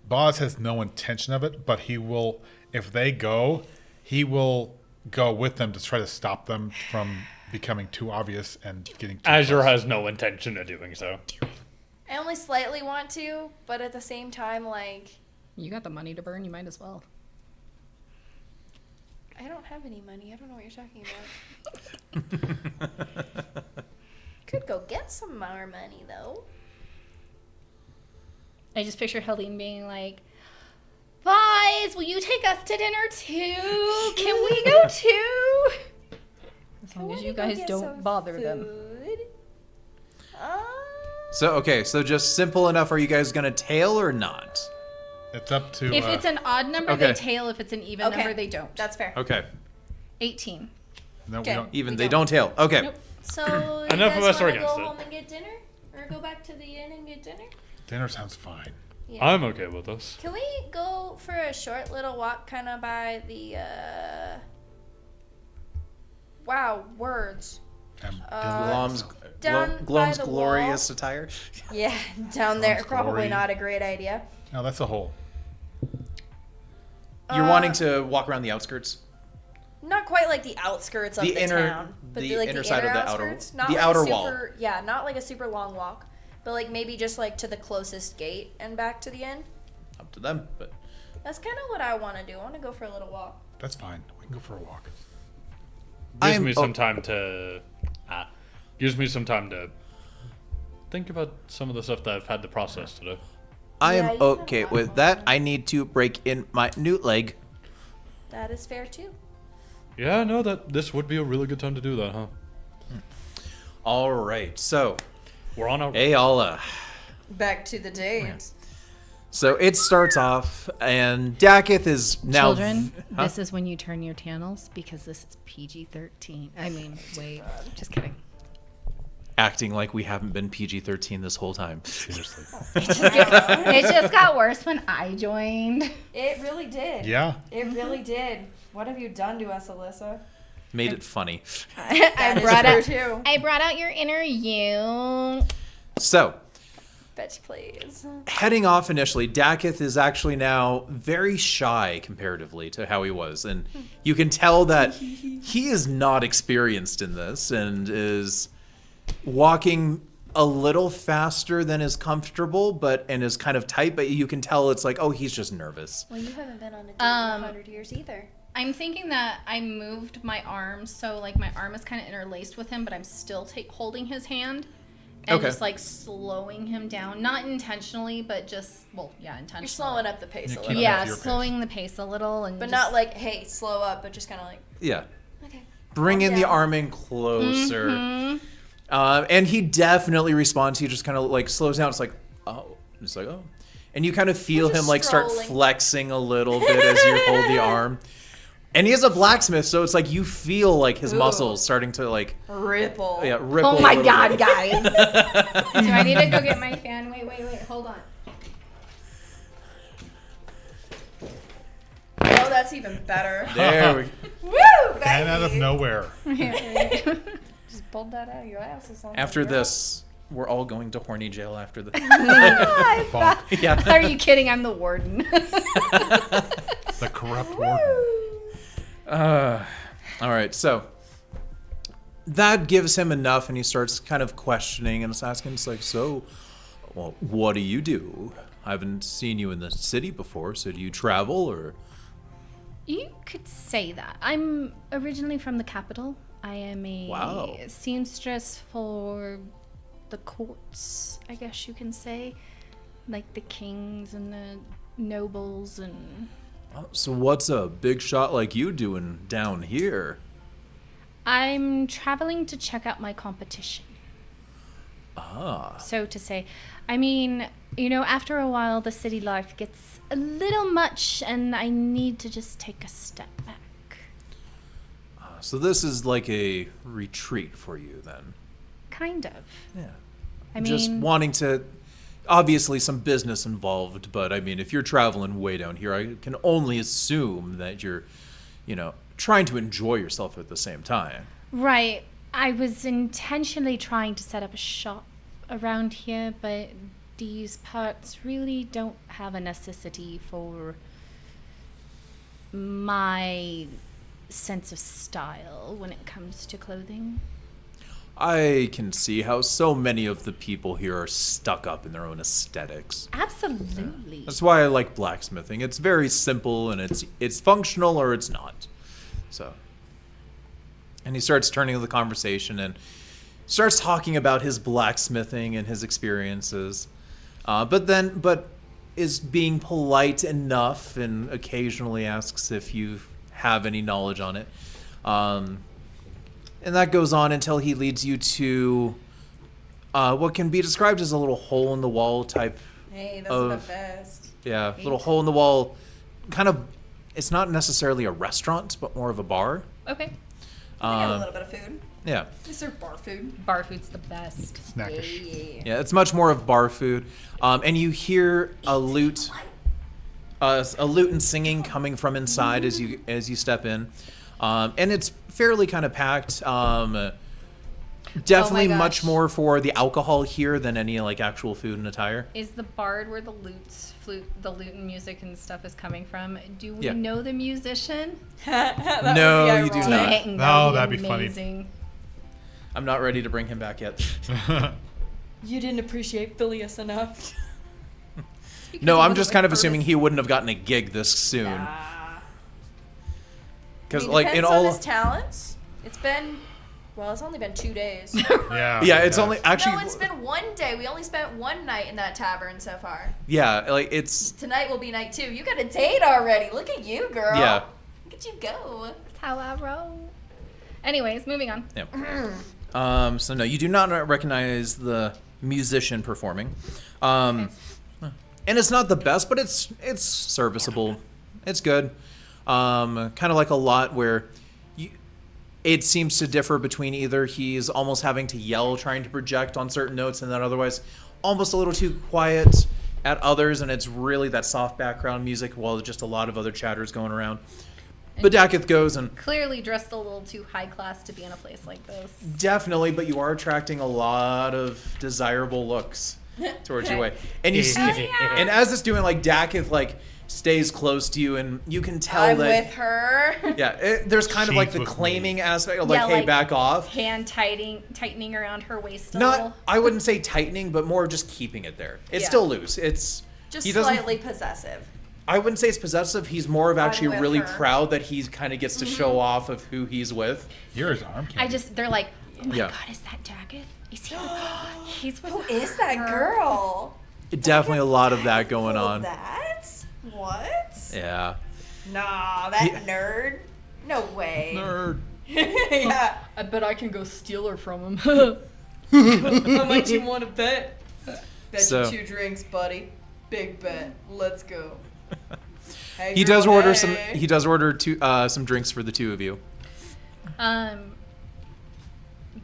Boz has no intention of it, but he will. If they go, he will go with them to try to stop them from becoming too obvious and getting too Azure close. has no intention of doing so. I only slightly want to, but at the same time, like, You got the money to burn, you might as well. I don't have any money. I don't know what you're talking about. Could go get some more money, though. I just picture Helene being like, boys, will you take us to dinner too? Can we go too? As long as you guys don't bother them. So just simple enough. Are you guys gonna tail or not? It's up to. If it's an odd number, okay. they tail. If it's an even Okay. number, they don't. That's fair. Okay, 18. no, we Okay. don't. even We they don't. don't tail. Okay. Nope. So, you Enough guys of us are wanna against go it. home and get dinner? Or go back to the inn and get dinner? Dinner sounds fine. Yeah. I'm okay with this. Can we go for a short little walk kind of by the, wow, words. Glom's, down Glom's by the glorious attire. Yeah, down there. Sounds Probably glory. not a great idea. No, that's a hole. You're wanting to walk around the outskirts. Not quite like the outskirts of The the inner- town, but the like inner the side inner of the outer- outskirts. Not the like outer a super, wall. Yeah, not like a super long walk, but like maybe just like to the closest gate and back to the inn. Up to them, but That's kind of what I want to do. I want to go for a little walk. That's fine. We can go for a walk. Gives me some time to. Gives me some time to think about some of the stuff that I've had to process today. I Yeah, am you have okay a lot with more that. time. I need to break in my new leg. That is fair too. Yeah, no, that this would be a really good time to do that, huh? All right, so We're on our. hey, Alla. Back to the date. So it starts off, and Dakith is now. Children, Huh? this is when you turn your channels because this is PG-13. I mean, wait, just kidding. acting like we haven't been PG-13 this whole time. Seriously. It just got worse when I joined. It really did. Yeah. It really did. What have you done to us, Alyssa? Made it funny. I brought out your inner you. So, Bitch, please. heading off initially, Dakith is actually now very shy comparatively to how he was. And you can tell that he is not experienced in this and is walking a little faster than is comfortable, and is kind of tight, but you can tell it's like, oh, he's just nervous. Well, you haven't been on a date in 100 years either. I'm thinking that I moved my arms, so like my arm is kind of interlaced with him, but I'm still holding his hand and Okay. just like slowing him down. Not intentionally, but just, intentionally. You're slowing up the pace a keep little. it Yeah, up your pace. slowing the pace a little. And But just- not like, hey, slow up, but just kind of like, Yeah. okay. Bring Calm in the down. arm in closer. Mhm. And he definitely responds. He just kind of like slows down. It's like, oh. It's like, oh. And you kind of feel We're him just like start strolling. flexing a little bit as you hold the arm. And he is a blacksmith, so it's like you feel like his Ooh. muscles starting to like Ripple. ripple. Oh a my little god, bit. guys. Do I need to go get my fan? Wait, hold on. Oh, that's even better. There we Woo, baby. And out of nowhere. Just pulled that out of your ass or something. After this, we're all going to horny jail after this. Bonk. Yeah. Are you kidding? I'm the warden. The corrupt warden. All right, so that gives him enough, and he starts kind of questioning and asking. It's like, so, well, what do you do? I haven't seen you in the city before, so do you travel or? You could say that. I'm originally from the capital. I am a Wow. seamstress for the courts, I guess you can say. Like the kings and the nobles and... So what's a big shot like you doing down here? I'm traveling to check out my competition, Ah, so to say. I mean, after a while, the city life gets a little much, and I need to just take a step back. so this is like a retreat for you then? Kind of. Yeah. I Just mean, wanting to, obviously some business involved, but I mean, if you're traveling way down here, I can only assume that you're, trying to enjoy yourself at the same time. right. I was intentionally trying to set up a shop around here, but these parts really don't have a necessity for my sense of style when it comes to clothing. I can see how so many of the people here are stuck up in their own aesthetics. Absolutely. That's why I like blacksmithing. It's very simple and it's functional or it's not. So, and he starts turning the conversation and starts talking about his blacksmithing and his experiences, but is being polite enough and occasionally asks if you have any knowledge on it. And that goes on until he leads you to what can be described as a little hole in the wall type. Hey, those are the of- best. Yeah, little hole in the wall. Kind of, it's not necessarily a restaurant, but more of a bar. Okay. They have a Um, little bit of food. yeah, They serve bar food. Bar food's the best. Snackish. yeah, it's much more of bar food. And you hear a lute and singing coming from inside as you step in. And it's fairly kind of packed. Definitely much gosh. more for the alcohol here than any like actual food and attire. Is the bard where the lute and music and stuff is coming from? Do we Yeah. know the musician? No, you do not. Dang, No, that'd that'd be funny. amazing. I'm not ready to bring him back yet. You didn't appreciate Phileas enough. No, I'm just kind of assuming he wouldn't have gotten a gig this soon. Ah. Because Depends like in on all, his talents. It's only been 2 days. Yeah. yeah, it's yeah. only actually, No, it's been 1 day. We only spent 1 night in that tavern so far. yeah, like it's Tonight will be night 2. You got a date already. Look at you, girl. yeah. Look at you go. That's how I roll. Anyways, moving on. Yeah. So no, you do not recognize the musician performing. And it's not the best, but it's serviceable. It's good. Kind of like a lot where it seems to differ between either he's almost having to yell, trying to project on certain notes, and then otherwise almost a little too quiet at others, and it's really that soft background music while just a lot of other chatters going around. But Dakith goes and Clearly dressed a little too high class to be in a place like this. definitely, but you are attracting a lot of desirable looks towards your way. And you see, and as it's doing, like, Dakith, like, stays close to you, and you can tell I'm that... with her. Yeah, there's kind of She's like the with claiming me. aspect of, like, Yeah, hey, like, back off. Hand tightening around her waist a Not, little. I wouldn't say tightening, but more just keeping it there. It's Yeah. still loose. It's... Just he doesn't- slightly possessive. I wouldn't say it's possessive. He's more of actually with really her. proud that he kind of gets to show off of who he's with. You're his arm candy. They're like, oh my Yeah. god, is that Dakith? Is he he's with Who is that her." girl? Definitely a lot of that going Oh, on. that? What? Yeah. Nah, that nerd. No way. Nerd. Yeah. I bet I can go steal her from him. How much you want to bet? Bet So- you 2 drinks, buddy. Big bet. Let's go. Hey, He girl, does order hey. some. He does order some drinks for the two of you.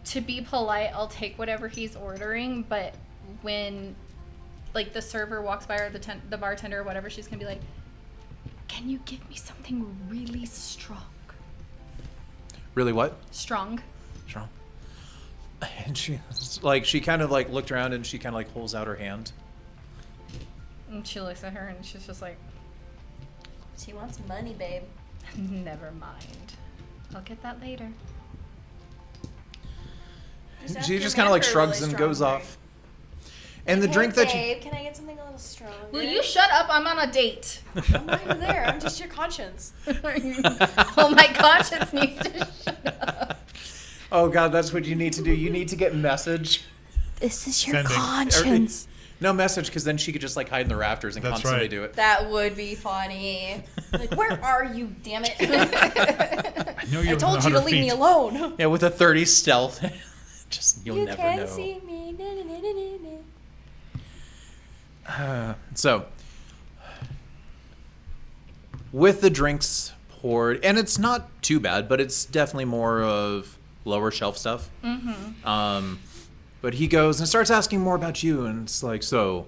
To be polite, I'll take whatever he's ordering, but when like the server walks by or the bartender or whatever, she's gonna be like, "Can you give me something really strong?" Really, what? Strong. Strong. And she kind of like looked around and she kind of like holds out her hand. And she looks at her and she's just like, She wants money, babe. "Never mind. I'll get that later." ask She your just man kind of like for a shrugs really and goes strong off. And the drink that you babe, can I get something a little stronger? Will you shut up? I'm on a date. I'm not even there. I'm just your conscience. Well, my conscience needs to shut up. Oh god, that's what you need to do. You need to get message. This is your Sending. conscience. No message, because then she could just like hide in the rafters and That's constantly right. do it. That would be funny. Like, where are you, damn it? I know you're I told you to 100 leave me feet. alone. Yeah, with a 30 stealth. Just you'll you never can't know. see me. Na, na, na, na, na. So, with the drinks poured, and it's not too bad, but it's definitely more of lower shelf stuff. Mm-hmm. But he goes and starts asking more about you, and it's like, so,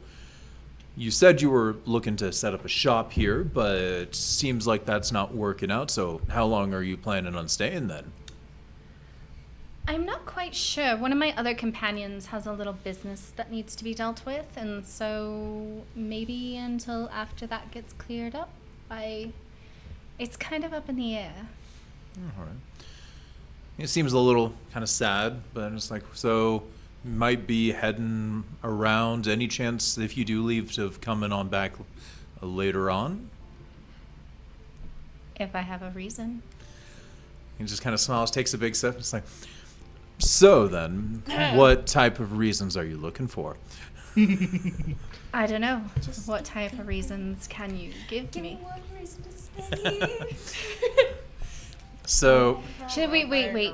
you said you were looking to set up a shop here, but it seems like that's not working out, so how long are you planning on staying then? I'm not quite sure. One of my other companions has a little business that needs to be dealt with, and so maybe until after that gets cleared up, it's kind of up in the air. All right. It seems a little kind of sad, but it's like, so might be heading around. Any chance, if you do leave, of coming on back later on? If I have a reason. He just kind of smiles, takes a big sip. It's like, so then, what type of reasons are you looking for? I don't know. What type of reasons can you give Give me me? one reason to stay. So, Should we wait.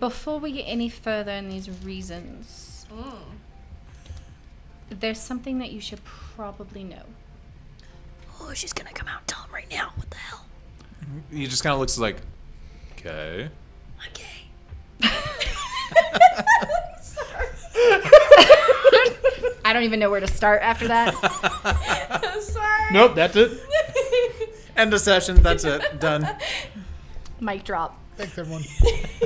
Before we get any further in these reasons, there's something that you should probably know. Oh, she's gonna come out and tell him right now. What the hell? he just kind of looks like, okay. I'm gay. I don't even know where to start after that. I'm sorry. Nope, that's it. End of session. That's it. Done. Mic drop. Thanks, everyone.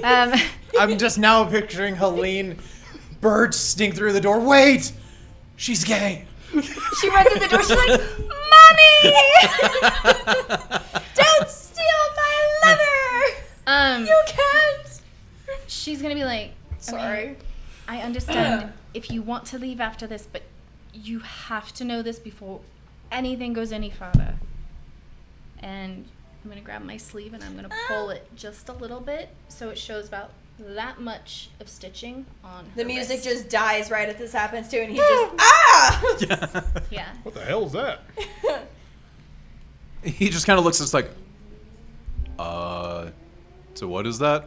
I'm just now picturing Helene bursting through the door. Wait! She's gay. She runs in the door. She's like, "Mommy!" Don't steal my leather. You can't. She's gonna be like, Sorry. "Okay, I understand if you want to leave after this, but you have to know this before anything goes any further." And I'm gonna grab my sleeve and I'm gonna pull it just a little bit so it shows about that much of stitching on The her music wrist. just dies right as this happens too, and he just ah. Yeah. What the hell is that? He just kind of looks at us like, so what is that?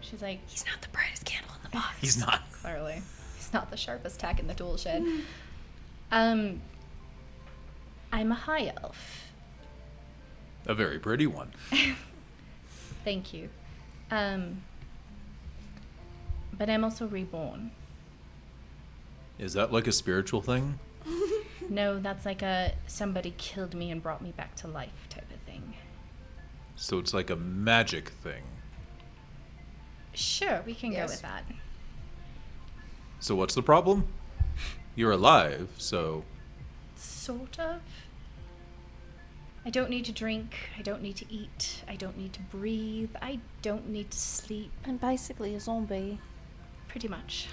She's like, He's not the brightest candle in the box. He's not. clearly, he's not the sharpest tack in the tool shed. I'm a high elf. A very pretty one. Thank you. But I'm also reborn. Is that like a spiritual thing? No, that's like somebody killed me and brought me back to life type of thing. So it's like a magic thing. Sure, we can Yes. go with that. So what's the problem? You're alive, so Sort of. I don't need to drink. I don't need to eat. I don't need to breathe. I don't need to sleep. I'm basically a zombie. Pretty much.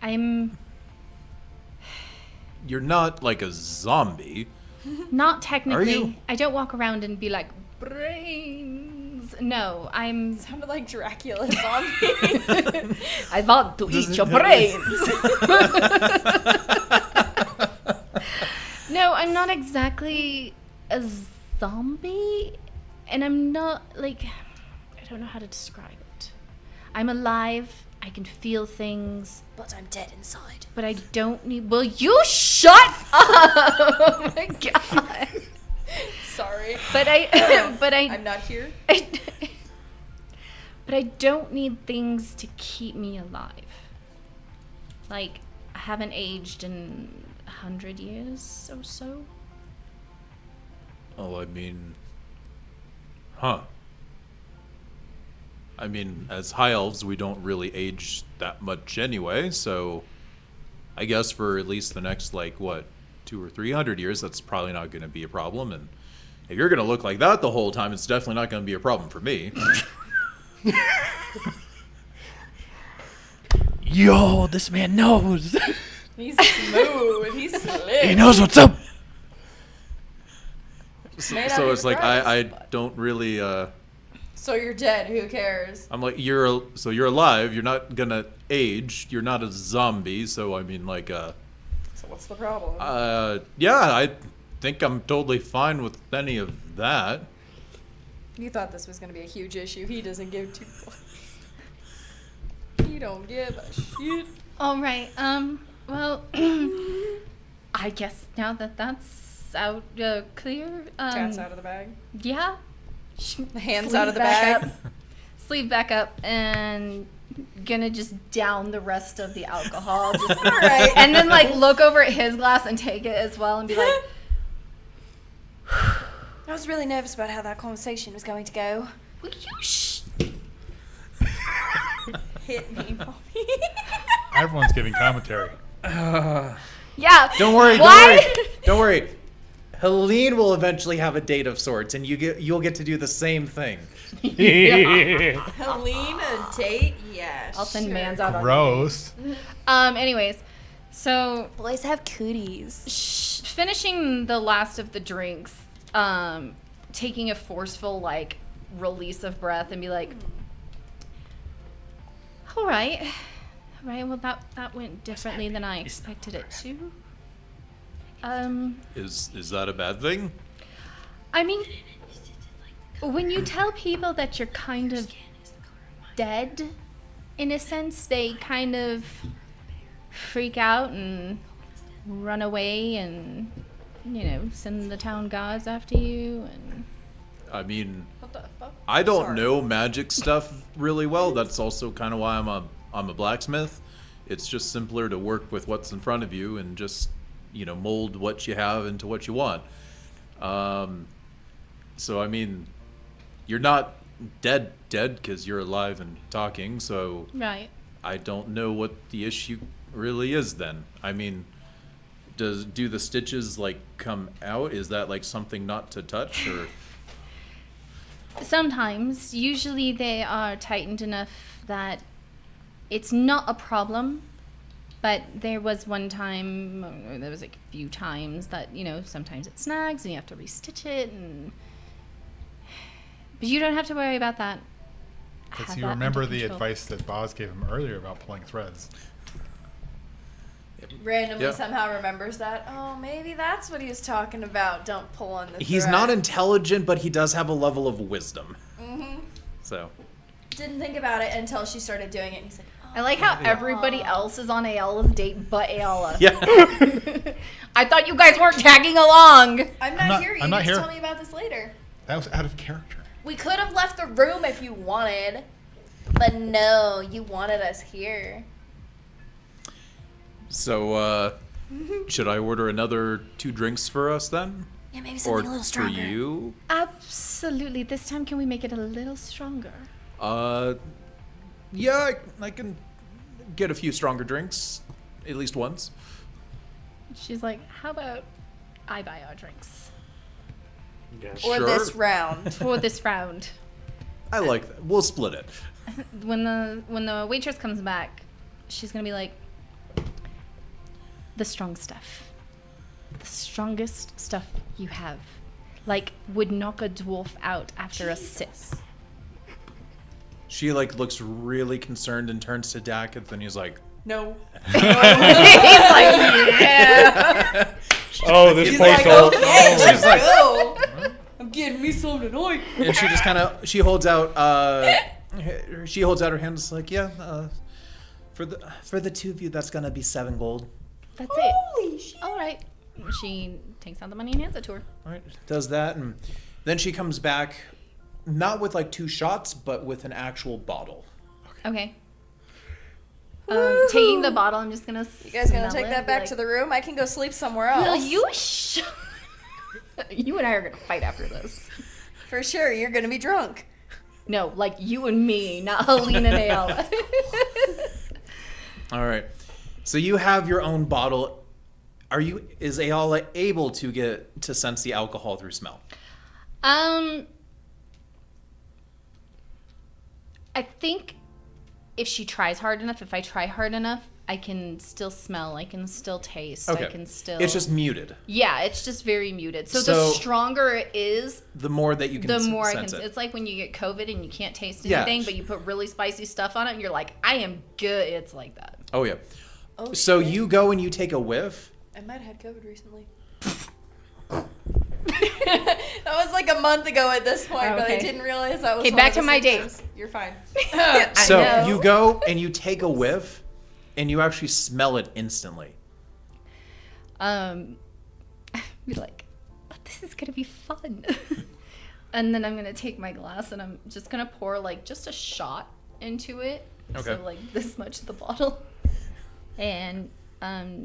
I'm you're not like a zombie. not technically. Are you? I don't walk around and be like, brains. No, I'm. Sounded like Dracula zombie. I want to eat your brains. No, I'm not exactly a zombie. And I'm not, like, I don't know how to describe it. I'm alive. I can feel things. But I'm dead inside. But I don't need. Will you shut up? Oh my god. Sorry. But I'm not here. But I don't need things to keep me alive. Like, I haven't aged in 100 years or so. Oh, I mean, huh. I mean, as high elves, we don't really age that much anyway, so I guess for at least the next, like, what, 200 or 300 years, that's probably not going to be a problem. And if you're going to look like that the whole time, it's definitely not going to be a problem for me. Yo, this man knows. He's smooth. He's slick. He knows what's up. May not So be it's like, surprised, I but- don't really, So you're dead. Who cares? I'm like, you're alive, you're not going to age, you're not a zombie, so I mean, like, So what's the problem? yeah, I think I'm totally fine with any of that. You thought this was going to be a huge issue. He doesn't give two fucks. He don't give a shit. All right. Well, I guess now that that's out clear. Cat's out of the bag. Yeah. Hands Sleeve out of the back bag. up. Sleeve back up and gonna just down the rest of the alcohol. Just, All right. and then like look over at his glass and take it as well and be like, I was really nervous about how that conversation was going to go. will you Hit me, Bobby. Everyone's giving commentary. Yeah. Don't worry, Why? don't worry. Don't worry. Helene will eventually have a date of sorts, and you'll get to do the same thing. Helene, a date? Yeah, I'll send sure. mans out on. Gross. Anyways, so Boys have cooties. finishing the last of the drinks, taking a forceful like release of breath and be like, all right, well that went differently than I expected it to. Is that a bad thing? I mean, when you tell people that you're kind of dead, in a sense, they kind of freak out and run away and, you know, send the town guards after you. And I mean, What the fuck? I don't Sorry. know magic stuff really well. That's also kind of why I'm a blacksmith. It's just simpler to work with what's in front of you and just, you know, mold what you have into what you want. So I mean, you're not dead because you're alive and talking. So right. I don't know what the issue really is then. I mean, do the stitches like come out? Is that like something not to touch or? Sometimes, usually they are tightened enough that it's not a problem. But there was one time, or there was like a few times that, you know, sometimes it snags and you have to restitch it. But you don't have to worry about that. Does Have he that remember under the control. advice that Boz gave him earlier about pulling threads? Randomly Yeah. somehow remembers that. Oh, maybe that's what he was talking about. Don't pull on the He's thread. not intelligent, but he does have a level of wisdom. Mm-hmm. So, Didn't think about it until she started doing it. And he's like, oh. I like how everybody else is on Ayala's date but Ayala. yeah. I thought you guys weren't tagging along. I'm not here. You I'm not get to here. tell me about this later. That was out of character. We could have left the room if you wanted. But no, you wanted us here. So, should I order another 2 drinks for us then? Yeah, maybe Or something a little for stronger. you? Absolutely. This time, can we make it a little stronger? Yeah, I can get a few stronger drinks, at least once. She's like, how about I buy our drinks Yes. Or Sure. this round. for this round? I like that. We'll split it. When the waitress comes back, she's gonna be like, the strong stuff, the strongest stuff you have, like would knock a dwarf out after a sip. She like looks really concerned and turns to Dakith, and he's like, No. He's like, yeah. Oh, this He's poor like, soul. okay, Oh. let's go. I'm getting me some tonight. and she just kind of she holds out her hands like, yeah, for the 2 of you, that's gonna be 7 gold. That's Holy it. shit. All right. She takes out the money and hands it to her. All right, does that, and then she comes back, not with like 2 shots, but with an actual bottle. Okay. Taking the bottle, I'm just gonna. You guys gonna take that back to the room? I can go sleep somewhere else. Will you? You and I are gonna fight after this. For sure, you're gonna be drunk. No, like you and me, not Helena and Ayala. All right, so you have your own bottle. Is Ayala able to sense the alcohol through smell? I think if she tries hard enough, if I try hard enough, I can still smell, I can still taste, Okay. I can still... It's just muted. Yeah, it's just very muted. So the So- stronger it is, The more that you can the more I sense can... it. It's like when you get COVID and you can't taste Yeah. anything, but you put really spicy stuff on it and you're like, I am good. It's like that. Oh yeah. Oh, So shit. you go and you take a whiff. I might have had COVID recently. That was like a month ago at this point, but I Okay. didn't realize that was Okay, one back of the to my symptoms. date. You're fine. So know. you go and you take a whiff, and you actually smell it instantly. Be like, oh, this is gonna be fun. And then I'm gonna take my glass and I'm just gonna pour like just a shot into it. Okay. So like this much of the bottle. And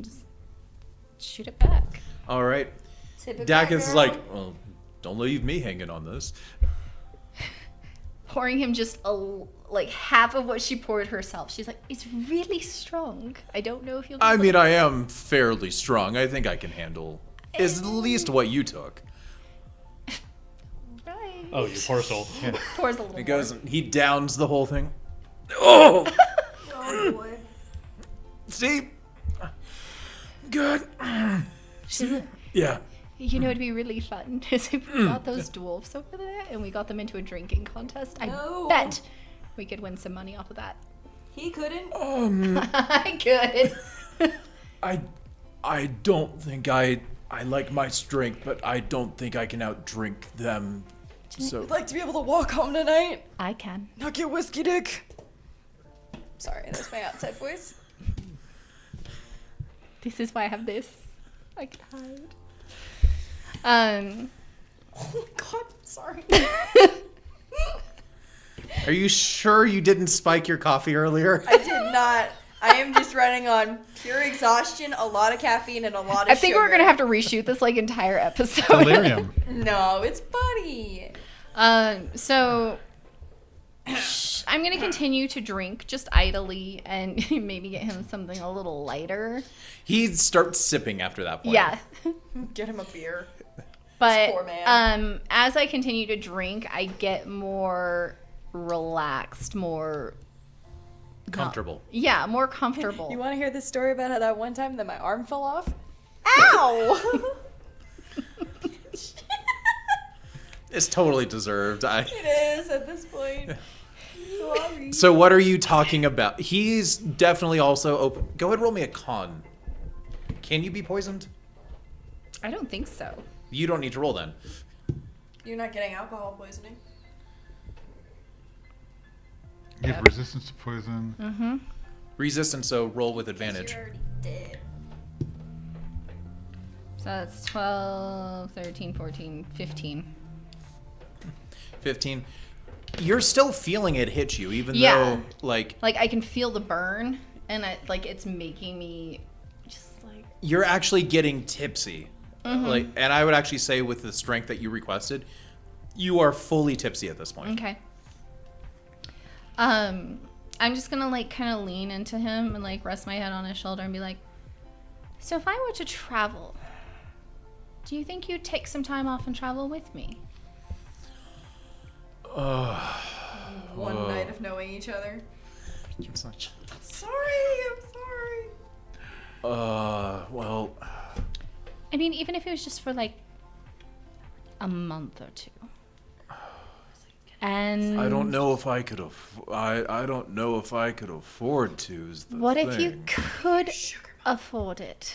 just shoot it back. All right. Tip it back, Dakith is girl. like, well, don't leave me hanging on this. Pouring him just like half of what she poured herself. She's like, it's really strong. I don't know if you'll. I mean, I am fairly strong. I think I can handle at least what you took. Right. Oh, you poor soul. Pours a little He goes, more. and he downs the whole thing. Oh, Oh boy. see, good. She's like, Yeah. you know, it'd be really fun is if we got those dwarfs over there and we got them into a drinking contest. No. I bet we could win some money off of that. He couldn't. I could. I don't think I like my strength, but I don't think I can outdrink them. So I'd like to be able to walk home tonight. I can. Not get whiskey dick. Sorry, that's my outside voice. This is why I have this. I can hide. Oh my god, sorry. are you sure you didn't spike your coffee earlier? I did not. I am just running on pure exhaustion, a lot of caffeine, and a lot of I think we're sugar. gonna have to reshoot this like entire episode. Delirium. No, it's funny. So I'm gonna continue to drink just idly and maybe get him something a little lighter. He starts sipping after that point. Yeah. Get him a beer. But poor man. as I continue to drink, I get more relaxed, more Comfortable. yeah, more comfortable. You want to hear the story about how that one time that my arm fell off? Ow! It's totally deserved. It is at this point. Sorry. So what are you talking about? He's definitely also open. Go ahead and roll me a con. Can you be poisoned? I don't think so. You don't need to roll then. You're not getting alcohol poisoning. You have resistance to poison. Mm-hmm. Resistance, so roll with advantage. You're already dead. So that's 12, 13, 14, 15. 15. You're still feeling it hit you, even Yeah. though, like I can feel the burn, and it's making me just you're actually getting tipsy. And I would actually say with the strength that you requested, you are fully tipsy at this point. okay. I'm just gonna kind of lean into him and rest my head on his shoulder and be like, so if I were to travel, do you think you'd take some time off and travel with me? One night of knowing each other. It's not- Sorry, I'm sorry. well, I mean, even if it was just for a month or two. And I don't know if I could I don't know if I could afford to. Is the what thing. if you could afford it?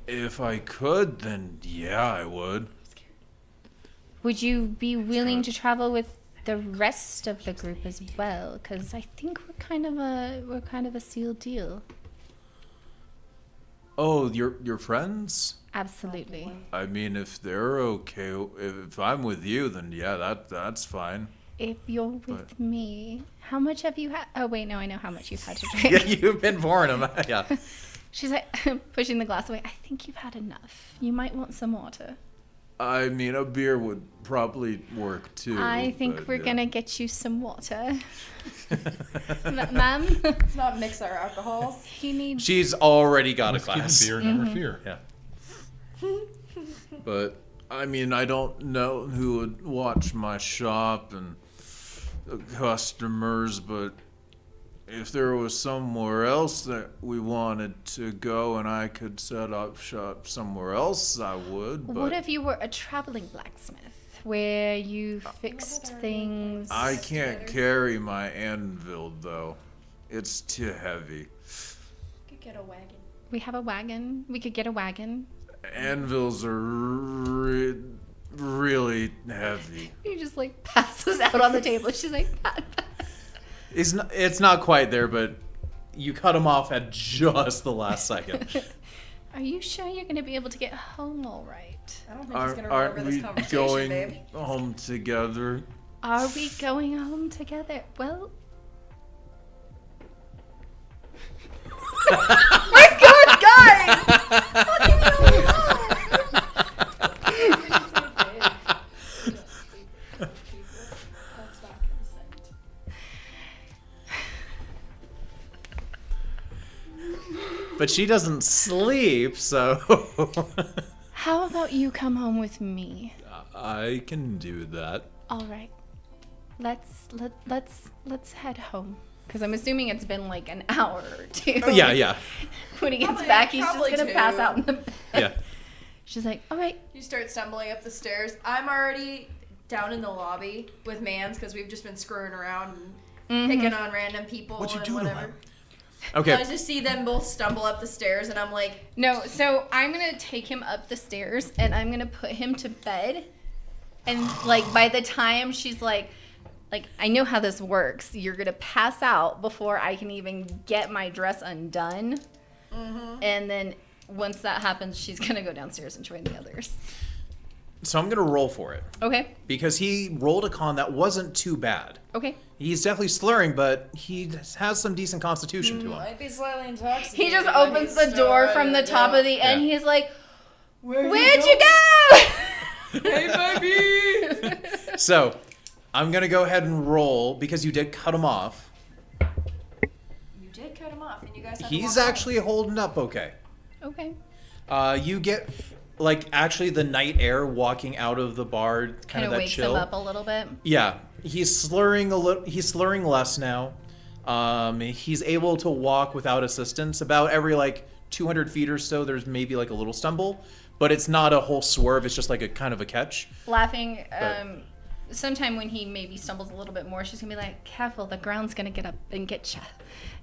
If I could, then yeah, I would. Would you be willing to travel with the rest of the group as well? Because I think we're kind of a sealed deal. Oh, your friends? Absolutely. I mean, if they're okay, if I'm with you, then yeah, that's fine. If you're with me, how much have you had? Oh wait, no, I know how much you've had to drink. Yeah, you've been pouring them. Yeah. She's pushing the glass away. I think you've had enough. You might want some water. I mean, a beer would probably work too. I think but we're yeah. gonna get you some water. Ma'am, Let's not mix our alcohols. he needs. She's already got a Whiskey and glass. beer, never fear. Yeah. But I mean, I don't know who would watch my shop and the customers, but if there was somewhere else that we wanted to go and I could set up shop somewhere else, I would. But What if you were a traveling blacksmith where you fixed things? I can't carry my anvil though. It's too heavy. Could get a wagon. We have a wagon. We could get a wagon. Anvils are really heavy. He just passes out on the table. She's like, It's not quite there, but you cut him off at just the last second. Are you sure you're gonna be able to get home all right? I don't think he's gonna Aren't remember this we conversation, going babe. home together? Are we going home together? Well, But she doesn't sleep, so how about you come home with me? I can do that. All right. Let's head home. Because I'm assuming it's been an hour or two. Oh, yeah. When he gets Probably- back, he's just probably gonna pass two. out in the bed. Yeah. She's like, all right. You start stumbling up the stairs. I'm already down in the lobby with Mans because we've just been screwing around and picking on random people What'd you and do to whatever. him? Okay. I just see them both stumble up the stairs, and I'm like, No, so I'm gonna take him up the stairs and I'm gonna put him to bed. And by the time she's like, I know how this works. You're gonna pass out before I can even get my dress undone. And then once that happens, she's gonna go downstairs and join the others. So I'm going to roll for it. Okay. Because he rolled a con that wasn't too bad. Okay. He's definitely slurring, but he has some decent constitution to him. might be slightly intoxicated. He just but opens he's the still door ready from the to top go. of the end. Yeah. He's like, Where'd "Where'd you go?" Hey, baby! So I'm going to go ahead and roll because you did cut him off. You did cut him off, and you guys have to He's walk home. actually holding up okay. Okay. You get, actually the night air walking out of the bar, kind Kind of of that wakes chill. him up a little bit. Yeah, he's slurring a little. He's slurring less now. He's able to walk without assistance. About every 200 feet or so, there's maybe a little stumble, but it's not a whole swerve. It's just a kind of a catch. Laughing. But- Sometime when he maybe stumbles a little bit more, she's gonna be like, "Careful, the ground's gonna get up and get you."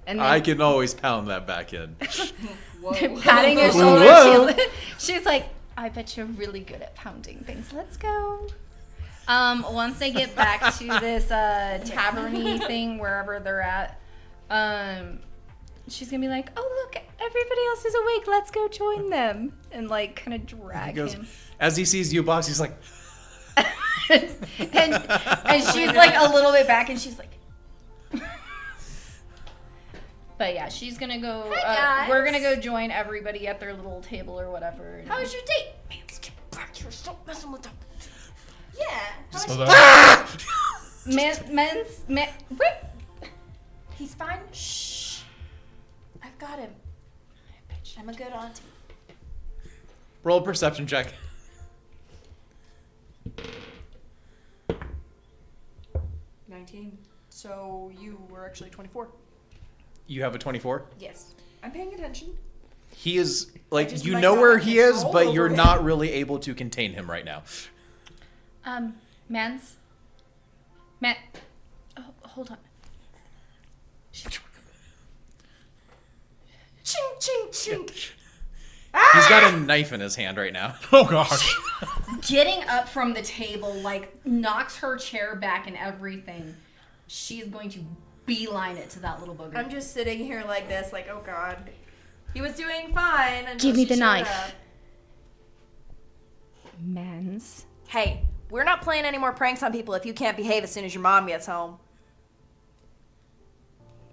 And then I can always pound that back in. patting her shoulder, Whoa. she's like, "I bet you're really good at pounding things. Let's go." Once they get back to this taverny thing, wherever they're at, she's gonna be like, "Oh look, everybody else is awake. Let's go join them," and kind of drag He goes, him. as he sees you, boss, he's like, and she's like a little bit back, and she's like. But yeah, she's gonna go. Hi, guys. We're gonna go join everybody at their little table or whatever. and- How was your date? Man, let's get back here. Stop messing with them. Yeah. How was So your- that, He's fine. Shh. I've got him. I'm a good auntie. Roll a perception check. 19. So you were actually 24. You have a 24. Yes. I'm paying attention. He is like just you might know not where have he is, control but you're over not really able to contain him right now. Mans. Oh, hold on. Ching, ching, ching. He's got a knife in his hand right now. oh gosh. Getting up from the table, like, knocks her chair back and everything. She's going to beeline it to that little booger. I'm just sitting here like this, like, oh god. He was doing fine until Give me she the showed knife. up. Mans. Hey, we're not playing any more pranks on people if you can't behave as soon as your mom gets home.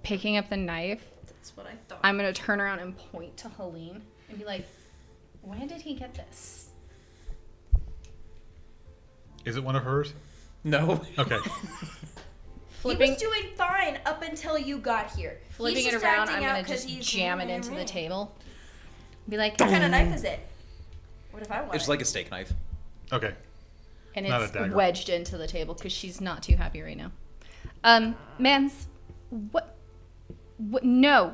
Picking up the knife, That's what I thought. I'm going to turn around and point to Helene and be like, when did he get this? Is it one of hers? No. Okay. Flipping, He was doing fine up until you got here. flipping He's it just around, acting I'm out going to 'cause just he's jam it into the table. Be like, What kind of knife is it? What if I want It's it? like a steak knife. Okay. and Not it's a dagger. wedged into the table because she's not too happy right now. Mans, what? No.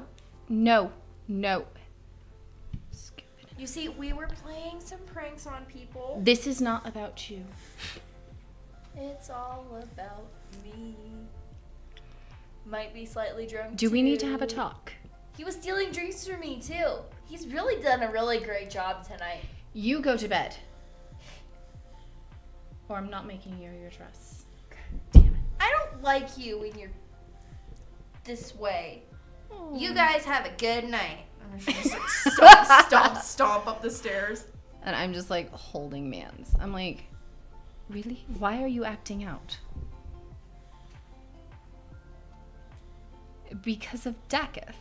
You see, we were playing some pranks on people. This is not about you. It's all about me. Might be slightly drunk. Do we need to have a too. talk? He was stealing drinks from me too. He's really done a really great job tonight. You go to bed. Or I'm not making you your dress. I don't like you when you're this way. You guys have a good night. I'm just like, stomp up the stairs. And I'm just like holding Mans. I'm like, really? Why are you acting out? Because of Daketh.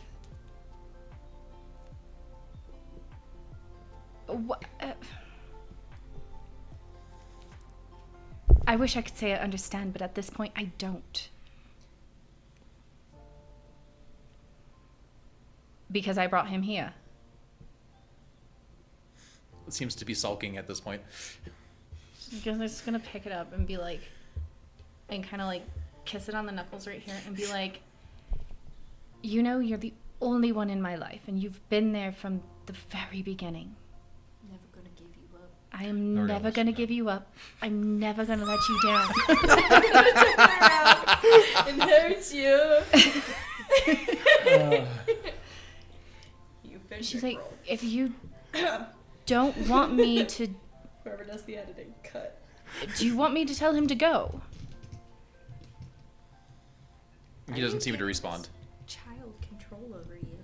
I wish I could say I understand, but at this point I don't. Because I brought him here. It seems to be sulking at this point. I'm just gonna pick it up and be like, and kind of like kiss it on the knuckles right here and be like, you know, you're the only one in my life, and you've been there from the very beginning. Never gonna give you up. I am Already never almost gonna done. give you up. I'm never gonna let you down. And hurt you. You finished She's it, like, girl. if you don't want me to, Whoever does the editing, cut. do you want me to tell him to go? He doesn't seem to respond. Child control over you.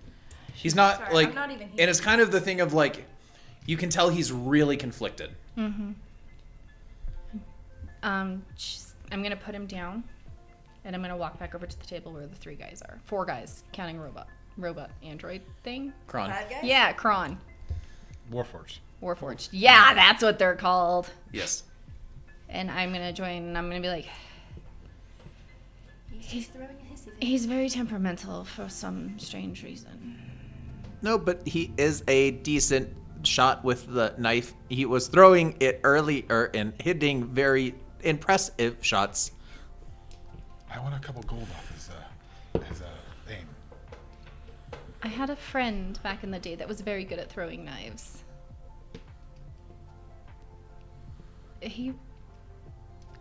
He's not Sorry, like, I'm not even here. and it's kind of the thing of like, you can tell he's really conflicted. I'm gonna put him down, and I'm gonna walk back over to the table where the 3 guys are. 4 guys, counting robot android thing. Kron. Bad guy? Yeah, Kron, Warforged. Warforged. Yeah, that's what they're called. Yes. And I'm gonna join, and I'm gonna be like, He's throwing a hissy fit. he's very temperamental for some strange reason. No, but he is a decent shot with the knife. He was throwing it earlier and hitting very impressive shots. I want a couple gold off his aim. I had a friend back in the day that was very good at throwing knives.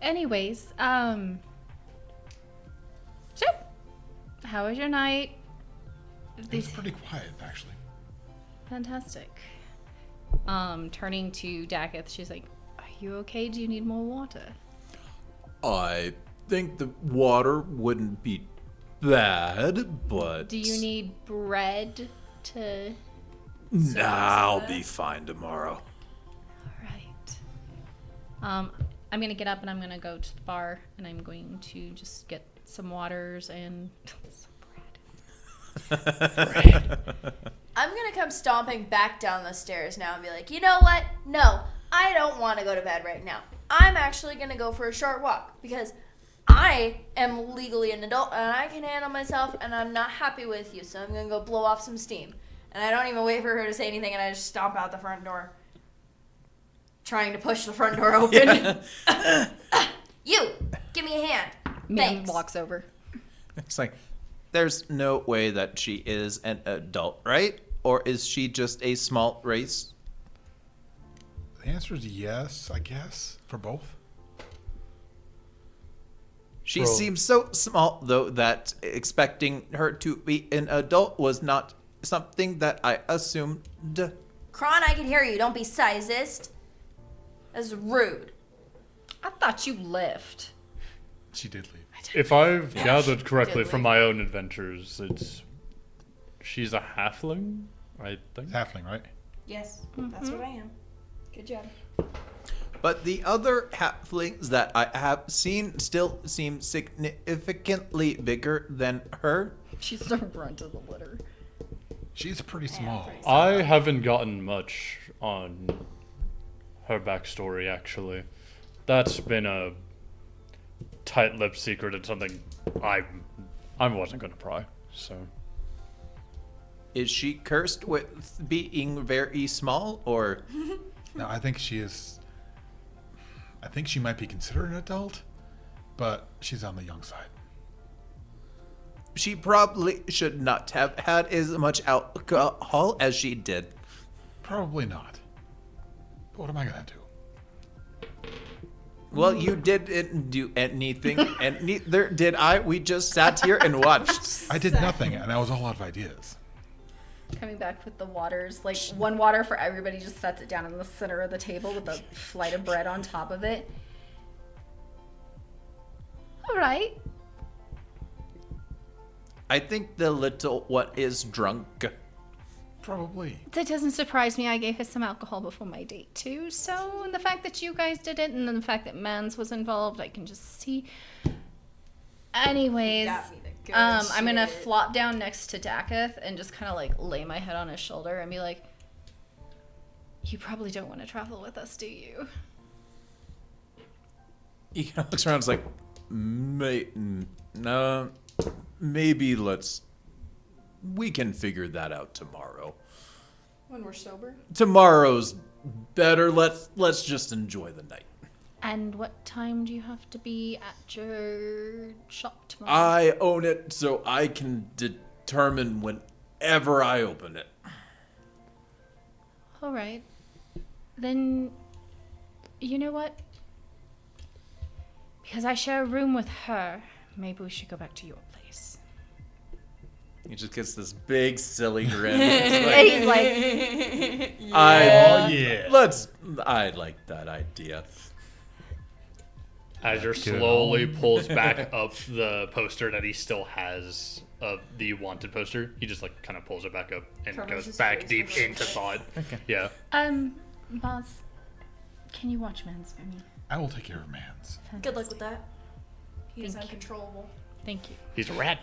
Anyways, so, how was your night? It was pretty quiet, actually. Fantastic. Turning to Daketh, she's like, are you okay? Do you need more water? I think the water wouldn't be bad, but Do you need bread to... I'll be fine tomorrow. Alright. I'm gonna get up and I'm gonna go to the bar and I'm going to just get some waters and some bread. I'm gonna come stomping back down the stairs now and be like, you know what? No, I don't want to go to bed right now. I'm actually gonna go for a short walk because I am legally an adult and I can handle myself and I'm not happy with you, so I'm gonna go blow off some steam. And I don't even wait for her to say anything and I just stomp out the front door. Trying to push the front door open. You, give me a hand. Man Thanks. walks over. It's like, there's no way that she is an adult, right? Or is she just a small race? The answer is yes, I guess, for both. She Bro. seems so small, though, that expecting her to be an adult was not something that I assumed. Kron, I can hear you. Don't be sizist. That's rude. I thought you left. She did leave. If I've gathered correctly Did from we? my own adventures, she's a halfling, I think. Halfling, right? Yes, that's what I am. Good job. But the other halflings that I have seen still seem significantly bigger than her. She's the runt of the litter. She's pretty small. I haven't gotten much on her backstory, actually. That's been a tight-lipped secret and something I wasn't going to pry, so... Is she cursed with being very small, or... No, I think she is. I think she might be considered an adult, but she's on the young side. She probably should not have had as much alcohol as she did. Probably not. But what am I gonna do? Well, you didn't do anything, and neither did I. We just sat here and watched. I did nothing, and I was all out of ideas. Coming back with the waters, like one water for everybody, just sets it down in the center of the table with a flight of bread on top of it. All right. I think the little one is drunk. Probably. That doesn't surprise me. I gave her some alcohol before my date too. So the fact that you guys did it, and then the fact that Mans was involved, I can just see. Anyways, Got me the good I'm gonna shit. flop down next to Dakith and just kind of like lay my head on his shoulder and be like, "You probably don't want to travel with us, do you?" He kind of looks around and is like, no, maybe we can figure that out tomorrow. When we're sober. Tomorrow's better. Let's just enjoy the night. And what time do you have to be at your shop tomorrow? I own it, so I can determine whenever I open it. All right. Then, you know what? Because I share a room with her, maybe we should go back to your place. He just gets this big silly grin. And he's like, I like that idea. Azure slowly pulls back up the poster that he still has of the wanted poster. He just like kind of pulls it back up and Covers goes his back face deep with it. into thought. Yeah. Boss, can you watch Mans for me? I will take care of Mans. Good luck with that. He is Thank you. uncontrollable. Thank you. He's a rat.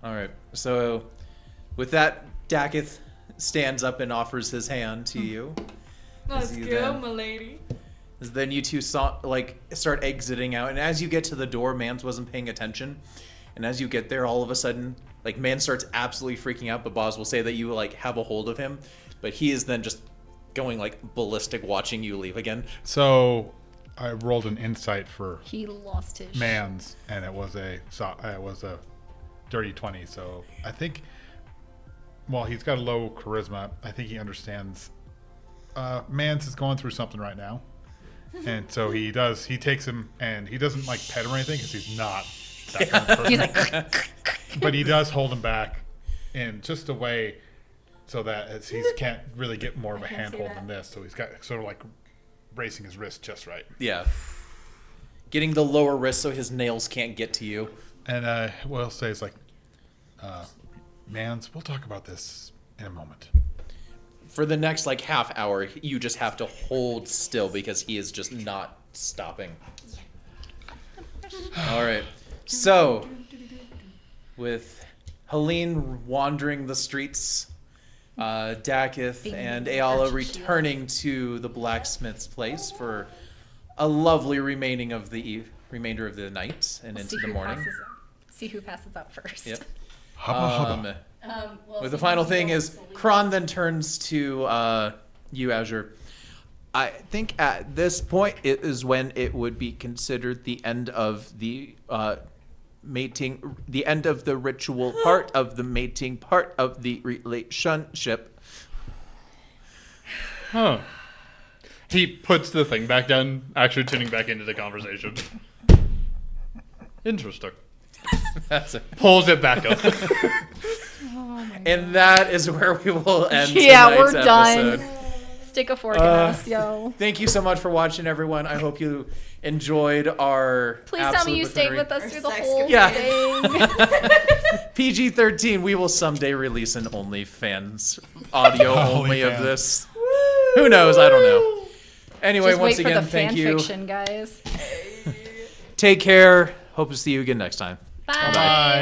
All right. So, with that, Dakith stands up and offers his hand to you. Let's you go, then- my lady. Then you two start exiting out, and as you get to the door, Mans wasn't paying attention. And as you get there, all of a sudden, like Mans starts absolutely freaking out. But Boz will say that you like have a hold of him, but he is then just going like ballistic, watching you leave again. So I rolled an insight for He lost his Mans, and it was a dirty 20. So I think, well, he's got a low charisma. I think he understands. Mans is going through something right now. And so he takes him, and he doesn't like pet or anything because he's not that kind of person. He's like, But he does hold him back in just a way so that he can't really get more of a I can't see handhold that. than this. So he's got sort of like bracing his wrist just right. Yeah. Getting the lower wrist so his nails can't get to you. And what I'll say is like, Mans, we'll talk about this in a moment. for the next like half hour, you just have to hold still because he is just not stopping. All right. So, with Helene wandering the streets, Dakith and Ayala returning to the blacksmith's place for a lovely remainder of the night and into the morning. See who passes out first. Yep. Hubba hubba. With the final thing is, Kron then turns to you, Azure. I think at this point it is when it would be considered the end of the mating, the end of the ritual part of the mating part of the relationship. Huh. He puts the thing back down, actually tuning back into the conversation. Interesting. That's it. Pulls it back up. And that is where we will end Yeah, tonight's we're done. episode. Stick a fork in us, yo. Thank you so much for watching, everyone. I hope you enjoyed our. Please tell me you stayed buffoonery. with us through the sex whole Yeah. thing. PG-13. We will someday release an OnlyFans audio only of OnlyFans. this. Who knows? I don't know. Anyway, Just once wait for again, the thank fan you. fiction, guys. Take care. Hope to see you again next time. Bye. Bye.